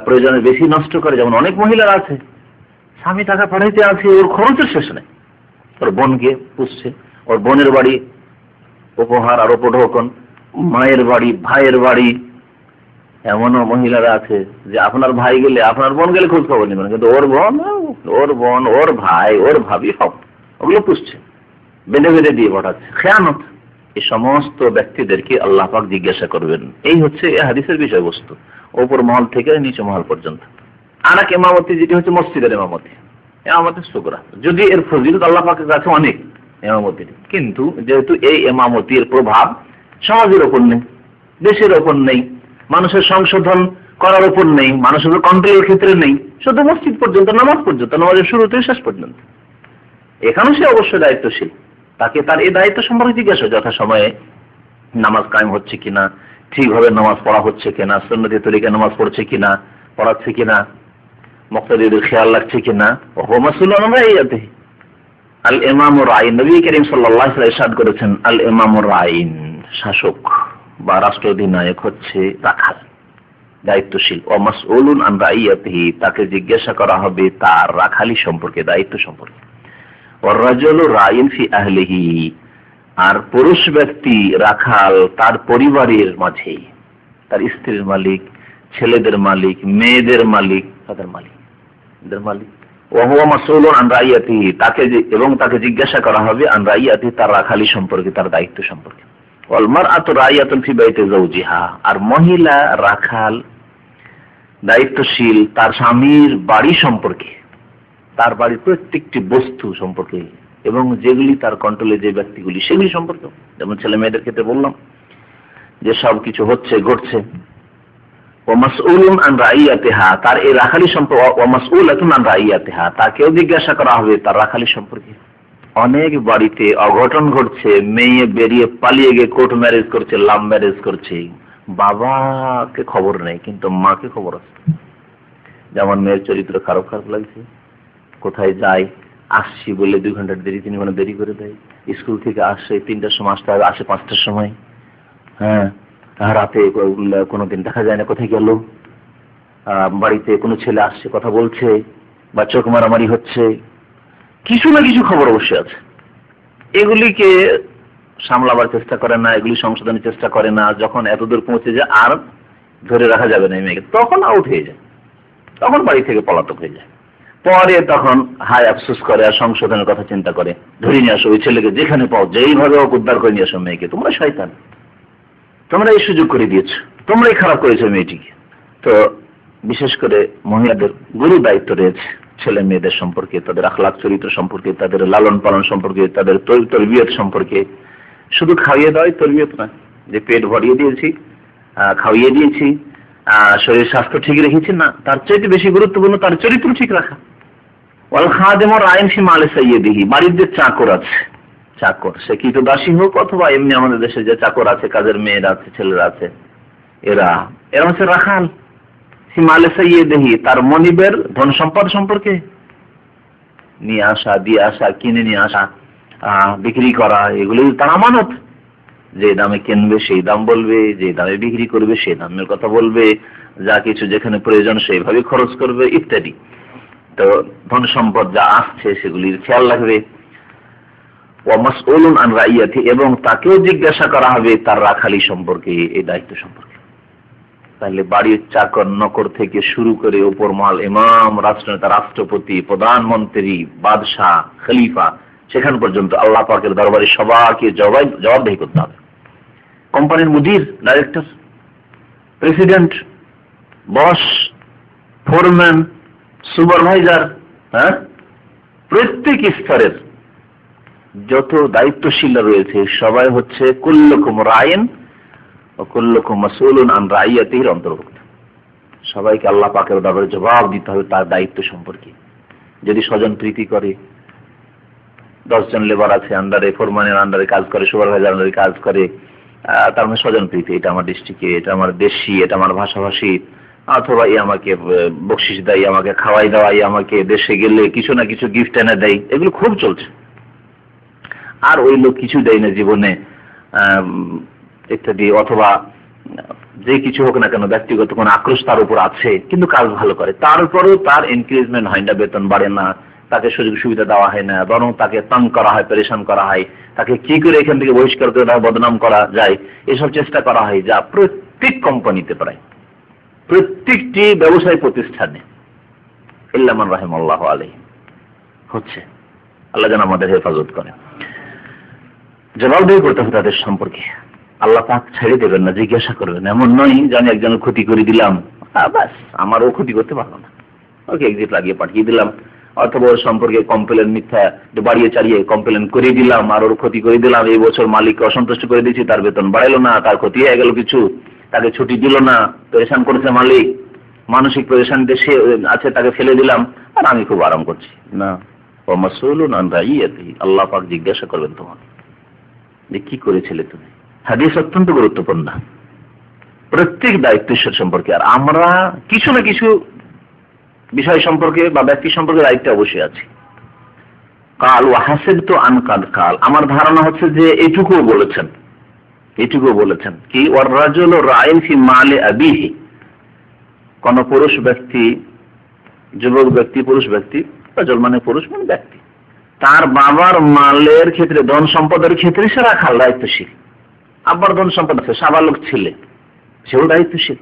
প্রয়োজনের বেশি নষ্ট করে, যেমন অনেক মহিলারা আছে, স্বামী টাকা পাঠাইতে আছে, ওর খরচের শেষ নেই, ওর বোনকে পুষছে, ওর বোনের বাড়ি উপহার আর উপঢৌকন, মায়ের বাড়ি, ভাইয়ের বাড়ি। এমনও মহিলারা আছে যে আপনার ভাই গেলে, আপনার বোন গেলে খোঁজ খবর নেবেন, কিন্তু ওর বোন, ওর ভাই, ওর ভাবি, সব ওগুলো পুষছে, বেঁধে বেঁধে দিয়ে পাঠাচ্ছে, খেয়ানত। এই সমস্ত ব্যক্তিদেরকে আল্লাহ পাক জিজ্ঞাসা করবেন। এই হচ্ছে এই হাদিসের বিষয়বস্তু, উপর মহল থেকে নিচু মহল পর্যন্ত। আর এক ইমামতি, যেটি হচ্ছে মসজিদের ইমামতি, ইমামতি সুগরা, যদি এর ফজিলত আল্লাহ পাকের কাছে অনেক ইমামতির, কিন্তু যেহেতু এই ইমামতির প্রভাব সমাজের উপর নেই, দেশের উপর নেই, মানুষের সংশোধন করার উপর নেই, মানুষের কন্ট্রোলের ক্ষেত্রে নেই, শুধু মসজিদ পর্যন্ত, নামাজ পর্যন্ত, নামাজের শুরু থেকে শেষ পর্যন্ত, এখানেও সে অবশ্যই দায়িত্বশীল। তাকে তার এই দায়িত্ব সম্পর্কে জিজ্ঞাসা, যথা সময়ে নামাজ কায়েম হচ্ছে কিনা, ঠিকভাবে নামাজ পড়া হচ্ছে কিনা, সুন্নতি তরিকায় নামাজ পড়ছে কিনা, পড়াচ্ছে কিনা, মুক্তাদিদের খেয়াল রাখছে কিনা। ওহু মাসউলুন আন রাইয়াতিহি। আল ইমামুর রাইন, নবী করিম সাল্লাল্লাহু আলাইহি ওয়াসাল্লাম ইরশাদ করেছেন, আল ইমামুর রাইন, শাসক বা রাষ্ট্র অধিনায়ক হচ্ছে রাখাল, দায়িত্বশীল। ও মাসউলুন আন রাইয়াতিহি, তাকে জিজ্ঞাসা করা হবে তার রাখালি সম্পর্কে, দায়িত্ব সম্পর্কে। ওয়ার রাজুলু রাইন ফি আহলিহি, আর পুরুষ ব্যক্তি রাখাল তার পরিবারের মাঝে, তার স্ত্রীর মালিক, ছেলেদের মালিক, মেয়েদের মালিক, তাদের মালিক, এদের মালিক। ওয়া হুয়া মাসউলুন আন রাইয়াতিহি, তাকে জিজ্ঞাসা করা হবে আন রাইয়াতিহি, তার রাখালি সম্পর্কে, তার দায়িত্ব সম্পর্কে। ওয়াল মারআতু রাইয়াতুন ফি বাইতি যাওজিহা, আর মহিলা রাখাল দায়িত্বশীল তার স্বামীর বাড়ি সম্পর্কে, তার বাড়ির প্রত্যেকটি বস্তু সম্পর্কে, এবং যেগুলি তার কন্ট্রোলে যে ব্যক্তিগুলি সেগুলি সম্পর্কে। যেমন ছেলে মেয়েদের ক্ষেত্রে বললাম যে সব কিছু হচ্ছে, ঘটছে। ওয়া মাসউলুন আন রাইয়াতিহা, তার এই রাখালি সম্পর্কে, ওয়া মাসউলাতুন আন রাইয়াতিহা, তাকেও জিজ্ঞাসা করা হবে তার রাখালি সম্পর্কে। অনেক বাড়িতে অঘটন ঘটছে, মেয়ে বেরিয়ে পালিয়ে গিয়ে কোর্ট ম্যারেজ করছে, লাভ ম্যারেজ করছে, বাবাকে খবর নেই কিন্তু মাকে খবর আছে। যেমন মেয়ের চরিত্র খারাপ খারাপ লাগছে, কোথায় যায়, আসছি বলে 2 ঘন্টা দেরি, 3 ঘন্টা দেরি করে দেয়, স্কুল থেকে আসে 3টার সময় আসতে হবে, আসে 5টার সময়, হ্যাঁ, রাতে কোনোদিন দেখা যায় না কোথায় গেল, বাড়িতে কোনো ছেলে আসছে কথা বলছে বা চোখ মারামারি হচ্ছে, কিছু না কিছু খবর অবশ্যই আছে। এগুলিকে সামলাবার চেষ্টা করে না, এগুলি সংশোধনের চেষ্টা করে না। যখন এতদূর পৌঁছে যায় আর ধরে রাখা যাবে না এই মেয়েকে, তখন আউট হয়ে যায়, তখন বাড়ি থেকে পলাতক হয়ে যায়। পরে তখন হায় আফসোস করে আর সংশোধনের কথা চিন্তা করে, ধরে নিয়ে আসো ওই ছেলেকে, যেখানে পাও যেইভাবে ওকে উদ্ধার করে নিয়ে আসো মেয়েকে। তোমরা শয়তান, তোমরা এই সুযোগ করে দিয়েছো, তোমরাই খারাপ করেছো মেয়েটিকে। তো বিশেষ করে মহিলাদের গুরু দায়িত্ব রয়েছে ছেলে মেয়েদের সম্পর্কে, তাদের আখলাক চরিত্র সম্পর্কে, তাদের লালন পালন সম্পর্কে, তাদের তরবিয়ত সম্পর্কে। শুধু খাইয়ে দেওয়াই তরবিয়ত না, যে পেট ভরিয়ে দিয়েছি, খাইয়ে দিয়েছি, শরীর স্বাস্থ্য ঠিক রেখেছি, না, তার চাইতে বেশি গুরুত্বপূর্ণ তার চরিত্র ঠিক রাখা। ওয়াল খাদেম রাইন ফি মালে সাইয়্যিদিহি, বাড়ির যে চাকর আছে, চাকর সে কি তো দাসী হোক অথবা এমনি আমাদের দেশে যে চাকর আছে, কাজের মেয়েরা আছে, ছেলেরা আছে, এরা হচ্ছে রাখাল। ফি মালে সাইয়্যিদিহি, তার মনিবের ধন সম্পদ সম্পর্কে নিয়ে আসা, দিয়ে আসা, কিনে নিয়ে আসা, বিক্রি করা, এগুলোই তার আমানত। যে দামে কিনবে সেই দাম বলবে, যে দামে বিক্রি করবে সেই দামের কথা বলবে, যা কিছু যেখানে প্রয়োজন সেইভাবে খরচ করবে ইত্যাদি। তো ধন সম্পদ যা আসছে সেগুলির খেয়াল রাখবে। ওয়া মাসউলুন আন রাইয়াতি, এবং তাকেও জিজ্ঞাসা করা হবে তার রাখালি সম্পর্কে, এই দায়িত্ব সম্পর্কে। তাহলে বাড়ির চাকর নকর থেকে শুরু করে উপর মাল, ইমাম, রাষ্ট্রনেতা, রাষ্ট্রপতি, প্রধানমন্ত্রী, বাদশাহ, খলিফা, সেখান পর্যন্ত আল্লাহ পাকের দরবারে সবাইকে জবাবদিহি করতে হবে। কোম্পানির মুদির, ডাইরেক্টর, প্রেসিডেন্ট, বস, ফোরম্যান, সুপারভাইজার, প্রত্যেক স্তরের যত দায়িত্বশীলরা রয়েছে সবাই হচ্ছে কুল্লুকুম রাইন ওয়া কুল্লুকুম মাসউলুন আন রাইয়াতিহির অন্তর্ভুক্ত। সবাইকে আল্লাহ পাকের দরবারে জবাব দিতে হবে তার দায়িত্ব সম্পর্কে। যদি স্বজন প্রীতি করে, 10 জন লেবার আছে আন্ডারে, ফোরম্যানের আন্ডারে কাজ করে, সুপারভাইজার আন্ডারে কাজ করে, তার মানে স্বজন প্রীতি, এটা আমার ডিস্ট্রিক্টে, এটা আমার দেশি, এটা আমার ভাষাভাষী, অথবা আমাকে বকশিস দেয়, আমাকে খাওয়াই দেওয়াই, আমাকে দেশে গেলে কিছু না কিছু গিফট এনে দেয়, এগুলো খুব চলছে। আর ওই লোক কিছু দেয় না জীবনে ইত্যাদি, অথবা যে কিছু হোক না কেন ব্যক্তিগত কোনো আক্রোশ তার উপর আছে, কিন্তু কাজ ভালো করে, তারপরেও তার এনকারেজমেন্ট হয় না, বেতন বাড়ে না, তাকে সুযোগ সুবিধা দেওয়া হয় না, বরং তাকে তং করা হয়, পরেশান করা হয়, তাকে কি করে এখান থেকে বহিষ্কার করে দেওয়া, বদনাম করা যায়, এসব চেষ্টা করা হয়। যা প্রত্যেক কোম্পানিতে, প্রায় প্রত্যেকটি ব্যবসায় প্রতিষ্ঠানে ইল্লা মান রাহিমাল্লাহু আলাইহি হচ্ছে। আল্লাহ যেন আমাদের হেফাজত করে। জবাবদিহি করতে হবে তাদের সম্পর্কে। আল্লাহ পাক ছেড়ে দেবেন না, জিজ্ঞাসা করবেন। এমন নয় যে আমি একজনের ক্ষতি করে দিলাম, ব্যাস আমারও ক্ষতি করতে পারলো না, ওকে এক্সিট লাগিয়ে পাঠিয়ে দিলাম, অথবা ওর সম্পর্কে কমপ্লেন, মিথ্যা বাড়িয়ে চালিয়ে কমপ্লেন করে দিলাম আর ওর ক্ষতি করে দিলাম। এই বছর মালিককে অসন্তুষ্ট করে দিয়েছি, তার বেতন বাড়াইলো না, তার ক্ষতি হয়ে গেল কিছু, তাকে ছুটি দিল না, পরেশান করেছে মালিক, মানসিক পরেশান দেশে আছে, তাকে ফেলে দিলাম, আর আমি খুব আরাম করছি না। ওয়া মাসউলুন আন রাইয়াতিহি, আল্লাহ পাক জিজ্ঞাসা করবেন তোমাকে যে কি করেছিলে তুমি। হাদিস অত্যন্ত গুরুত্বপূর্ণ প্রত্যেক দায়িত্বের সম্পর্কে। আর আমরা কিছু না কিছু বিষয় সম্পর্কে বা ব্যক্তি সম্পর্কে দায়িত্ব অবশ্যই আছে। কাল ওয়া হাসিবতু আন কাদ কাল, আমার ধারণা হচ্ছে যে এইটুকুও বলেছেন, এইটুকুও বলেছেন কি ওয়ার রাজুলু রাইন ফি মালি আবিহি, কোন পুরুষ ব্যক্তি, যুবক ব্যক্তি, পুরুষ ব্যক্তি, রাজুল মানে পুরুষ মানে ব্যক্তি, তার বাবার মালের ক্ষেত্রে, ধন সম্পদের ক্ষেত্রে সে রাখাল, দায়িত্বশীল। আব্বার ধন সম্পদ আছে, সাবালক ছেলে, সেও দায়িত্বশীল।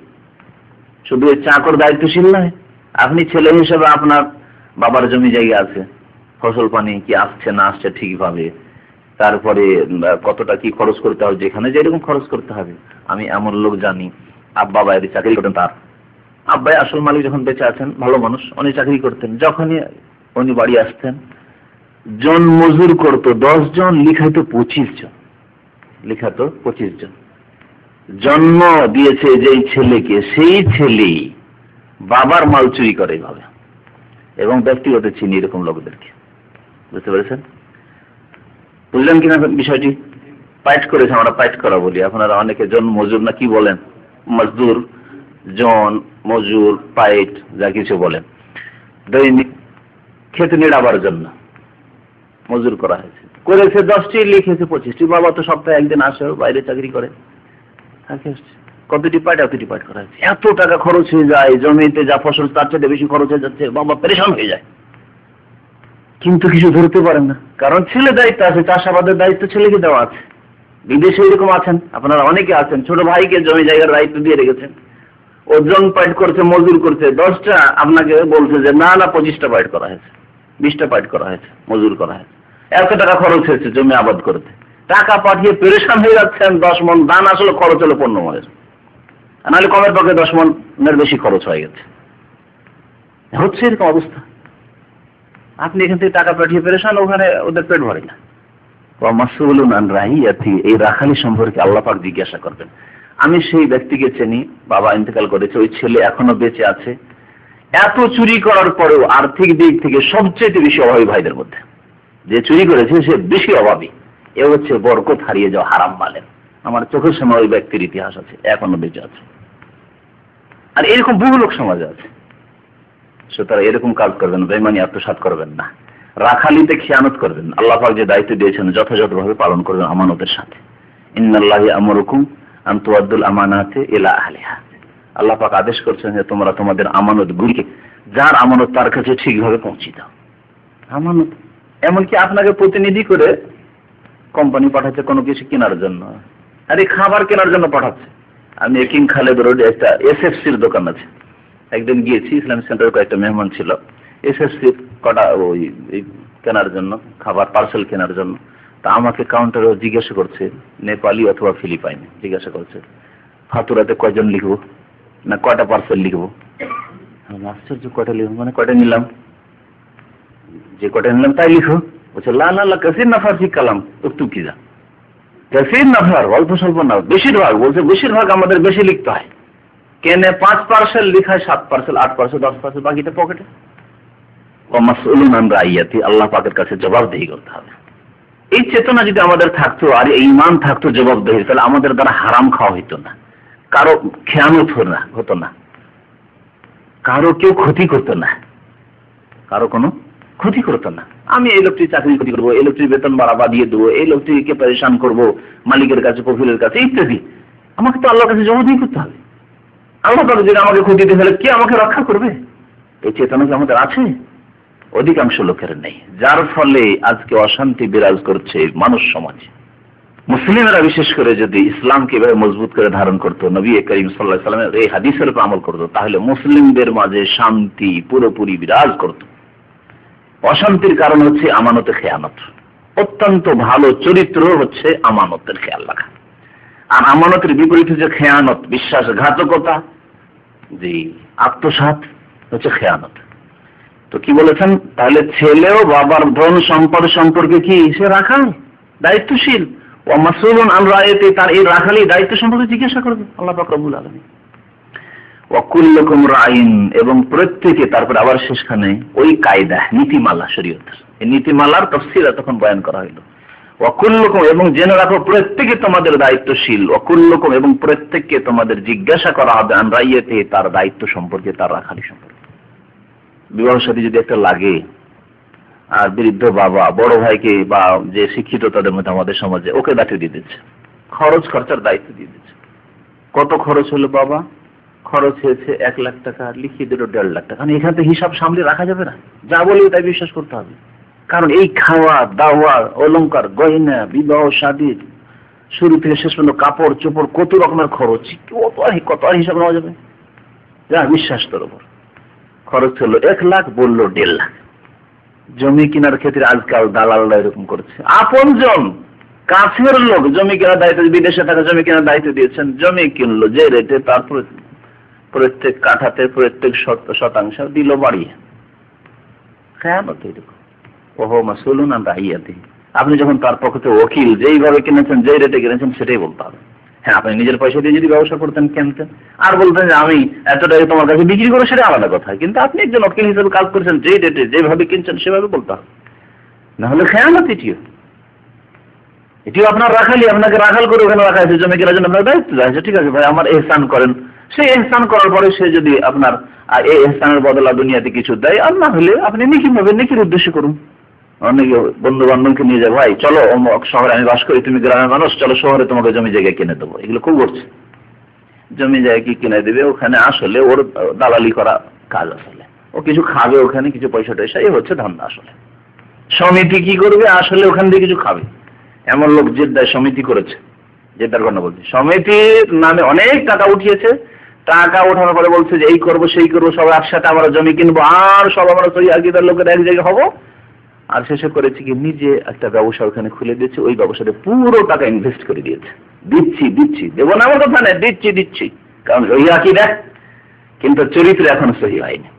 শুধু ওই চাকর দায়িত্বশীল নয়, আপনি ছেলে হিসেবে আপনার বাবার জমি জায়গা আছে, ফসল পানি কি আসছে না আসছে ঠিকভাবে, তারপরে কতটা কি খরচ করতে হবে, যেখানে যেরকম খরচ করতে হবে। আমি এমন লোক জানি, আব্বা বাইরে চাকরি করতেন, তার আব্বাই আসল মালিক যখন বেঁচে আছেন, ভালো মানুষ, উনি চাকরি করতেন, যখনই উনি বাড়ি আসতেন জন মজুর করতো 10 জন, লিখাইতো 25 জন, লিখাতো 25 জন। জন্ম দিয়েছে যেই ছেলেকে, সেই ছেলে বাবার মাল চুরি করে এইভাবে। এবং ব্যক্তিগত চিনি এরকম লোকদেরকে, বুঝতে পেরেছেন? বুঝলেন কিনা বিষয়টি? পাইট করেছে, আমরা পাইট করা বলি, আপনারা অনেকে জন মজুর না কি বলেন, মজদুর, জন মজুর, পাইট, যা কিছু বলেন। দৈনিক খেতে নিড়াবার জন্য মজুর করা হয়েছে, করেছে 10টি, লিখেছে 25টি। বাবা তো সপ্তাহে একদিন আসে, বাইরে চাকরি করে, কতটি পাইট, এতটি পাইট করা হয়েছে। এত টাকা খরচ হয়ে যায়, জমিতে যা ফসল তার চেয়ে বেশি খরচ হয়ে যাচ্ছে, বাবা পেরেশান হয়ে যায়, কিন্তু কিছু ধরতে পারেন না, কারণ ছেলে দায়িত্ব আছে, চাষাবাদের দায়িত্ব ছেলেকে দেওয়া আছে। বিদেশে এরকম আছেন, আপনারা অনেকে আছেন, ছোট ভাইকে জমি জায়গার দায়িত্ব দিয়ে রেখেছেন, ওজন পয়েন্ট করছে, মজুর করছে 10টা, আপনাকে বলছে যে না 25টা পয়েন্ট করা হয়েছে, 20টা পয়েন্ট করা হয়েছে, মজুর করা হয়েছে, এত টাকা খরচ হয়েছে জমি আবাদ করতে। টাকা পাঠিয়ে পেরেশান হয়ে যাচ্ছেন, 10 মণ ধান আসলে খরচ হলো 15 মণের, নাহলে কমের পক্ষে 10 মণের বেশি খরচ হয়ে গেছে। হচ্ছে এরকম অবস্থা। আপনি এখান থেকে টাকা পাঠিয়ে পেরেশান, ওখানে ওদের পেট ভরে না। মাসউলুন আন রাইয়াতি, এই রাখালি সম্পর্কে আল্লাহ পাক জিজ্ঞাসা করবেন। আমি সেই ব্যক্তিকে চিনি, বাবা ইন্তেকাল করেছে, ওই ছেলে এখনো বেঁচে আছে, এত চুরি করার পরেও আর্থিক দিক থেকে সবচেয়ে বেশি অভাবী ভাইদের মধ্যে। যে চুরি করেছে সে বেশি অভাবী, এ হচ্ছে বরকত হারিয়ে যাওয়া হারাম মালের। আমার চোখের সামনে ওই ব্যক্তির ইতিহাস আছে, এখনো বেঁচে আছে। আর এরকম বহু লোক সমাজে আছে। সুতরাং এরকম কাজ করবেন, বেঈমানি আত্মসাৎ করবেন না, রাখালিতে খেয়ানত করবেন। আল্লাহ পাক যে দায়িত্ব দিয়েছেন যথাযথভাবে পালন করবেন আমানতের সাথে। ইন্নাল্লাহি আমরুকুম আন তুআদ্দুল আমানাতি ইলা আহলিহা, আল্লাহ পাক আদেশ করছেন যে তোমরা তোমাদের আমানতগুলিকে যার আমানত তার কাছে ঠিকভাবে পৌঁছে দাও। আমানত এমনকি আপনাকে প্রতিনিধি করে কোম্পানি পাঠাচ্ছে কোনো কিছু কেনার জন্য, আর এই খাবার কেনার জন্য পাঠাচ্ছে। আমি কিং খালেদ রোডে একটা এসএফসির দোকান আছে, একদিন গিয়েছি, ইসলামিক সেন্টারে কয়েকটা মেহমান ছিল, এসএফসির কটা ওই কেনার জন্য, খাবার পার্সেল কেনার জন্য। তা আমাকে কাউন্টারে জিজ্ঞাসা করছে, নেপালি অথবা ফিলিপাইনে, জিজ্ঞাসা করছে ফাতুরাতে কয়জন লিখবো, না কয়টা পার্সেল লিখবো। আশ্চর্য, কয়টা লিখবো মানে কয়টা নিলাম, যে কয়টা নিলাম তাই লিখো। বলছে লা কাসির নাফার ফি কালাম উক্তু কি যা, কাসির নাফার অল্প স্বল্প না, বেশিরভাগ। বলছে বেশিরভাগ আমাদের বেশি লিখতে হয়। কেনে 5 পার্সেল লিখায়, 7 পার্সেল, 8 পার্সেল, 10 পার্সেল, বাকিটা পকেটে। মাসউলুন আন রাইয়াতি, আল্লাহ পাকের কাছে জবাবদিহি করতে হবে। এই চেতনা যদি আমাদের থাকতো আর এই ঈমান থাকতো জবাবদিহি, তাহলে আমাদের দ্বারা হারাম খাওয়া হতো না, কারো খেয়ানত হতো না, কারো কেউ ক্ষতি করতো না, কারো কোনো ক্ষতি করতো না। আমি এই লোকটির চাকরি ক্ষতি করবো, এই লোকটির বেতন বাড়িয়ে দেবো, এই লোকটিকে পরেশান করবো মালিকের কাছে, কফিলের কাছে ইত্যাদি। আমাকে তো আল্লাহর কাছে জবাবদিহি করতে হবে। আল্লাহ পাক যদি আমাকে ক্ষতি দিয়ে ফেলে, কে আমাকে রক্ষা করবে? এই চেতনা কি আমাদের আছে? অধিকাংশ লোকের নেই, যার ফলে আজকে অশান্তি বিরাজ করছে মানুষ সমাজে। মুসলিমরা বিশেষ করে যদি ইসলামকে এভাবে মজবুত করে ধারণ করতো, নবী করিম সাল্লাল্লাহু আলাইহি ওয়াসাল্লামের এই হাদিসের উপর আমল করতো, তাহলে মুসলিমদের মাঝে শান্তি পুরোপুরি বিরাজ করত। অশান্তির কারণ হচ্ছে আমানতে খেয়ানত। অত্যন্ত ভালো চরিত্র হচ্ছে আমানতের খেয়াল রাখা, আর আমানতের বিপরীত হচ্ছে খেয়ানত, বিশ্বাসঘাতকতা, জি আত্মসাৎ হচ্ছে খেয়ানত। তো কি বলেছেন, তাহলে ছেলেও বাবার ধন সম্পদ সম্পর্কে কি সে রাখাল, দায়িত্বশীল। ও মাসউলুন আন রাইয়াতি, তার এই রাখালি দায়িত্ব সম্পর্কে জিজ্ঞাসা করবে আল্লাহ পাক রব্বুল আলামিন। ওয়া কুল্লুকুম রাইন, এবং প্রত্যেকে, তারপর আবার শেষখানে ওই কায়দা নীতিমালা শরীয়তের, এই নীতিমালার তাফসীর তখন বয়ান করা হলো। ওয়া কুল্লুকুম, এবং জেনে রাখো প্রত্যেকে তোমাদের দায়িত্বশীল। ওয়া কুল্লুকুম, এবং প্রত্যেককে তোমাদের জিজ্ঞাসা করা হবে আন রাইয়াতি, তার দায়িত্ব সম্পর্কে, তার রাখালি সম্পর্কে। বিবাহের সাথে যদি একটা লাগে, আর বৃদ্ধ বাবা বড় ভাইকে বা যে শিক্ষিত তাদের মধ্যে আমাদের সমাজে, ওকে দায়িত্ব দিয়ে দিচ্ছে, খরচ খরচার দায়িত্ব দিয়ে দিচ্ছে। কত খরচ হলো বাবা? খরচ হয়েছে 1 লাখ টাকা, লিখিয়ে দিল 1.5 লাখ টাকা। এখান থেকে হিসাব সামলে রাখা যাবে না, যা বলবে তাই বিশ্বাস করতে হবে। কারণ এই খাওয়া দাওয়া, অলংকার, গয়না, বিবাহ শাদী, শুরু থেকে শেষ পর্যন্ত কাপড় চোপড়, কত রকমের খরচ, কত আর হিসাব নেওয়া যাবে? যা বিশ্বাস তোর উপর। খরচ হলো 1 লাখ, বললো 1.5 লাখ। জমি কেনার ক্ষেত্রে আজকাল দালালরা এরকম করছে। আপনজন কাছের লোক জমি কেনার দায়িত্ব, বিদেশে থাকা জমি কেনার দায়িত্ব দিয়েছেন, জমি কিনলো যে রেটে, তারপর প্রত্যেক কাঠাতে প্রত্যেক শতাংশ দিল বাড়িয়ে। খেয়ানত এরকম। ওহো মাসউলুন আন রাইয়াতি, আপনি যখন তার পক্ষে ওকিল, যেইভাবে কিনেছেন, যেই রেটে কিনেছেন সেটাই বলতে হবে। হ্যাঁ, আপনি নিজের পয়সা দিয়ে যদি ব্যবসা করতেন, কিনতেন, আর বলতেন যে আমি এত টাকা তোমার কাছে বিক্রি করো, সেটা আলাদা কথা। কিন্তু আপনি একজন ওকিল হিসেবে কাজ করছেন, যেই রেটে যেভাবে কিনছেন সেভাবে বলতে হবে, না হলে খেয়ানত। এটিও আপনার রাখালি, আপনাকে রাখাল করে ওখানে রাখা আছে, জমি কেনার জন্য আপনার দায়িত্ব আছে। ঠিক আছে ভাই, আমার এহসান করেন। সেই এহসান করার পরে সে যদি আপনার এই এহসানের বদলা দুনিয়াতে কিছু দেয়, আর না হলে আপনি নেকির উদ্দেশ্যে করুন। অনেকে বন্ধু বান্ধবকে নিয়ে যায়, ভাই চলো অমুক শহরে আমি বাস করি, তুমি গ্রামের মানুষ, চলো শহরে তোমাকে জমি জায়গা কিনে দেবো। এগুলো খুব করছে, জমি জায়গা কি কিনে দেবে, ওখানে আসলে ওর দালালি করা কাজ, আসলে ও কিছু খাবে ওখানে, কিছু পয়সা টয়সা, এই হচ্ছে ধান্দা। আসলে সমিতি কি করবে, আসলে ওখান থেকে কিছু খাবে। এমন লোক জেদ্দায় সমিতি করেছে, জেদ্দার ঘটনা বলছি, সমিতির নামে অনেক টাকা উঠিয়েছে, টাকা ওঠানোর পরে বলছে যে এই করবো সেই করবো, সব একসাথে আমরা জমি কিনবো আর সব আমরা সহি আকীদার লোকের এক জায়গায় হবো। আর শেষে করেছে কি, নিজে একটা ব্যবসা ওখানে খুলে দিয়েছে, ওই ব্যবসাতে পুরো টাকা ইনভেস্ট করে দিয়েছে। দিচ্ছি দেবো না আমার কথা নেই, দিচ্ছি, কারণ সহি আকীদা, কিন্তু চরিত্র এখন সহি হয়নি।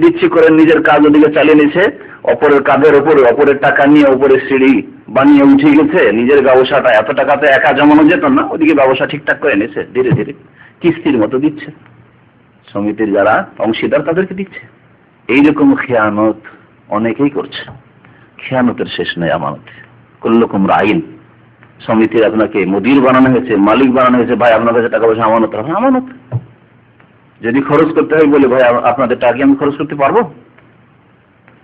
দিচ্ছি করে নিজের কাজ ওদিকে চালিয়ে নিয়েছে, অপরের কাঁধের ওপরে অপরের টাকা নিয়ে ওপরে সিঁড়ি বানিয়ে উঠে গেছে। নিজের ব্যবসাটা এত টাকাতে একা জমানো যেত না, ওদিকে ব্যবসা ঠিকঠাক করে নিয়েছে, ধীরে ধীরে কিস্তির মতো দিচ্ছে, সমিতির যারা অংশীদার তাদেরকে দিচ্ছে। এইরকম খেয়ানত অনেকেই করছে। খেয়ানতের শেষ নেই। আমানত কুল্লুকুম রাইন, সমিতির আপনাকে মুদির বানানো হয়েছে, মালিক বানানো হয়েছে, ভাই আপনার কাছে টাকা পয়সা আমানত রাখা, আমানত। যদি খরচ করতে হয় বলে, ভাই আপনাদের টাকা আমি খরচ করতে পারবো,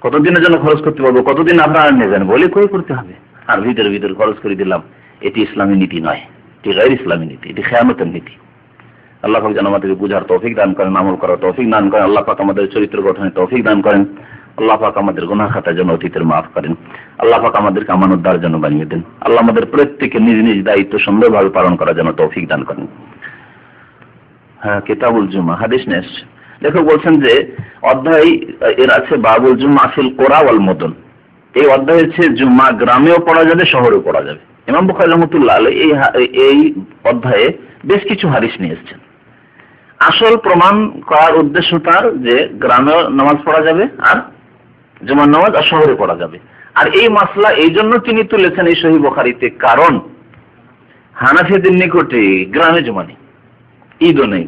কতদিনের জন্য খরচ করতে পারবো, কতদিন আপনারা নিয়ে যান বলে কই করতে হবে, আর ভিতরে খরচ করে দিলাম। এটি ইসলামী নীতি নয়, এটি গায়র ইসলামী নীতি, এটি খেয়ানতের নীতি। আল্লাহ পাক যেন আমাদেরকে বুঝার তৌফিক দান করেন, আমল করার তৌফিক দান করেন। আল্লাহ পাক আমাদের চরিত্র গঠনের তৌফিক দান করেন। আল্লাহ পাক আমাদের গুনাহ খাতার জন্য অতীতের মাফ করেন। আল্লাহ পাক আমাদেরকে আমানতদার জন্য বানিয়ে দেন। আল্লাহ আমাদের প্রত্যেককে নিজ নিজ দায়িত্ব সুন্দরভাবে পালন করার জন্য তৌফিক দান করেন। হ্যাঁ, কিতাবুল জুমা হাদিস নেস লেখক বলছেন যে অধ্যায় এর আছে বাবুল জুমা ফিল কোরা ওয়াল মুদন। এই অধ্যায় হচ্ছে জুমা গ্রামেও পড়া যাবে, শহরেও পড়া যাবে। ইমাম বুখারী রাহমাতুল্লাহ আলাইহি এই অধ্যায়ে বেশ কিছু হাদিস নিয়ে এসেছেন। আসল প্রমাণ করার উদ্দেশ্য তার যে গ্রামেও নামাজ পড়া যাবে আর জুমার নামাজ আর শহরে পড়া যাবে। আর এই মাসলা এই জন্য তিনি তুলেছেন এই সহিহ বুখারীতে, কারণ হানাফিদের নিকটে গ্রামে জুমা নেই, ঈদও নেই।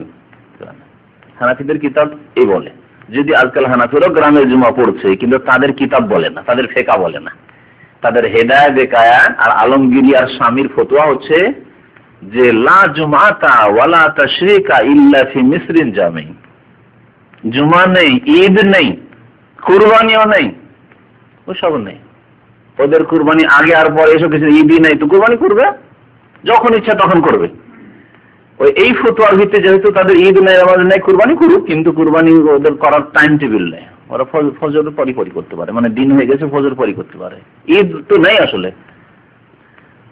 হানাফিদের কিতাব এই বলে, যদি আজকাল হানাফিরও গ্রামে জুমা পড়ছে, কিন্তু তাদের কিতাব বলে না, তাদের ফেকা বলে না, তাদের হেদায়া বেকায়া আর আলমগিরি আর স্বামীর ফতোয়া হচ্ছে যে লা জুমাতা ওয়ালা তাশরিকা ইল্লা ফি মিসরিন জামি। জুমা নেই, ঈদ নেই, কুরবানিও নেই, ওসব নেই। ওদের কুরবানি আগে আর পরে এসব কিছু, ঈদই নেই তো কুরবানি করবে যখন ইচ্ছা তখন করবে। ওই এই ফতোয়ার ভিত্তিতে যেহেতু তাদের ঈদ নেই, নামাজ নেই, কুরবানি করুক, কিন্তু কুরবানি ওদের করার টাইম টেবিল নেই। ওরা ফজর পরি করতে পারে, মানে দিন হয়ে গেছে ফজর পরি করতে পারে, ঈদ তো নেই আসলে।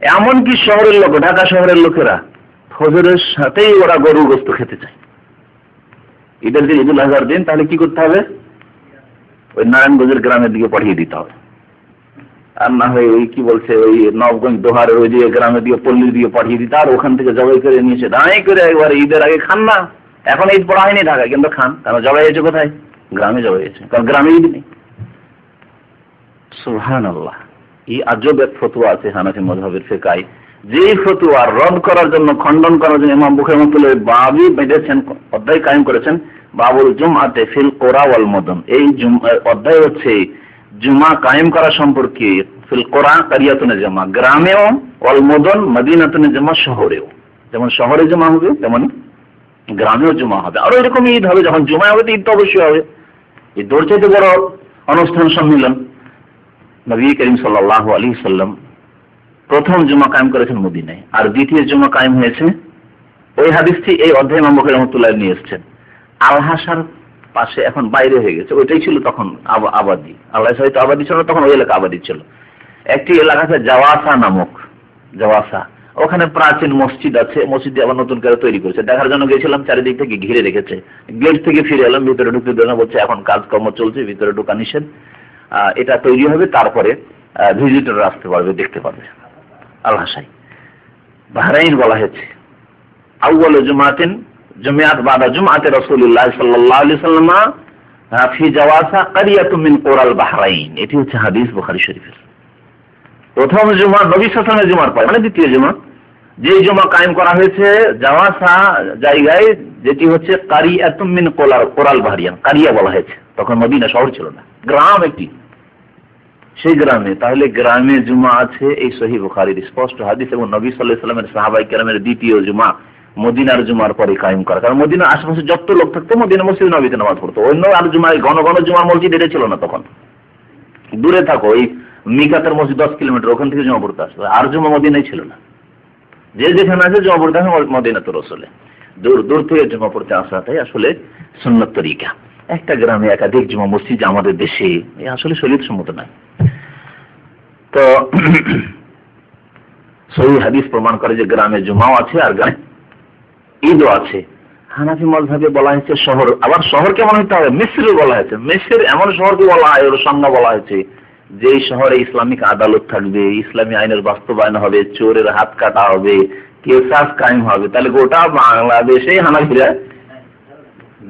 এমনকি শহরের লোক, ঢাকা শহরের লোকেরা ফজরের সাথেই ওরা গরুর গোশত খেতে চায়। ঈদের দিন, ঈদুল আজহার দিন, তাহলে কি করতে হবে, ওই নারায়ণগঞ্জের গ্রামের দিকে পাঠিয়ে দিতে হবে। আর না হয় ওই কি বলছে, ওই নবগঞ্জ দোহারের ওই দিকে গ্রামের দিকে, পল্লীর দিকে পাঠিয়ে দিতে, আর ওখান থেকে জবাই করে নিয়েছে দাঁড়াই করে একবারে ঈদের আগে খান না। এখন ঈদ পড়া হয়নি ঢাকায়, কিন্তু খান, কারণ জবাই হয়েছে কোথায়, গ্রামে জবাই হয়েছে, কারণ গ্রামে ঈদ নেই। সুবহানাল্লাহ, এই আজব এক ফতোয়া আছে হানাফি মাযহাবের ফিকহায়, যে ফতোয়া রদ করার জন্য, খণ্ডন করার জন্য ইমাম বুখারী রাহমাতুল্লাহ বাবই বেঁধেছেন, অধ্যায় কায়েম করেছেন, বাবুল জুমআতে ফিল কোরা ওয়াল মুদন। এই অধ্যায় হচ্ছে জুমা কায়েম করা সম্পর্কে, ফিল কোরা কারিয়াতুনে জামা, গ্রামেও, ওয়াল মুদন মদিনাতুনে জামা, শহরেও। যেমন শহরে জুমা হবে তেমন গ্রামেও জুমা হবে। আর এরকম ঈদ হবে, যখন জুমা হবে ঈদ তো অবশ্যই হবে। এই দৌড় চাইতে বড় অনুষ্ঠান সম্মিলন। নবী করিম সাল্লাল্লাহু আলাইহি সাল্লাম প্রথম জুমা কায়েম করেছেন মদিনায়, আর দ্বিতীয় জুমা কায়েম হয়েছে, ওই হাদিসটি এই অধ্যায় ইমাম বুখারী রাহমাতুল্লাহ নিয়ে এসেছেন, আল-হাসার পাশে, এখন বাইরে হয়ে গেছে, ওইটাই ছিল তখন আবাদি। আল্লাহ হয়তো আবাদি ছিল, তখন ওই এলাকা আবাদি ছিল। একটি এলাকা আছে জাওয়াসা নামক, জাওয়াসা, ওখানে প্রাচীন মসজিদ আছে, মসজিদ আবার নতুন করে তৈরি করেছে। দেখার জন্য গেছিলাম, চারিদিক থেকে ঘিরে রেখেছে, গেট থেকে ফিরে এলাম, ভিতরে ঢুকতে দেয় না, বলছে এখন কাজকর্ম চলছে, ভিতরে ঢোকা নিষেধ, এটা তৈরি হবে, তারপরে ভিজিটর আসতে পারবে, দেখতে পারবে। আল-হাসাই বাহরাইন বলা হয়েছে। আউয়ালু জুমাতিন জুমিআত বাদা জুমআতি রাসূলুল্লাহ সাল্লাল্লাহু আলাইহি ওয়াসাল্লাম ফি জাওয়াসা কারিয়াতুম মিন কুরাল বাহরাইন। এটি হচ্ছে হাদিস বুখারী শরীফের। প্রথম জুমা নবী সাল্লাল্লাহু আলাইহি ওয়াসাল্লামের জুমার পরে, মানে দ্বিতীয় জুমা, যে জুমা কায়েম করা হয়েছে জাওয়াসা জায়গায়, যেটি হচ্ছে কারিয়াতুম মিন কুরাল বাহরাইন, কারিয়া বলা হয়েছে, তখন মদিনা শহর ছিল না, গ্রাম একটি, সেই গ্রামে। তাহলে গ্রামে জুমা আছে, এই সহিহ বুখারীর স্পষ্ট হাদিস, এবং নবী সাল্লাল্লাহু আলাইহি ওয়াসাল্লামের সাহাবায়ে কেরামের দ্বিতীয় জুমা মদিনার জুমার পরে কায়েম করা। কারণ মদিনার আশেপাশে যত লোক থাকতো, মদিনা মসজিদ নবীতে নামাজ পড়তো। অন্য আর জুমায় ঘন ঘন জুমার মসজিদ এটা ছিল না তখন, দূরে থাকো, ওই মিকাতের মসজিদ 10 কিলোমিটার, ওখান থেকে জমা পড়তে আসতো, আর জুমা মদিনায় ছিল না। যে যেখানে আছে জমা পড়তে আসে মদিনাতুর রাসূলে, দূর দূর থেকে জমা পড়তে আসাটাই আসলে সুন্নাত তরিকা। একটা গ্রামে একাধিক জুমা মসজিদ আমাদের দেশে আসলে শরীয়ত সম্মত নয়। তো সহিহ হাদিস প্রমাণ করে যে গ্রামে জুমাও আছে আর গ্রামে ঈদও আছে। হানাফি মাযহাবে বলা হয়েছে শহর, আবার শহর কেমন হতে হবে? মিসর বলা হয়েছে। মিসর এমন শহরকে বলা হয়, ওর সংজ্ঞা বলা হয়েছে যেই শহরে ইসলামিক আদালত থাকবে, ইসলামী আইনের বাস্তবায়ন হবে, চোরের হাত কাটা হবে, কেসাস কায়েম হবে। তাহলে গোটা বাংলাদেশে হানাফিরা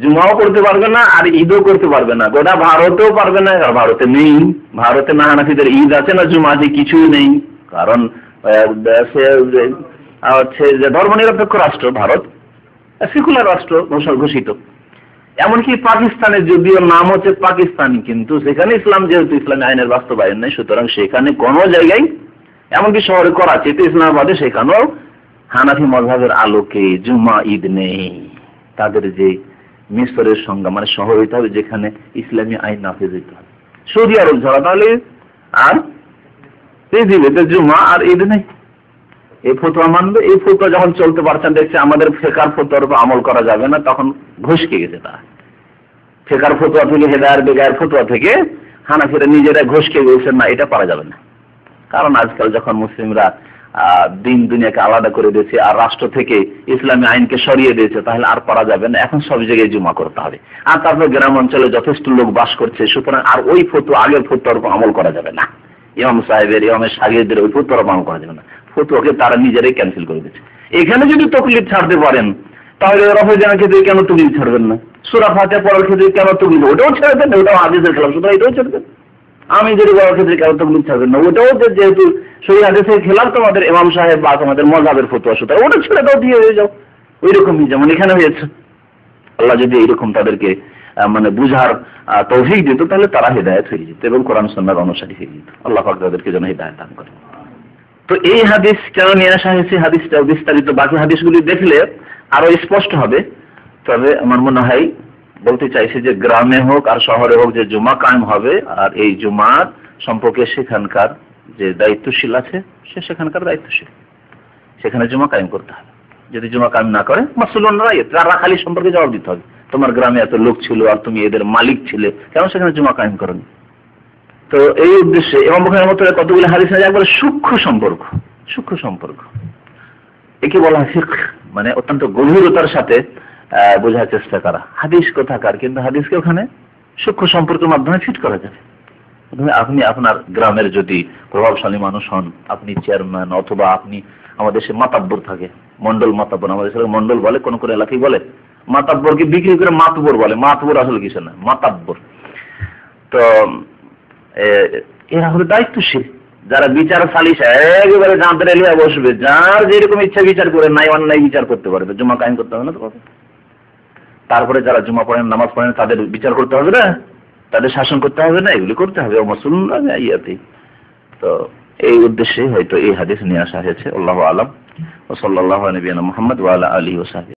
জুমাও করতে পারবে না আর ঈদও করতে পারবে না, গোটা ভারতেও পারবে না। আর ভারতে নেই, ভারতে না হানাফিদের ঈদ আছে না জুমা আছে, কিছুই নেই। কারণ হচ্ছে যে ধর্মনিরপেক্ষ রাষ্ট্র ভারত, সেকুলার রাষ্ট্র ঘোষিত। এমনকি পাকিস্তানে, যদিও নাম হচ্ছে পাকিস্তানি, কিন্তু সেখানে ইসলাম যেহেতু ইসলামী আইনের বাস্তবায়ন নেই, সুতরাং সেখানে কোনো জায়গায়, এমনকি শহরে করাচিতে, ইসলামাবাদে, সেখানেও হানাফি মাযহাবের আলোকে জুমা ঈদ নেই। তাদের যে মিসরের সংজ্ঞা, মানে শহর হইতে হবে যেখানে ইসলামী আইন নাফিজ হইতে হবে। সৌদি আরব ছাড়া তাহলে আর পৃথিবীতে জুমা আর ঈদ নেই। এই ফতোয়া মানবে। এই ফতোয়া যখন চলতে পারছেন, দেখছে আমাদের ফেকার ফতোয়ার উপর আমল করা যাবে না, তখন ঘুষকে গেছে তারা। ফেকার ফতোয়া থেকে, হেদায়ের বেগায়ের ফতোয়া থেকে হানাফিরা নিজেরা ঘুষকে গেছেন, না এটা পারা যাবে না। কারণ আজকাল যখন মুসলিমরা দিন দুনিয়াকে আলাদা করে দিয়েছে আর রাষ্ট্র থেকে ইসলামী আইনকে সরিয়ে দিয়েছে, তাহলে আর পারা যাবে না। এখন সব জায়গায় জুমা করতে হবে। আর তারপর গ্রাম অঞ্চলে যথেষ্ট লোক বাস করছে, সুতরাং আর ওই ফতোয়া, আগের ফতোয়ার উপর আমল করা যাবে না। ইমাম সাহেবের, ইমামের শাগিরদের ওই ফতোয়ার উপর আমল করা যাবে না। ফতোয়াকে তারা নিজেরাই ক্যান্সেল করে দিচ্ছে। এখানে যদি তকলিফ ছাড়তে পারেন, তাহলে রফেজানের ক্ষেত্রে কেন তকলিফ ছাড়বেন না? সূরা ফাতিহা পড়ার ক্ষেত্রে কেন তকলিফ? ওটাও ছেড়ে দেন, ওটাও হাদিসের খেলাফ, সুতরাং এটাও ছেড়ে দেন। আমি যদি বলার ক্ষেত্রে কেন তকলিফ ছাড়বেন না? ওটাও যেহেতু শরীয়ত হাদিসের খেলাফ তোমাদের ইমাম সাহেব বা তোমাদের মাযহাবের ফতোয়া, সুতরাং ওটা ছেড়ে দাও, দিয়ে হয়ে যাও। ওই রকমই যেমন এখানে হয়েছে। আল্লাহ যদি এইরকম তাদেরকে মানে বুঝার তৌফিক দিত, তাহলে তারা হেদায়েত হয়ে যেত এবং কোরআন সুন্নাহর অনুসারী হয়ে যেত। আল্লাহ পাক তাদেরকে যেন হেদায়েত দান করে। তো এই হাদিস কেন নিয়ে আসা হয়েছে, হাদিসটা বিস্তারিত বাকি হাদিসগুলি দেখলে আরো স্পষ্ট হবে। তবে আমার মনে হয় বলতে চাইছি যে গ্রামে হোক আর শহরে হোক যে জুমা কায়েম হবে, আর এই জুমার সম্পর্কে সেখানকার যে দায়িত্বশীল আছে, সে সেখানকার দায়িত্বশীল, সেখানে জুমা কায়েম করতে হবে। যদি জুমা কায়েম না করে, মাসউলুন রাইয়াত, তারা খালি সম্পর্কে জবাব দিতে হবে। তোমার গ্রামে এত লোক ছিল আর তুমি এদের মালিক ছিলে, কেন সেখানে জুমা কায়েম করনি? তো এই উদ্দেশ্যে ইমাম বুখারীর মতো কতগুলো হাদিস আছে, একবারে সূক্ষ্ম সম্পর্ক, সূক্ষ্ম সম্পর্ক। একে বলা হয় ফিকহ, মানে অত্যন্ত গভীরতার সাথে বোঝার চেষ্টা করা। হাদিস কোথাকার, কিন্তু হাদিসকে ওখানে সূক্ষ্ম সম্পর্কের মাধ্যমে ফিট করা যাবে। আপনি আপনার গ্রামের যদি প্রভাবশালী মানুষ হন, আপনি চেয়ারম্যান, অথবা আপনি আমাদের দেশে মাতাব্বর থাকে, মন্ডল মাতাব্বর, আমাদের দেশে মন্ডল বলে, কোন কোন এলাকায় বলে মাতাব্বরকে বিক্রি করে মাতবর বলে। মাতবর আসলে কিছু না, মাতাব্বর। তো এরা হলো দায়িত্বশীল, যারা বিচার সালিশ একেবারে জানতে এলিয়া বসবে, যার যেরকম ইচ্ছা বিচার করে, নাই অন্যায় বিচার করতে পারবে। জুমা কায়েম করতে হবে না তো? তারপরে যারা জুমা পড়েন, নামাজ পড়েন, তাদের বিচার করতে হবে না, তাদের শাসন করতে হবে না, এগুলি করতে হবে মুসলমানরা ইয়াতে। তো এই উদ্দেশ্যে হয়তো এই হাদিস নিয়ে আসা হয়েছে। আল্লাহু আ'লাম। ওয়া সাল্লাল্লাহু আলা নবিয়িনা মুহাম্মদ ওয়া আলা আলিহি ওয়া সাহবিহি।